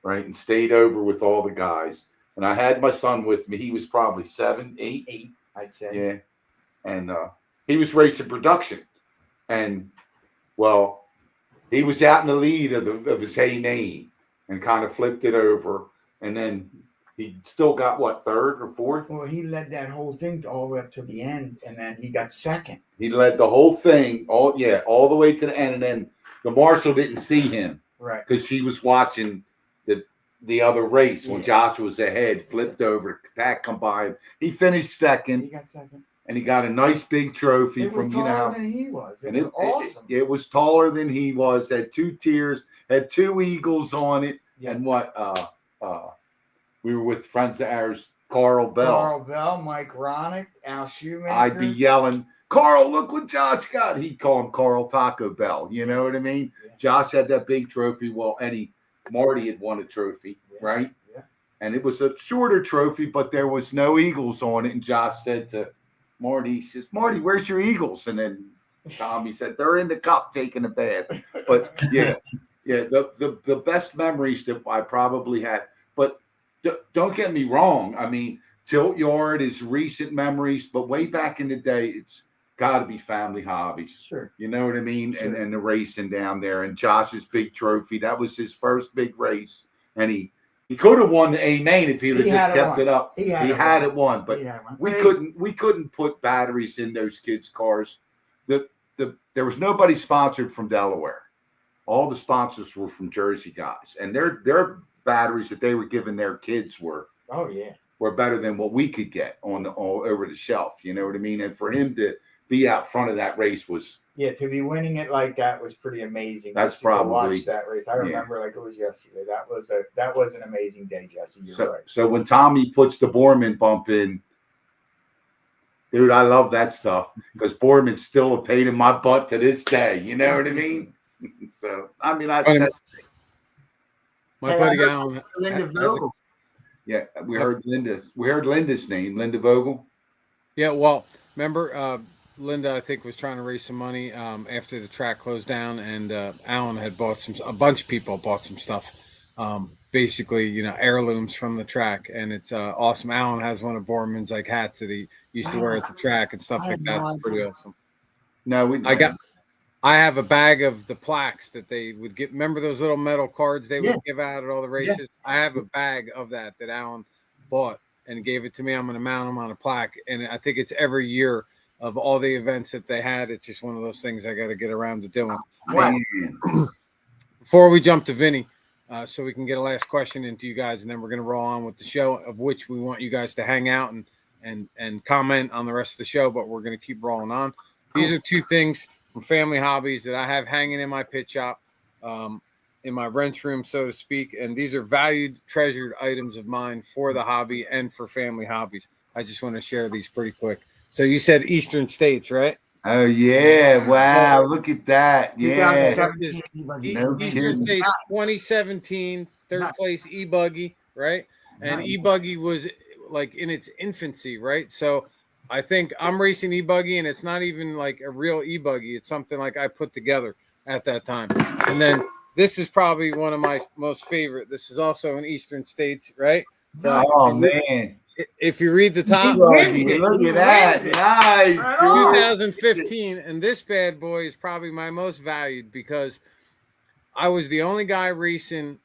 Right, and stayed over with all the guys. And I had my son with me. He was probably 7, 8. 8, I'd say. Yeah. And he was racing production. And, well, he was out in the lead of his hay name and kind of flipped it over. And then he still got, 3rd or 4th? Well, he led that whole thing all the way up to the end, and then he got 2nd. He led the whole thing, all the way to the end. And then the marshal didn't see him. Right. Because she was watching the other race when Joshua was ahead, flipped over, that come by him. He finished 2nd. He got 2nd. And he got a nice big trophy it from, was taller than he was. It was awesome. It was taller than he was, had 2 tiers, had 2 eagles on it. Yeah. And we were with friends of ours, Carl Bell, Mike Ronick, Al Shoemaker. I'd be yelling, Carl, look what Josh got. He'd call him Carl Taco Bell. You know what I mean? Yeah. Josh had that big trophy. Well, Marty had won a trophy, right? Yeah. And it was a shorter trophy, but there was no eagles on it. And Josh said to Marty, he says, Marty, where's your eagles? And then Tommy said, they're in the cup taking a bath. But the best memories that I probably had. But don't get me wrong. I mean, Tilt Yard is recent memories, but way back in the day, it's got to be family hobbies. Sure. You know what I mean? Sure. And the racing down there and Josh's big trophy. That was his first big race. And he could have won the A main if he would have just kept it up. He had it won, but we couldn't put batteries in those kids' cars. There was nobody sponsored from Delaware. All the sponsors were from Jersey guys. And their batteries that they were giving their kids were better than what we could get all over the shelf. You know what I mean? And for him to be out front of that race was to be winning it like that was pretty amazing. That's probably watch that race. I remember like it was yesterday. That was an amazing day, Jesse. You're right. So when Tommy puts the Borman bump in, dude, I love that stuff because Borman's still a pain in my butt to this day. You know what I mean? So I mean, my buddy Alan Yeah, we heard Linda's name, Linda Vogel. Yeah, well, remember Linda, I think, was trying to raise some money after the track closed down, and Alan had bought a bunch of people bought some stuff, basically, heirlooms from the track, and it's awesome. Alan has one of Borman's like hats that he used to wear at the track and stuff like that. It's pretty awesome. No, I have a bag of the plaques that they would get. Remember those little metal cards they would give out at all the races? Yeah. I have a bag of that Alan bought and gave it to me. I'm going to mount them on a plaque. And I think it's every year of all the events that they had. It's just one of those things I got to get around to doing. Before we jump to Vinny, so we can get a last question into you guys, and then we're going to roll on with the show, of which we want you guys to hang out and comment on the rest of the show, but we're going to keep rolling on. These are two things from Family Hobbies that I have hanging in my pit shop, in my wrench room, so to speak. And these are valued, treasured items of mine for the hobby and for Family Hobbies. I just want to share these pretty quick. So you said Eastern States, right? Oh, yeah. Wow. Look at that. Yeah. Eastern States 2017, third place e-buggy, right? And e-buggy was like in its infancy, right? So I think I'm racing e-buggy, and it's not even like a real e-buggy. It's something like I put together at that time. And then this is probably one of my most favorite. This is also in Eastern States, right? Oh, man. If you read the top, look at that. Nice. 2015. And this bad boy is probably my most valued because I was the only guy racing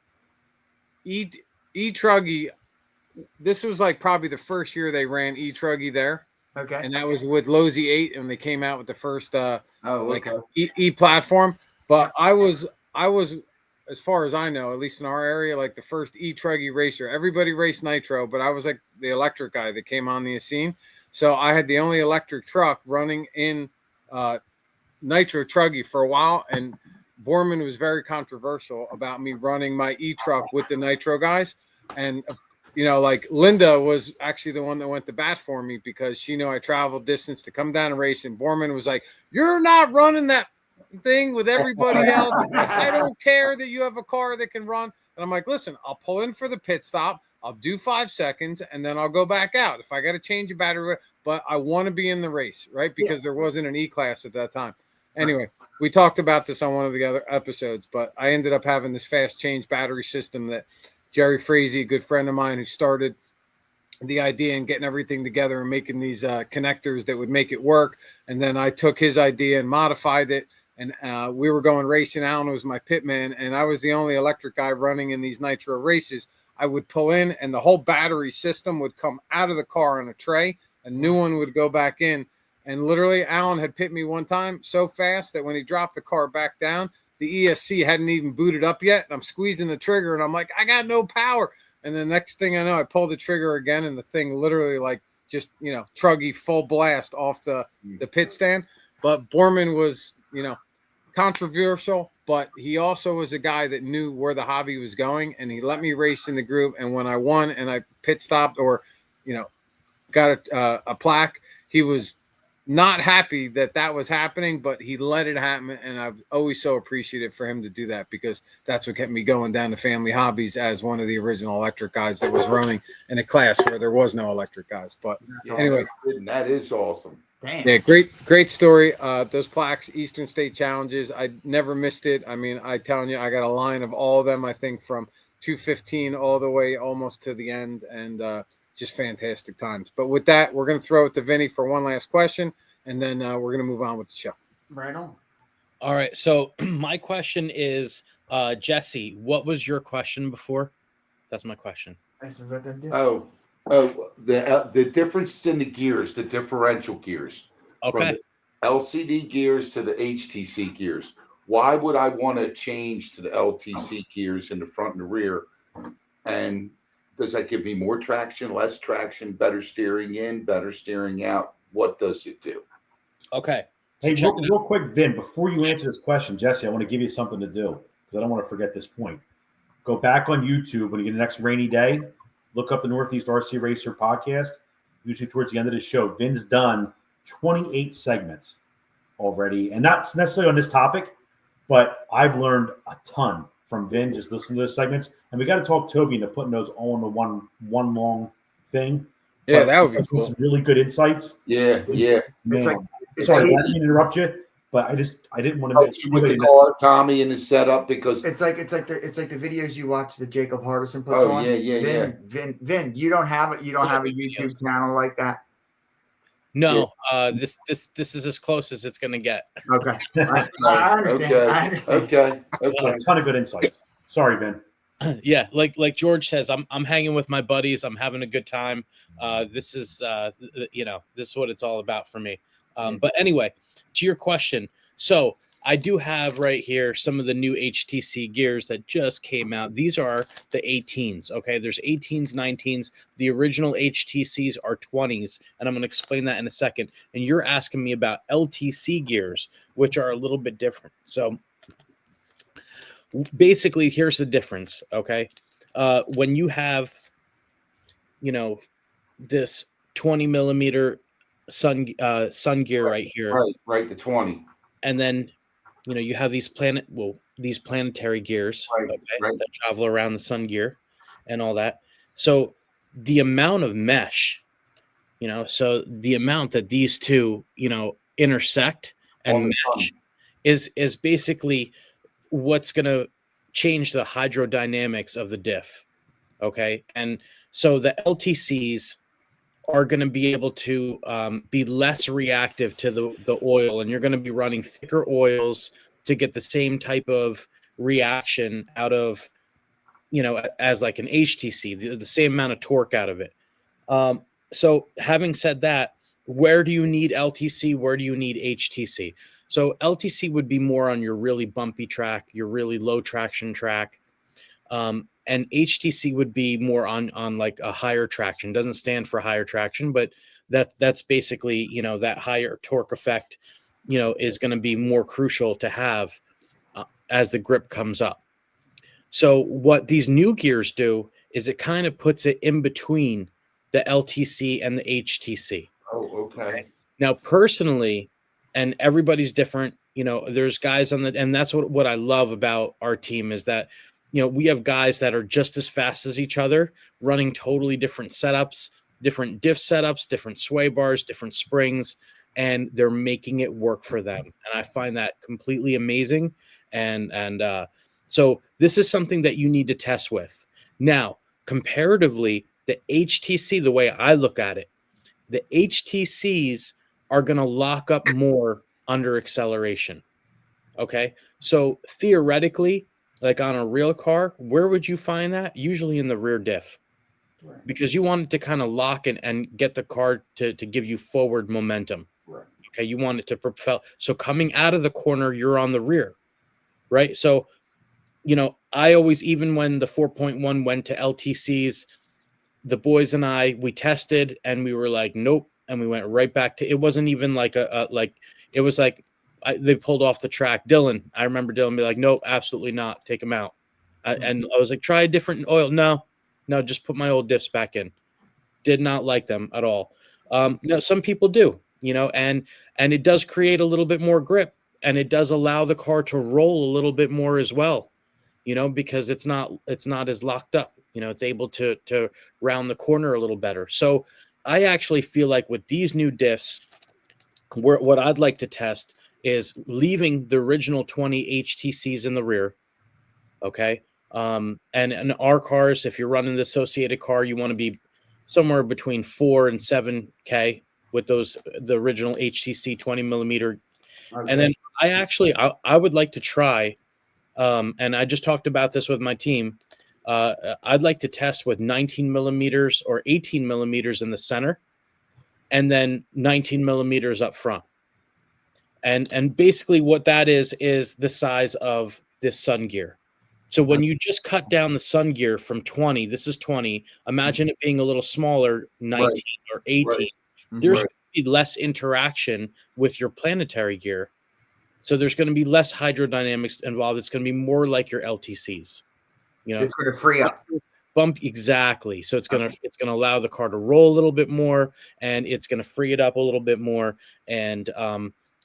e-truggy. This was like probably the first year they ran e-truggy there. Okay. And that was with Lozy 8, and they came out with the first e-platform. But I was, as far as I know, at least in our area, like the first e-truggy racer. Everybody raced nitro, but I was like the electric guy that came on the scene. So I had the only electric truck running in nitro truggy for a while, and Borman was very controversial about me running my e-truck with the nitro guys. And like Linda was actually the one that went to bat for me because she knew I traveled distance to come down and race. And Borman was like, "You're not running that thing with everybody else. I don't care that you have a car that can run." And I'm like, "Listen, I'll pull in for the pit stop. I'll do 5 seconds, and then I'll go back out if I got to change a battery. But I want to be in the race, right? Because there wasn't an E-class at that time." Anyway, we talked about this on one of the other episodes, but I ended up having this fast change battery system that Jerry Frazee, a good friend of mine who started the idea and getting everything together and making these connectors that would make it work. And then I took his idea and modified it. And we were going racing. Alan was my pit man, and I was the only electric guy running in these nitro races. I would pull in, and the whole battery system would come out of the car on a tray. A new one would go back in. And literally, Alan had pit me one time so fast that when he dropped the car back down, the ESC hadn't even booted up yet. And I'm squeezing the trigger, and I'm like, I got no power. And the next thing I know, I pull the trigger again, and the thing literally like just, truggy full blast off the pit stand. But Borman was, controversial, but he also was a guy that knew where the hobby was going, and he let me race in the group. And when I won and I pit stopped or, got a plaque, he was not happy that was happening, but he let it happen. And I've always so appreciated for him to do that, because that's what kept me going down to Family Hobbies as one of the original electric guys that was running in a class where there was no electric guys. But anyway, that is awesome. Damn. Yeah, great story. Those plaques, Eastern State Challenges, I never missed it. I mean, I telling you, I got a line of all of them, I think from 215 all the way almost to the end, and just fantastic times. But with that, we're going to throw it to Vinny for one last question, and then we're going to move on with the show. Right on. All right. So my question is, Jesse, what was your question before? That's my question. The difference in the gears, the differential gears. Okay. From the LCD gears to the HTC gears. Why would I want to change to the LTC gears in the front and the rear? And does that give me more traction, less traction, better steering in, better steering out? What does it do? Okay. Hey, real quick, Vin, before you answer this question, Jesse, I want to give you something to do because I don't want to forget this point. Go back on YouTube when you get the next rainy day. Look up the Northeast RC Racer podcast. Usually towards the end of the show, Vin's done 28 segments already. And not necessarily on this topic, but I've learned a ton from Vin. Just listen to those segments, and we got to talk Toby into putting those all into one long thing. Yeah, But that would be there's been cool. some really good insights. Yeah. Man, it's sorry, like- I didn't mean to interrupt you, but I didn't want to Helps you with the car, Tommy, and the setup because It's like the videos you watch that Jacob Hardison puts on. Vin, you don't have it. You don't have a YouTube channel like that. No, this is as close as it's gonna get. Okay, I understand. Okay. I understand. Okay. a ton of good insights. Sorry, Vin. Yeah, like George says, I'm hanging with my buddies. I'm having a good time. This is this is what it's all about for me. But anyway, to your question, so I do have right here some of the new HTC gears that just came out. These are the 18s. Okay, there's 18s, 19s. The original HTCs are 20s, and I'm going to explain that in a second. And you're asking me about LTC gears, which are a little bit different. So basically, here's the difference. Okay, when you have, this 20 millimeter sun gear right here, Right, the 20. and then you have these planetary gears, Right. that travel around the sun gear and all that. So the amount of mesh, so the amount that these two intersect and mesh is basically what's going to change the hydrodynamics of the diff. Okay, and so the LTCs are going to be able to be less reactive to the oil, and you're going to be running thicker oils to get the same type of reaction out of, as like an HTC, the same amount of torque out of it. So having said that, where do you need LTC? Where do you need HTC? So LTC would be more on your really bumpy track, your really low traction track. And HTC would be more on like a higher traction. Doesn't stand for higher traction, but that's basically, that higher torque effect, is going to be more crucial to have as the grip comes up. So what these new gears do is it kind of puts it in between the LTC and the HTC. Oh, okay. Now, personally, and everybody's different, there's guys and that's what I love about our team is that, we have guys that are just as fast as each other, running totally different setups, different diff setups, different sway bars, different springs, and they're making it work for them. And I find that completely amazing. And so this is something that you need to test with. Now, comparatively, the HTC, the way I look at it, the HTCs are going to lock up more under acceleration. Okay. So theoretically, like on a real car, where would you find that? Usually in the rear diff, because you want it to kind of lock and get the car to give you forward momentum. Right. Okay. You want it to propel. So coming out of the corner, you're on the rear, right? So, I always, even when the 4.1 went to LTCs, the boys and we tested and we were like, nope. And we went right back to, it wasn't even like it was like, they pulled off the track. I remember Dylan be like, nope, absolutely not. Take them out. And I was like, try a different oil. No, just put my old diffs back in. Did not like them at all. Some people do, and it does create a little bit more grip, and it does allow the car to roll a little bit more as well, because it's not as locked up. It's able to round the corner a little better. So I actually feel like with these new diffs, what I'd like to test is leaving the original 20 HTCs in the rear. Okay. And in our cars, if you're running the associated car, you want to be somewhere between 4 and 7K with the original HTC 20 millimeter. Okay. And then I would like to try, and I just talked about this with my team. I'd like to test with 19 millimeters or 18 millimeters in the center, and then 19 millimeters up front. And basically what that is the size of this sun gear. So when you just cut down the sun gear from 20, this is 20, imagine it being a little smaller, 19 or 18. Right. There's going to be less interaction with your planetary gear. So there's going to be less hydrodynamics involved. It's going to be more like your LTCs. It's going to free up. Bump, exactly. So it's going to allow the car to roll a little bit more, and it's going to free it up a little bit more, and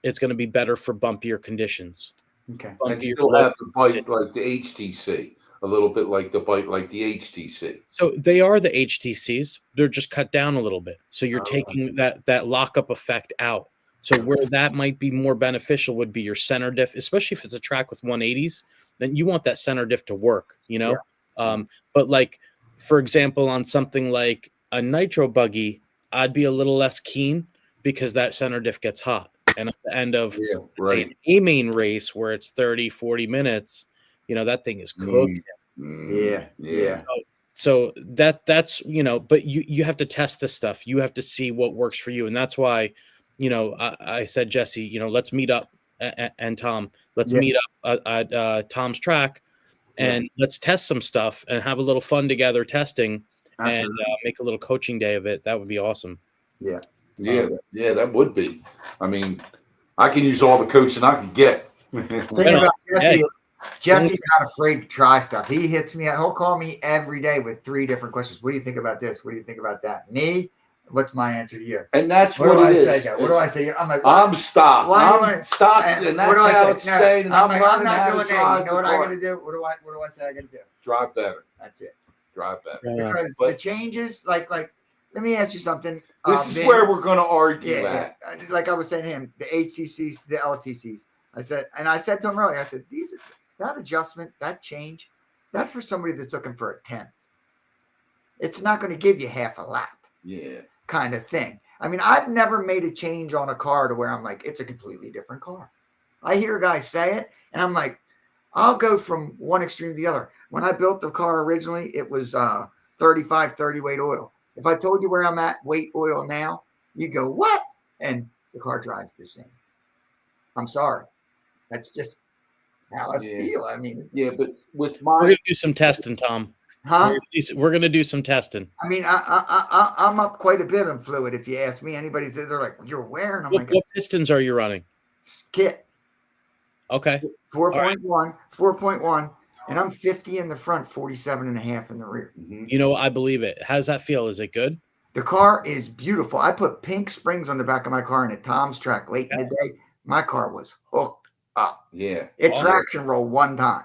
it's going to be better for bumpier conditions. Okay. And bumpier still low. have the bite like the HTC, a little bit like the bite like the HTC. So they are the HTCs. They're just cut down a little bit. So you're Oh. taking that lockup effect out. So where that might be more beneficial would be your center diff, especially if it's a track with 180s. Then you want that center diff to work, you know. But like, for example, on something like a nitro buggy, I'd be a little less keen because that center diff gets hot. And at the end of Yeah, say right. an A-main race where it's 30, 40 minutes, you know, that thing is cooked. Yeah. So that's, you know, but you have to test this stuff. You have to see what works for you. And that's why, you know, I said, Jesse, you know, let's meet up and Tom, let's meet up at Tom's track and let's test some stuff and have a little fun together testing. Absolutely. And make a little coaching day of it. That would be awesome. Yeah, that would be. I mean, I can use all the coaching I can get. Thing about Jesse, Jesse's not afraid to try stuff. He hits me. He'll call me every day with 3 different questions. What do you think about this? What do you think about that? Me? What's my answer to you? And that's what what do it I is. say? What do I say? I'm like, I'm stopped. Why do you I'm want- stopped, and and what that's do I how say? it's No, staying. And I'm I'm like, learning I'm not how doing to that. drive You know the what I car. gotta do? What do I say I gotta do? Drive better. That's it. Drive better. Because But the changes, like, let me ask you something. this is Vin, where we're going to argue at. like I was saying to him, the HTCs, the LTCs. I said to him earlier, I said, that adjustment, that change, that's for somebody that's looking for a 10. It's not going to give you half a lap. Yeah. Kind of thing. I mean, I've never made a change on a car to where I'm like, it's a completely different car. I hear guys say it, and I'm like, I'll go from one extreme to the other. When I built the car originally, it was 35, 30 weight oil. If I told you where I'm at weight oil now, you go, what? And the car drives the same. I'm sorry. That's just how I feel. I mean, but with we're my gonna do some testing, Tom. huh? We're gonna do some testing. I mean, I'm up quite a bit on fluid. If you ask me, anybody says they're like, you're wearing. I'm like, What pistons are you running? Kit. Okay. 4.1, 4.1, and I'm 50 in the front, 47 and a half in the rear. You know, I believe it. How's that feel? Is it good? The car is beautiful. I put pink springs on the back of my car, and at Tom's track late in the day, my car was hooked up. Yeah. It traction rolled one time.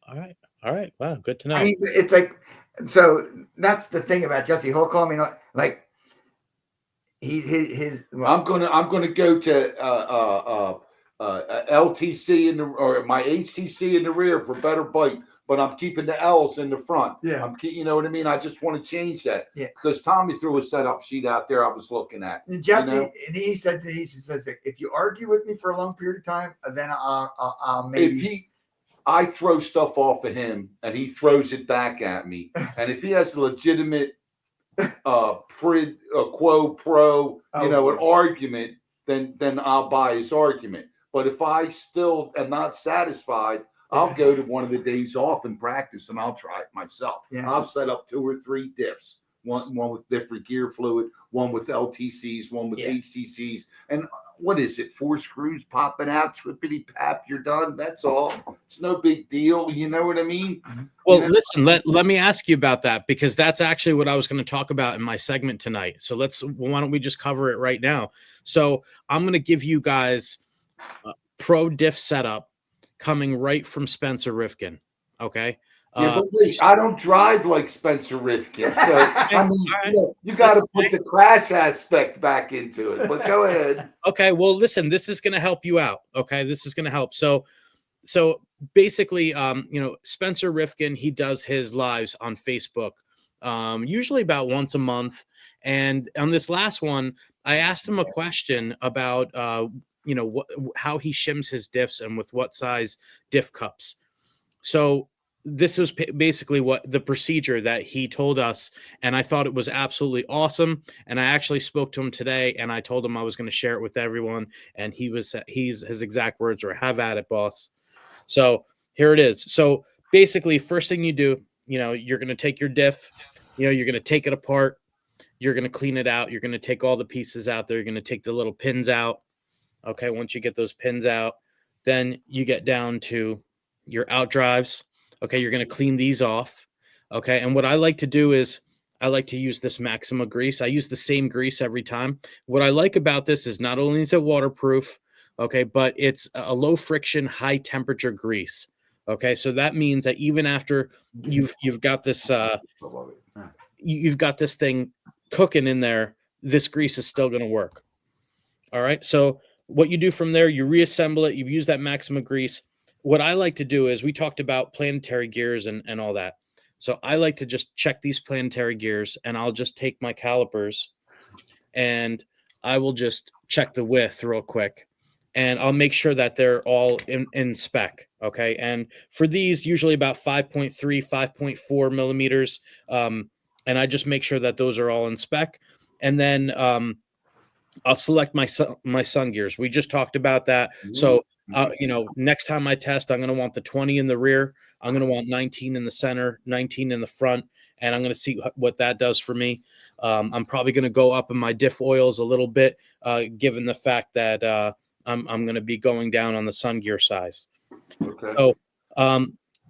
All right. Wow. Good to know. I mean, it's like, so that's the thing about Jesse. He'll call me like I'm gonna go to LTC or my HTC in the rear for better bite, but I'm keeping the L's in the front. Yeah. You know what I mean? I just want to change that. Yeah. Because Tommy threw a setup sheet out there I was looking at. And Jesse, and he says, if you argue with me for a long period of time, then I'll maybe. I throw stuff off of him and he throws it back at me. And if he has a legitimate quo pro, an argument, then I'll buy his argument. But if I still am not satisfied, I'll go to one of the days off and practice, and I'll try it myself. Yeah. I'll set up 2 or 3 diffs, one with different gear fluid, one with LTCs, one with HTCs, and what is it? 4 screws popping out, trippity pap, you're done. That's all. It's no big deal. You know what I mean? Well, listen, let me ask you about that, because that's actually what I was going to talk about in my segment tonight. So why don't we just cover it right now? So I'm going to give you guys a pro diff setup coming right from Spencer Rifkin. Okay. But wait, I don't drive like Spencer Rifkin. So I mean, you got to put the crash aspect back into it. But go ahead. Okay. Well, listen, this is going to help you out. Okay. This is going to help. So basically, Spencer Rifkin, he does his lives on Facebook, usually about once a month. And on this last one, I asked him a question about, how he shims his diffs and with what size diff cups. So this was basically what the procedure that he told us. And I thought it was absolutely awesome. And I actually spoke to him today and I told him I was going to share it with everyone. And his exact words were, "Have at it, boss." So here it is. So basically, first thing you do, you're going to take your diff, you're going to take it apart. You're going to clean it out. You're going to take all the pieces out there. You're going to take the little pins out. Okay. Once you get those pins out, then you get down to your out drives. Okay. You're going to clean these off. Okay. And what I like to do is I like to use this Maxima grease. I use the same grease every time. What I like about this is not only is it waterproof, Okay, but it's a low friction, high temperature grease. Okay, so that means that even after you've got this you've got this thing cooking in there, this grease is still going to work. All right. So what you do from there, you reassemble it, you use that Maxima grease. What I like to do is we talked about planetary gears and all that. So I like to just check these planetary gears, and I'll just take my calipers and I will just check the width real quick, and I'll make sure that they're all in spec. Okay. And for these, usually about 5.3, 5.4 millimeters. And I just make sure that those are all in spec. And then I'll select my sun gears. We just talked about that. So, next time I test, I'm going to want the 20 in the rear. I'm going to want 19 in the center, 19 in the front, and I'm going to see what that does for me. I'm probably going to go up in my diff oils a little bit, given the fact that I'm going to be going down on the sun gear size. Okay. So,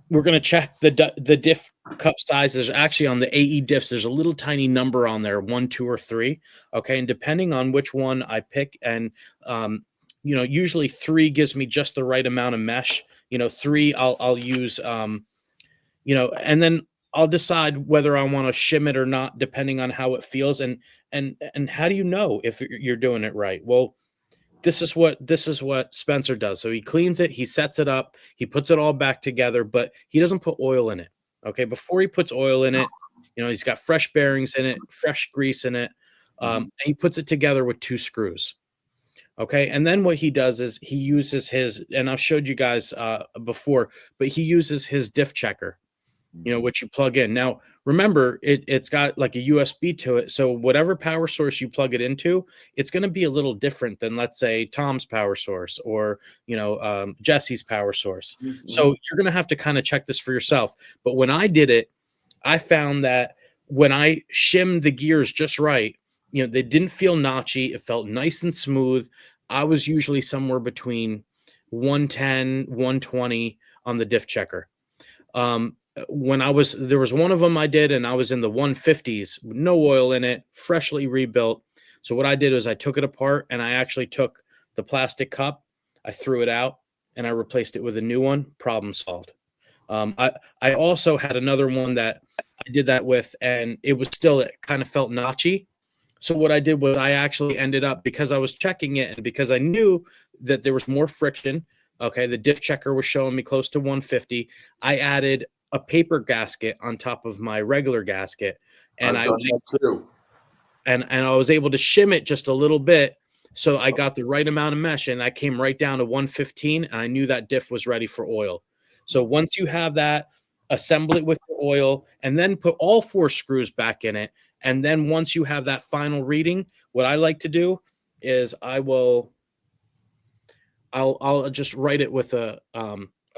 we're going to check the diff cup size. There's actually on the AE diffs, there's a little tiny number on there, 1, 2, or 3. Okay. And depending on which one I pick, and, usually 3 gives me just the right amount of mesh. 3 I'll use, and then I'll decide whether I want to shim it or not, depending on how it feels. And how do you know if you're doing it right? Well, this is what Spencer does. So he cleans it, he sets it up, he puts it all back together, but he doesn't put oil in it. Okay. Before he puts oil in it, he's got fresh bearings in it, fresh grease in it. And he puts it together with 2 screws. Okay. And then what he does is he uses his, and I've showed you guys before, but he uses his diff checker, which you plug in. Now, remember, it's got like a USB to it. So whatever power source you plug it into, it's going to be a little different than, let's say, Tom's power source or, Jesse's power source. So you're going to have to kind of check this for yourself. But when I did it, I found that when I shimmed the gears just right, they didn't feel notchy. It felt nice and smooth. I was usually somewhere between 110, 120 on the diff checker. There was one of them I did, and I was in the 150s, no oil in it, freshly rebuilt. So what I did was I took it apart, and I actually took the plastic cup, I threw it out, and I replaced it with a new one. Problem solved. I also had another one that I did that with, and it kind of felt notchy. So what I did was I actually ended up, because I was checking it and because I knew that there was more friction. Okay. The diff checker was showing me close to 150. I added a paper gasket on top of my regular gasket, and I was able to shim it just a little bit. So I got the right amount of mesh, and that came right down to 115. And I knew that diff was ready for oil. So once you have that, assemble it with the oil, and then put all 4 screws back in it. And then once you have that final reading, what I like to do is I'll just write it with a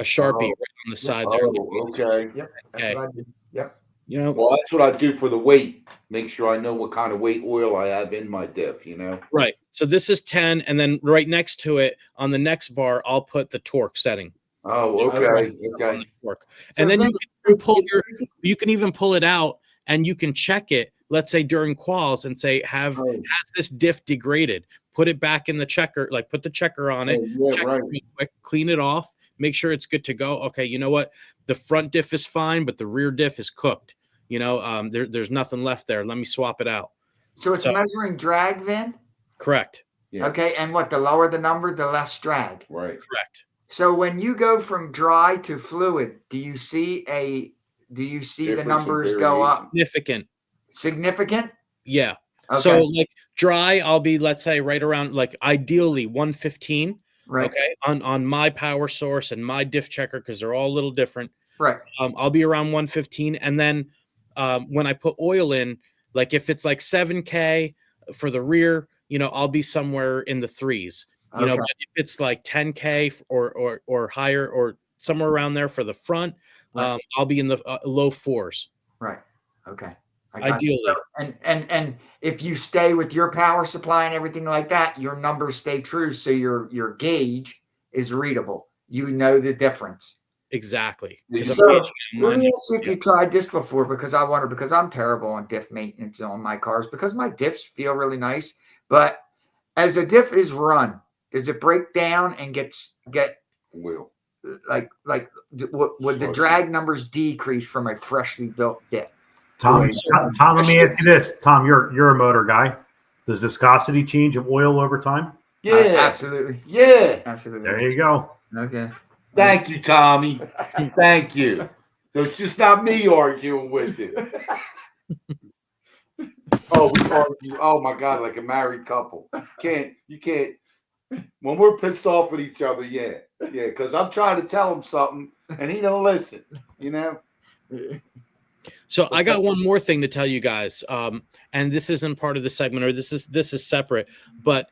Sharpie right on the side there. Okay. Yep. That's what I did. Yep. Well, that's what I do for the weight. Make sure I know what kind of weight oil I have in my diff, Right. So this is 10, and then right next to it on the next bar, I'll put the torque setting. Oh, okay. And then you can even pull it out, and you can check it, let's say during quals, and say, has this diff degraded? Put it back in the checker, like put the checker on it, check it real quick, clean it off, make sure it's good to go. Okay, you know what? The front diff is fine, but the rear diff is cooked. There's nothing left there. Let me swap it out. So it's measuring drag then? Correct. Yeah. Okay, and the lower the number, the less drag. Right. Correct. So when you go from dry to fluid, do you see the numbers go up? Significant? Yeah. Okay. So like dry, I'll be, let's say, right around, like, ideally 115. Right. Okay. On my power source and my diff checker, because they're all a little different. Right. I'll be around 115. And then when I put oil in, like if it's like 7K for the rear, I'll be somewhere in the 3s. But if it's like 10K or higher or somewhere around there for the front, right. I'll be in the low 4s. Right. Okay. Ideally. And if you stay with your power supply and everything like that, your numbers stay true. So your gauge is readable. You know the difference. Exactly. So let me ask you if you tried this before, because I'm terrible on diff maintenance on my cars, because my diffs feel really nice. But as a diff is run, does it break down and get Will. like would the drag numbers decrease from a freshly built dick? Tom, let me ask you this. Tom, you're a motor guy. Does viscosity change of oil over time? Yeah. Absolutely. Yeah. Absolutely. There you go. Okay. Thank you, Tommy. Thank you. So it's just not me arguing with it. Oh, we argue. Oh my God, like a married couple. You can't. When we're pissed off at each other, yeah, because I'm trying to tell him something and he don't listen. You know. So I got one more thing to tell you guys, and this isn't part of the segment, or this is separate. But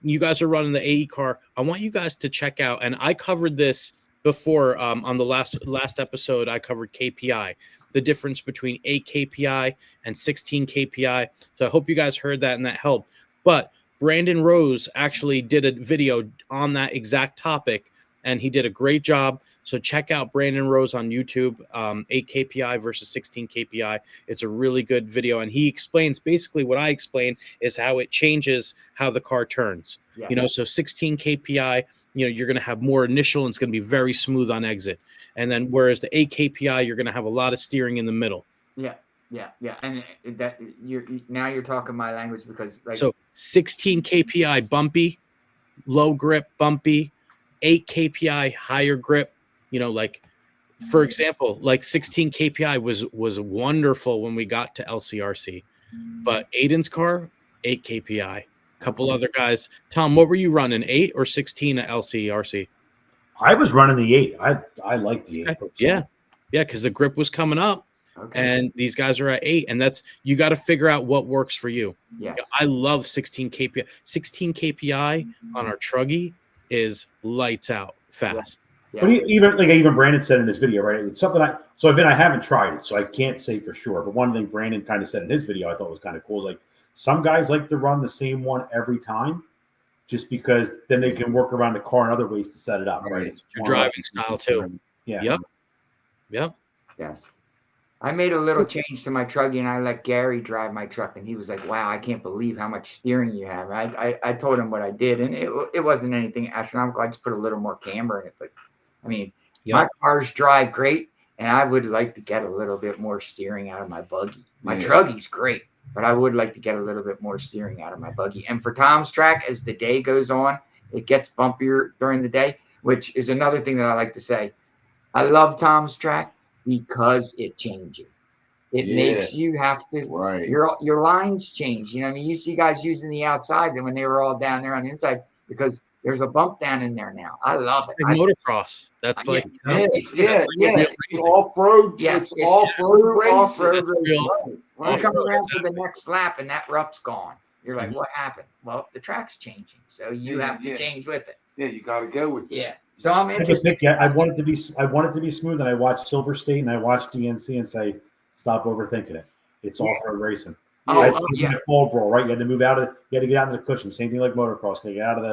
you guys are running the AE car. I want you guys to check out, and I covered this before on the last episode. I covered KPI, the difference between 8 KPI and 16 KPI. So I hope you guys heard that and that helped. But Brandon Rose actually did a video on that exact topic, and he did a great job. So check out Brandon Rose on YouTube, 8 KPI versus 16 KPI. It's a really good video. And he explains basically what I explain is how it changes how the car turns. Yeah. You know, so 16 KPI, you know, you're going to have more initial and it's going to be very smooth on exit. And then whereas the 8 KPI, you're going to have a lot of steering in the middle. Yeah. Yeah. And that you're talking my language because like so 16 KPI bumpy, low grip, bumpy, 8 KPI higher grip. You know, like, for example, like 16 KPI was wonderful when we got to LCRC. But Aiden's car, 8 KPI. A couple other guys. Tom, what were you running, 8 or 16 at LCRC? I was running the 8. I like the 8. Yeah, because the grip was coming up. Okay. And these guys are at 8. And that's, you got to figure out what works for you. Yeah. I love 16 KPI. 16 KPI on our Truggy is lights out fast. Yeah. But even Brandon said in his video, right? It's something I haven't tried it, so I can't say for sure. But one thing Brandon kind of said in his video I thought was kind of cool is like some guys like to run the same one every time, just because then they can work around the car and other ways to set it up. Right? It's your driving style too. Yeah. Yep. Yes. I made a little change to my Truggy and I let Gary drive my truck and he was like, "Wow, I can't believe how much steering you have." I told him what I did and it wasn't anything astronomical. I just put a little more camber in it, but I mean, my cars drive great, and I would like to get a little bit more steering out of my buggy. My Truggy's great, but I would like to get a little bit more steering out of my buggy. And for Tom's track, as the day goes on, it gets bumpier during the day, which is another thing that I like to say. I love Tom's track because it changes. It makes you have to your lines change. You know what I mean? You see guys using the outside and when they were all down there on the inside because there's a bump down in there now. I love it. Like motocross. That's like it's off-road. Yes, it's off-road. Off-road. You come around for the next lap and that rup's gone. You're like, what happened? Well, the track's changing, so you have to change with it. Yeah, you got to go with it. Yeah. So I'm interested. I want it to be smooth, and I watched Silver State and I watched DNC and say, stop overthinking it. It's off-road racing. Full brawl, right? You had to move out of it. You had to get out of the cushion. Same thing like motocross. You get out of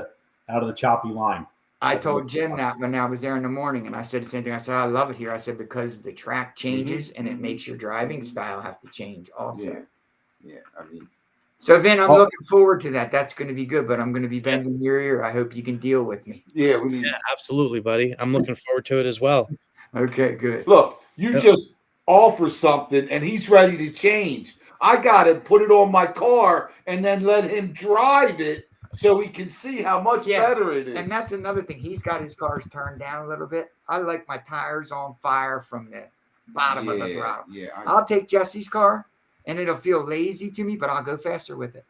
the choppy line. I told Jim that when I was there in the morning, and I said the same thing. I said, I love it here. I said, because the track changes and it makes your driving style have to change also. Yeah. I mean, so Vin, I'm looking forward to that. That's going to be good, but I'm going to be bending your ear. I hope you can deal with me. Yeah, absolutely, buddy. I'm looking forward to it as well. Okay, good. Look, you just offer something and he's ready to change. I got to put it on my car and then let him drive it so he can see how much better it is. And that's another thing. He's got his cars turned down a little bit. I like my tires on fire from the bottom of the throttle. Yeah, I'll take Jesse's car and it'll feel lazy to me, but I'll go faster with it.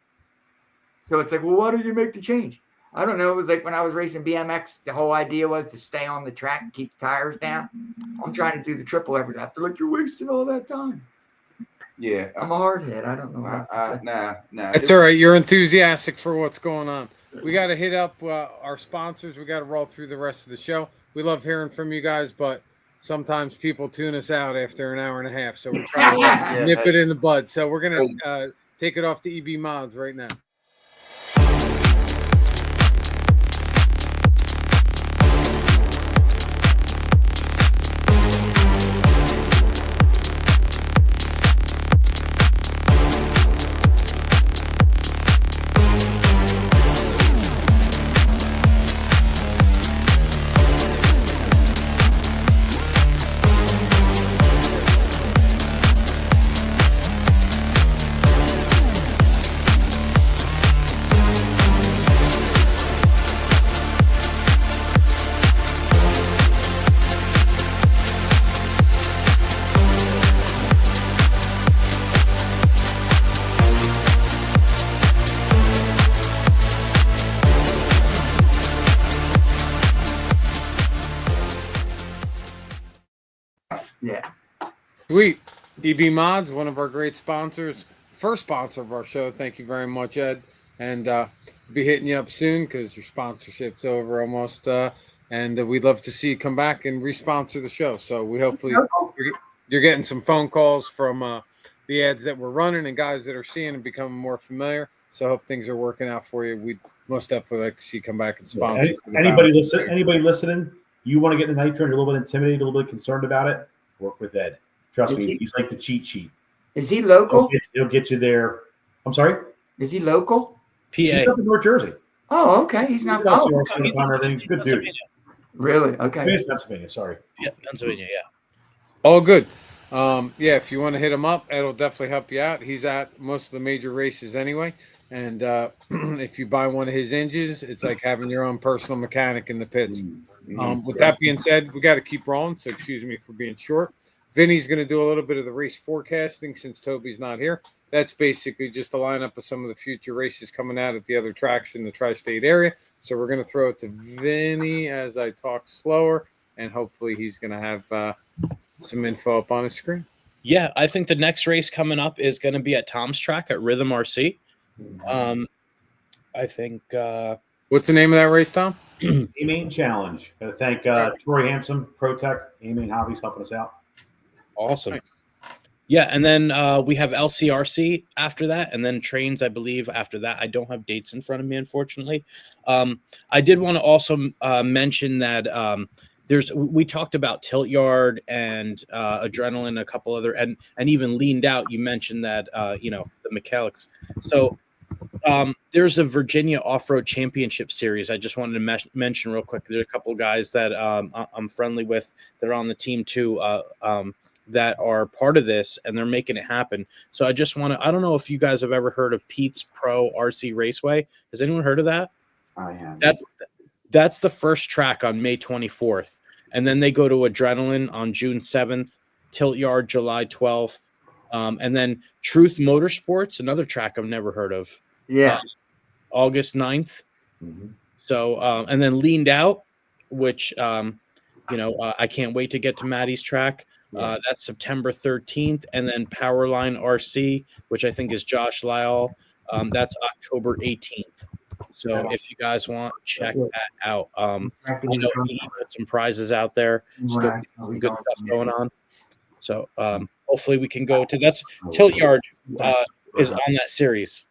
So it's like, well, why did you make the change? I don't know. It was like when I was racing BMX, the whole idea was to stay on the track and keep the tires down. I'm trying to do the triple every lap. They're like, you're wasting all that time. Yeah. I'm a hard head. I don't know what to say. Nah. It's all right. You're enthusiastic for what's going on. We got to hit up our sponsors. We got to roll through the rest of the show. We love hearing from you guys, but sometimes people tune us out after an hour and a half. So we're trying to nip it in the bud. So we're going to take it off to EB Mods right now. Sweet. EB Mods, one of our great sponsors, first sponsor of our show. Thank you very much, Ed. And be hitting you up soon because your sponsorship's over almost. And we'd love to see you come back and re-sponsor the show. So we hopefully you're getting some phone calls from the ads that we're running and guys that are seeing and becoming more familiar. So I hope things are working out for you. We'd most definitely like to see you come back and sponsor. Anybody listening, you want to get into Nitro and you're a little bit intimidated, a little bit concerned about it, work with Ed. Trust me, he's like the cheat sheet. Is he local? He'll get you there. I'm sorry? Is he local? PA. He's up in North Jersey. Oh, okay. He's not. Good dude. Really? Okay. Pennsylvania, sorry. Yeah, Pennsylvania, yeah. All good. Yeah, if you want to hit him up, Ed will definitely help you out. He's at most of the major races anyway. And if you buy one of his engines, it's like having your own personal mechanic in the pits. With that being said, we got to keep rolling. So excuse me for being short. Vinny's going to do a little bit of the race forecasting since Toby's not here. That's basically just a lineup of some of the future races coming out at the other tracks in the tri-state area. So we're going to throw it to Vinny as I talk slower, and hopefully he's going to have some info up on his screen. Yeah, I think the next race coming up is going to be at Tom's track at Rhythm RC. I think. What's the name of that race, Tom? A-Main Challenge. Got to thank Troy Hampson, ProTech, A-Main Hobbies helping us out. Awesome. Nice. Yeah, and then we have LCRC after that, and then trains, I believe, after that. I don't have dates in front of me, unfortunately. I did want to also mention that we talked about Tilt Yard and Adrenaline, a couple other, and even Leaned Out. You mentioned that, the mechanics. So there's a Virginia Off-Road Championship Series. I just wanted to mention real quick. There's a couple of guys that I'm friendly with that are on the team too. That are part of this, and they're making it happen. So I just want to, I don't know if you guys have ever heard of Pete's Pro RC Raceway. Has anyone heard of that? I have. That's the first track on May 24th. And then they go to Adrenaline on June 7th, Tilt Yard July 12th. And then Truth Motorsports, another track I've never heard of. Yeah. August 9th. Mm-hmm. So, and then Leaned Out, which, I can't wait to get to Maddie's track. That's September 13th, and then Powerline RC, which I think is Josh Lyle. That's October 18th. So if you guys want, check that out. I know he put some prizes out there. Still some good stuff going on. So hopefully we can go to that's Tilt Yard is on that series.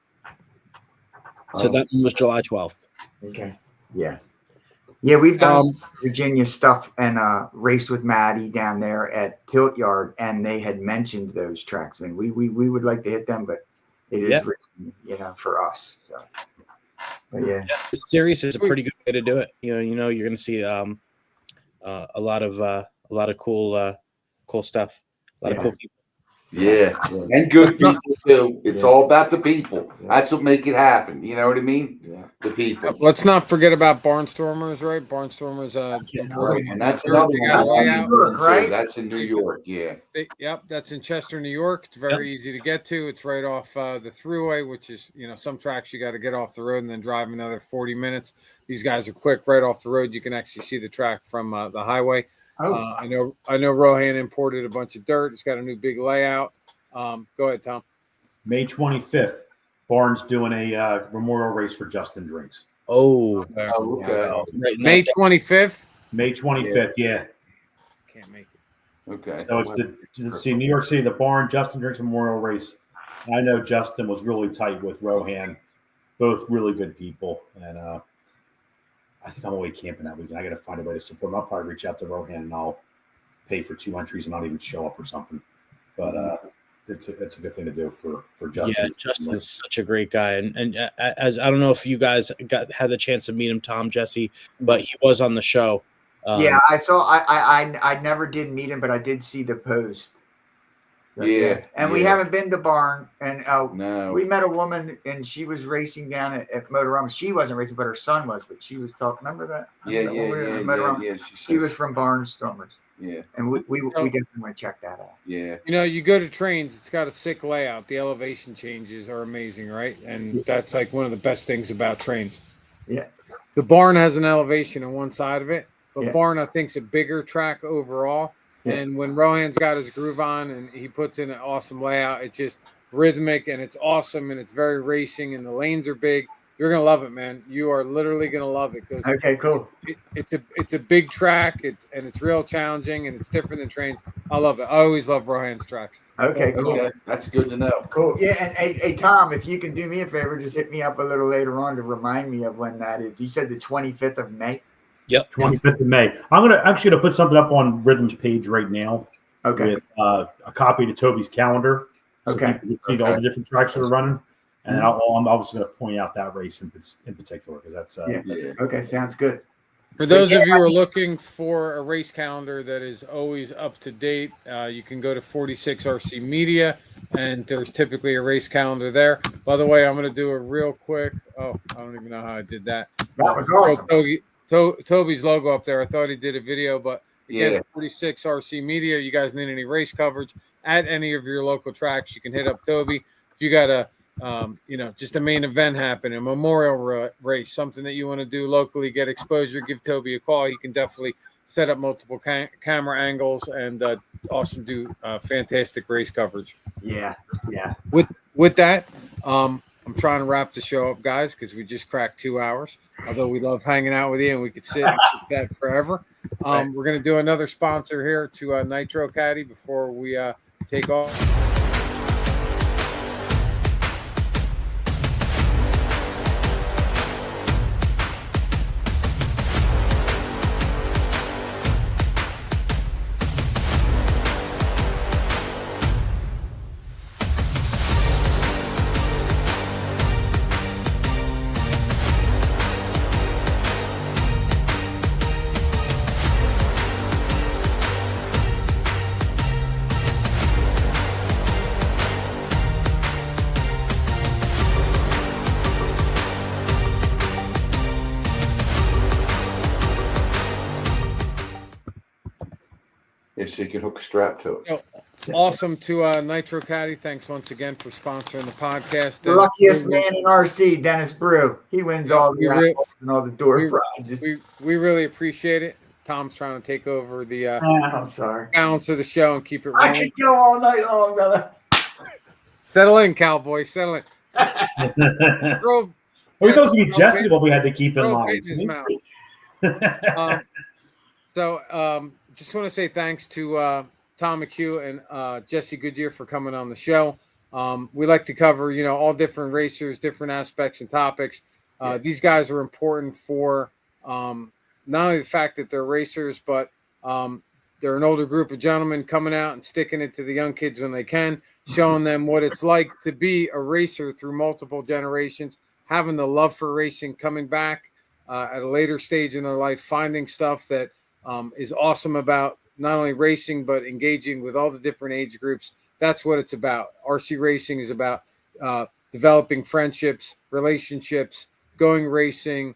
So that one was July 12th. Okay. Yeah. Yeah, we've done Virginia stuff and raced with Maddie down there at Tilt Yard, and they had mentioned those tracks. I mean, we would like to hit them, but it is written, for us. So, but yeah, the series is a pretty good way to do it. You're going to see a lot of cool stuff, a lot of cool people. Yeah, and good people too. It's all about the people. That's what make it happen. You know what I mean? Yeah. The people. Let's not forget about Barnstormers, right? Barnstormers. And that's another one. That's in New York, right? That's in New York. Yeah. Yep, that's in Chester, New York. It's very easy to get to. It's right off the thruway, which is some tracks you got to get off the road and then drive another 40 minutes. These guys are quick, right off the road. You can actually see the track from the highway. I know Rohan imported a bunch of dirt. It's got a new big layout. Go ahead, Tom. May 25th, Barnes doing a memorial race for Justin Drinks. Oh, okay. Right, May 25th? May 25th, yeah. Can't make it. Okay. So it's New York City, the Barn Justin Drinks memorial race. And I know Justin was really tight with Rohan, both really good people. And I think I'm away camping that weekend. I got to find a way to support him. I'll probably reach out to Rohan and I'll pay for 2 entries and not even show up or something. But it's a good thing to do for Justin. Yeah, Justin is such a great guy. And as I don't know if you guys had the chance to meet him, Tom, Jesse, but he was on the show. Yeah, I saw. I never did meet him, but I did see the post. So, and we haven't been to Barn, and no. We met a woman, and she was racing down at Motorama. She wasn't racing, but her son was. But she was talking. Remember that? Yeah. She was from Barnstormers. Yeah, and we definitely want to check that out. Yeah, you go to trains, it's got a sick layout. The elevation changes are amazing, right? And that's like one of the best things about trains. Yeah, the barn has an elevation on one side of it, but barn I think is a bigger track overall. Yeah. And when Rohan's got his groove on and he puts in an awesome layout, it's just rhythmic and it's awesome and it's very racing and the lanes are big. You're gonna love it, man. You are literally gonna love it because Okay, cool. it's a big track. It's real challenging and it's different than trains. I love it. I always love Rohan's tracks. Okay, cool. Okay, that's good to know. Cool. Yeah, and hey, Tom, if you can do me a favor, just hit me up a little later on to remind me of when that is. You said the 25th of May. Yep. 25th of May. I'm gonna put something up on Rhythm's page right now. Okay. With a copy to Toby's calendar, so Okay. people can see all the different tracks that are running. And I'm also going to point out that race in particular because that's Yeah. Okay, sounds good. For those of you who are looking for a race calendar that is always up to date, you can go to 46RC Media, and there's typically a race calendar there. By the way, I'm going to do a real quick. Oh, I don't even know how I did that. That was awesome. Toby's logo up there. I thought he did a video, but again, Yeah. 46RC Media. You guys need any race coverage at any of your local tracks, you can hit up Toby. If you got a just a main event happen, a memorial race, something that you want to do locally, get exposure, give Toby a call. You can definitely set up multiple camera angles and awesome do fantastic race coverage. Yeah. With that, I'm trying to wrap the show up, guys, because we just cracked 2 hours. Although we love hanging out with you and we could sit and keep that forever. We're going to do another sponsor here to Nitro Caddy before we take off. So you can hook a strap to it. Awesome to Nitro Caddy. Thanks once again for sponsoring the podcast. The luckiest man in RC, Dennis Brew. He wins all the raffles and all the door prizes. We really appreciate it. Tom's trying to take over the I'm sorry. balance of the show and keep it I rolling. could go all night long, brother. Settle in, cowboy. Settle in. well, we thought it would be Jesse what we had to keep in line. Just want to say thanks to Tom McHugh and Jesse Goodyear for coming on the show. We like to cover, all different racers, different aspects and topics. These guys are important for not only the fact that they're racers, but they're an older group of gentlemen coming out and sticking it to the young kids when they can, showing them what it's like to be a racer through multiple generations, having the love for racing, coming back at a later stage in their life, finding stuff that is awesome about not only racing, but engaging with all the different age groups. That's what it's about. RC racing is about developing friendships, relationships, going racing,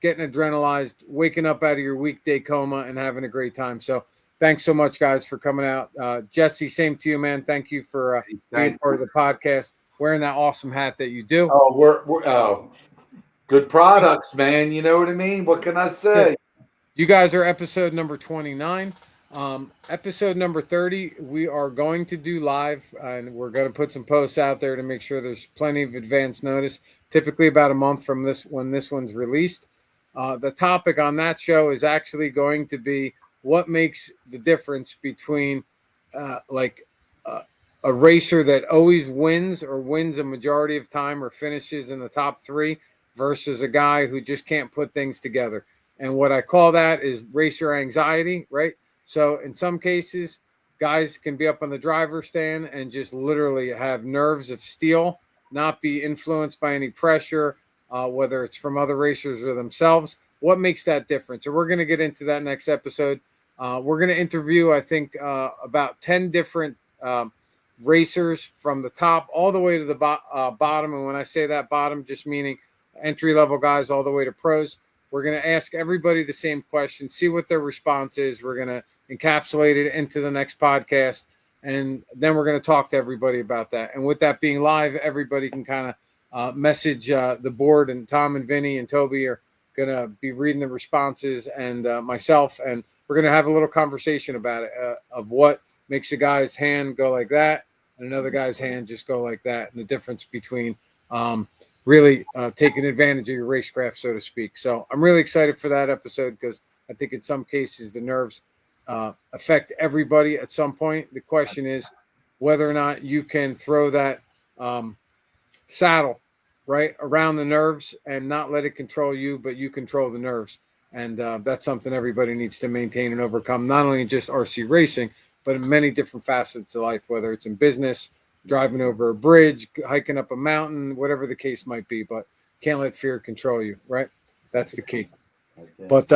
getting adrenalized, waking up out of your weekday coma and having a great time. So thanks so much, guys, for coming out. Jesse, same to you, man. Thank you for being part of the podcast, wearing that awesome hat that you do. Oh, we're good products, man. You know what I mean? What can I say? You guys are episode number 29. Episode number 30, we are going to do live, and we're going to put some posts out there to make sure there's plenty of advance notice, typically about a month from when this one's released. The topic on that show is actually going to be what makes the difference between a racer that always wins or wins a majority of time or finishes in the top 3 versus a guy who just can't put things together. And what I call that is racer anxiety, right? So in some cases, guys can be up on the driver's stand and just literally have nerves of steel, not be influenced by any pressure, whether it's from other racers or themselves. What makes that difference? So we're going to get into that next episode. We're going to interview, I think, about 10 different racers from the top all the way to the bottom. And when I say that bottom, just meaning entry-level guys all the way to pros. We're going to ask everybody the same question, see what their response is. We're going to encapsulate it into the next podcast, and then we're going to talk to everybody about that. And with that being live, everybody can kind of message the board, and Tom and Vinny and Toby are going to be reading the responses, and myself, and we're going to have a little conversation about it, of what makes a guy's hand go like that and another guy's hand just go like that, and the difference between really taking advantage of your racecraft, so to speak. So I'm really excited for that episode because I think in some cases the nerves affect everybody at some point. The question is whether or not you can throw that saddle right around the nerves and not let it control you, but you control the nerves. And that's something everybody needs to maintain and overcome, not only in just RC racing, but in many different facets of life, whether it's in business, driving over a bridge, hiking up a mountain, whatever the case might be. But can't let fear control you, right? That's the key. But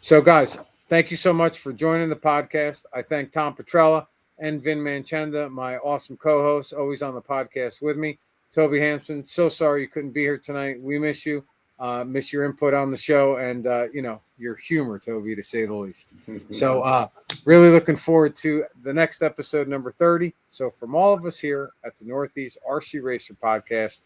so, guys, thank you so much for joining the podcast. I thank Tom Petrella and Vin Manchanda, my awesome co-hosts, always on the podcast with me. Toby Hampson, so sorry you couldn't be here tonight. We miss you. Miss your input on the show and, your humor, Toby, to say the least. So really looking forward to the next episode, number 30. So from all of us here at the Northeast RC Racer Podcast,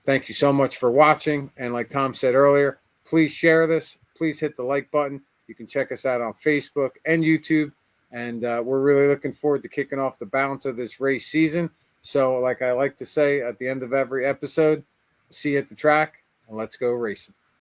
thank you so much for watching. And like Tom said earlier, please share this. Please hit the like button. You can check us out on Facebook and YouTube. And we're really looking forward to kicking off the balance of this race season. So like I like to say at the end of every episode, see you at the track. And let's go racing.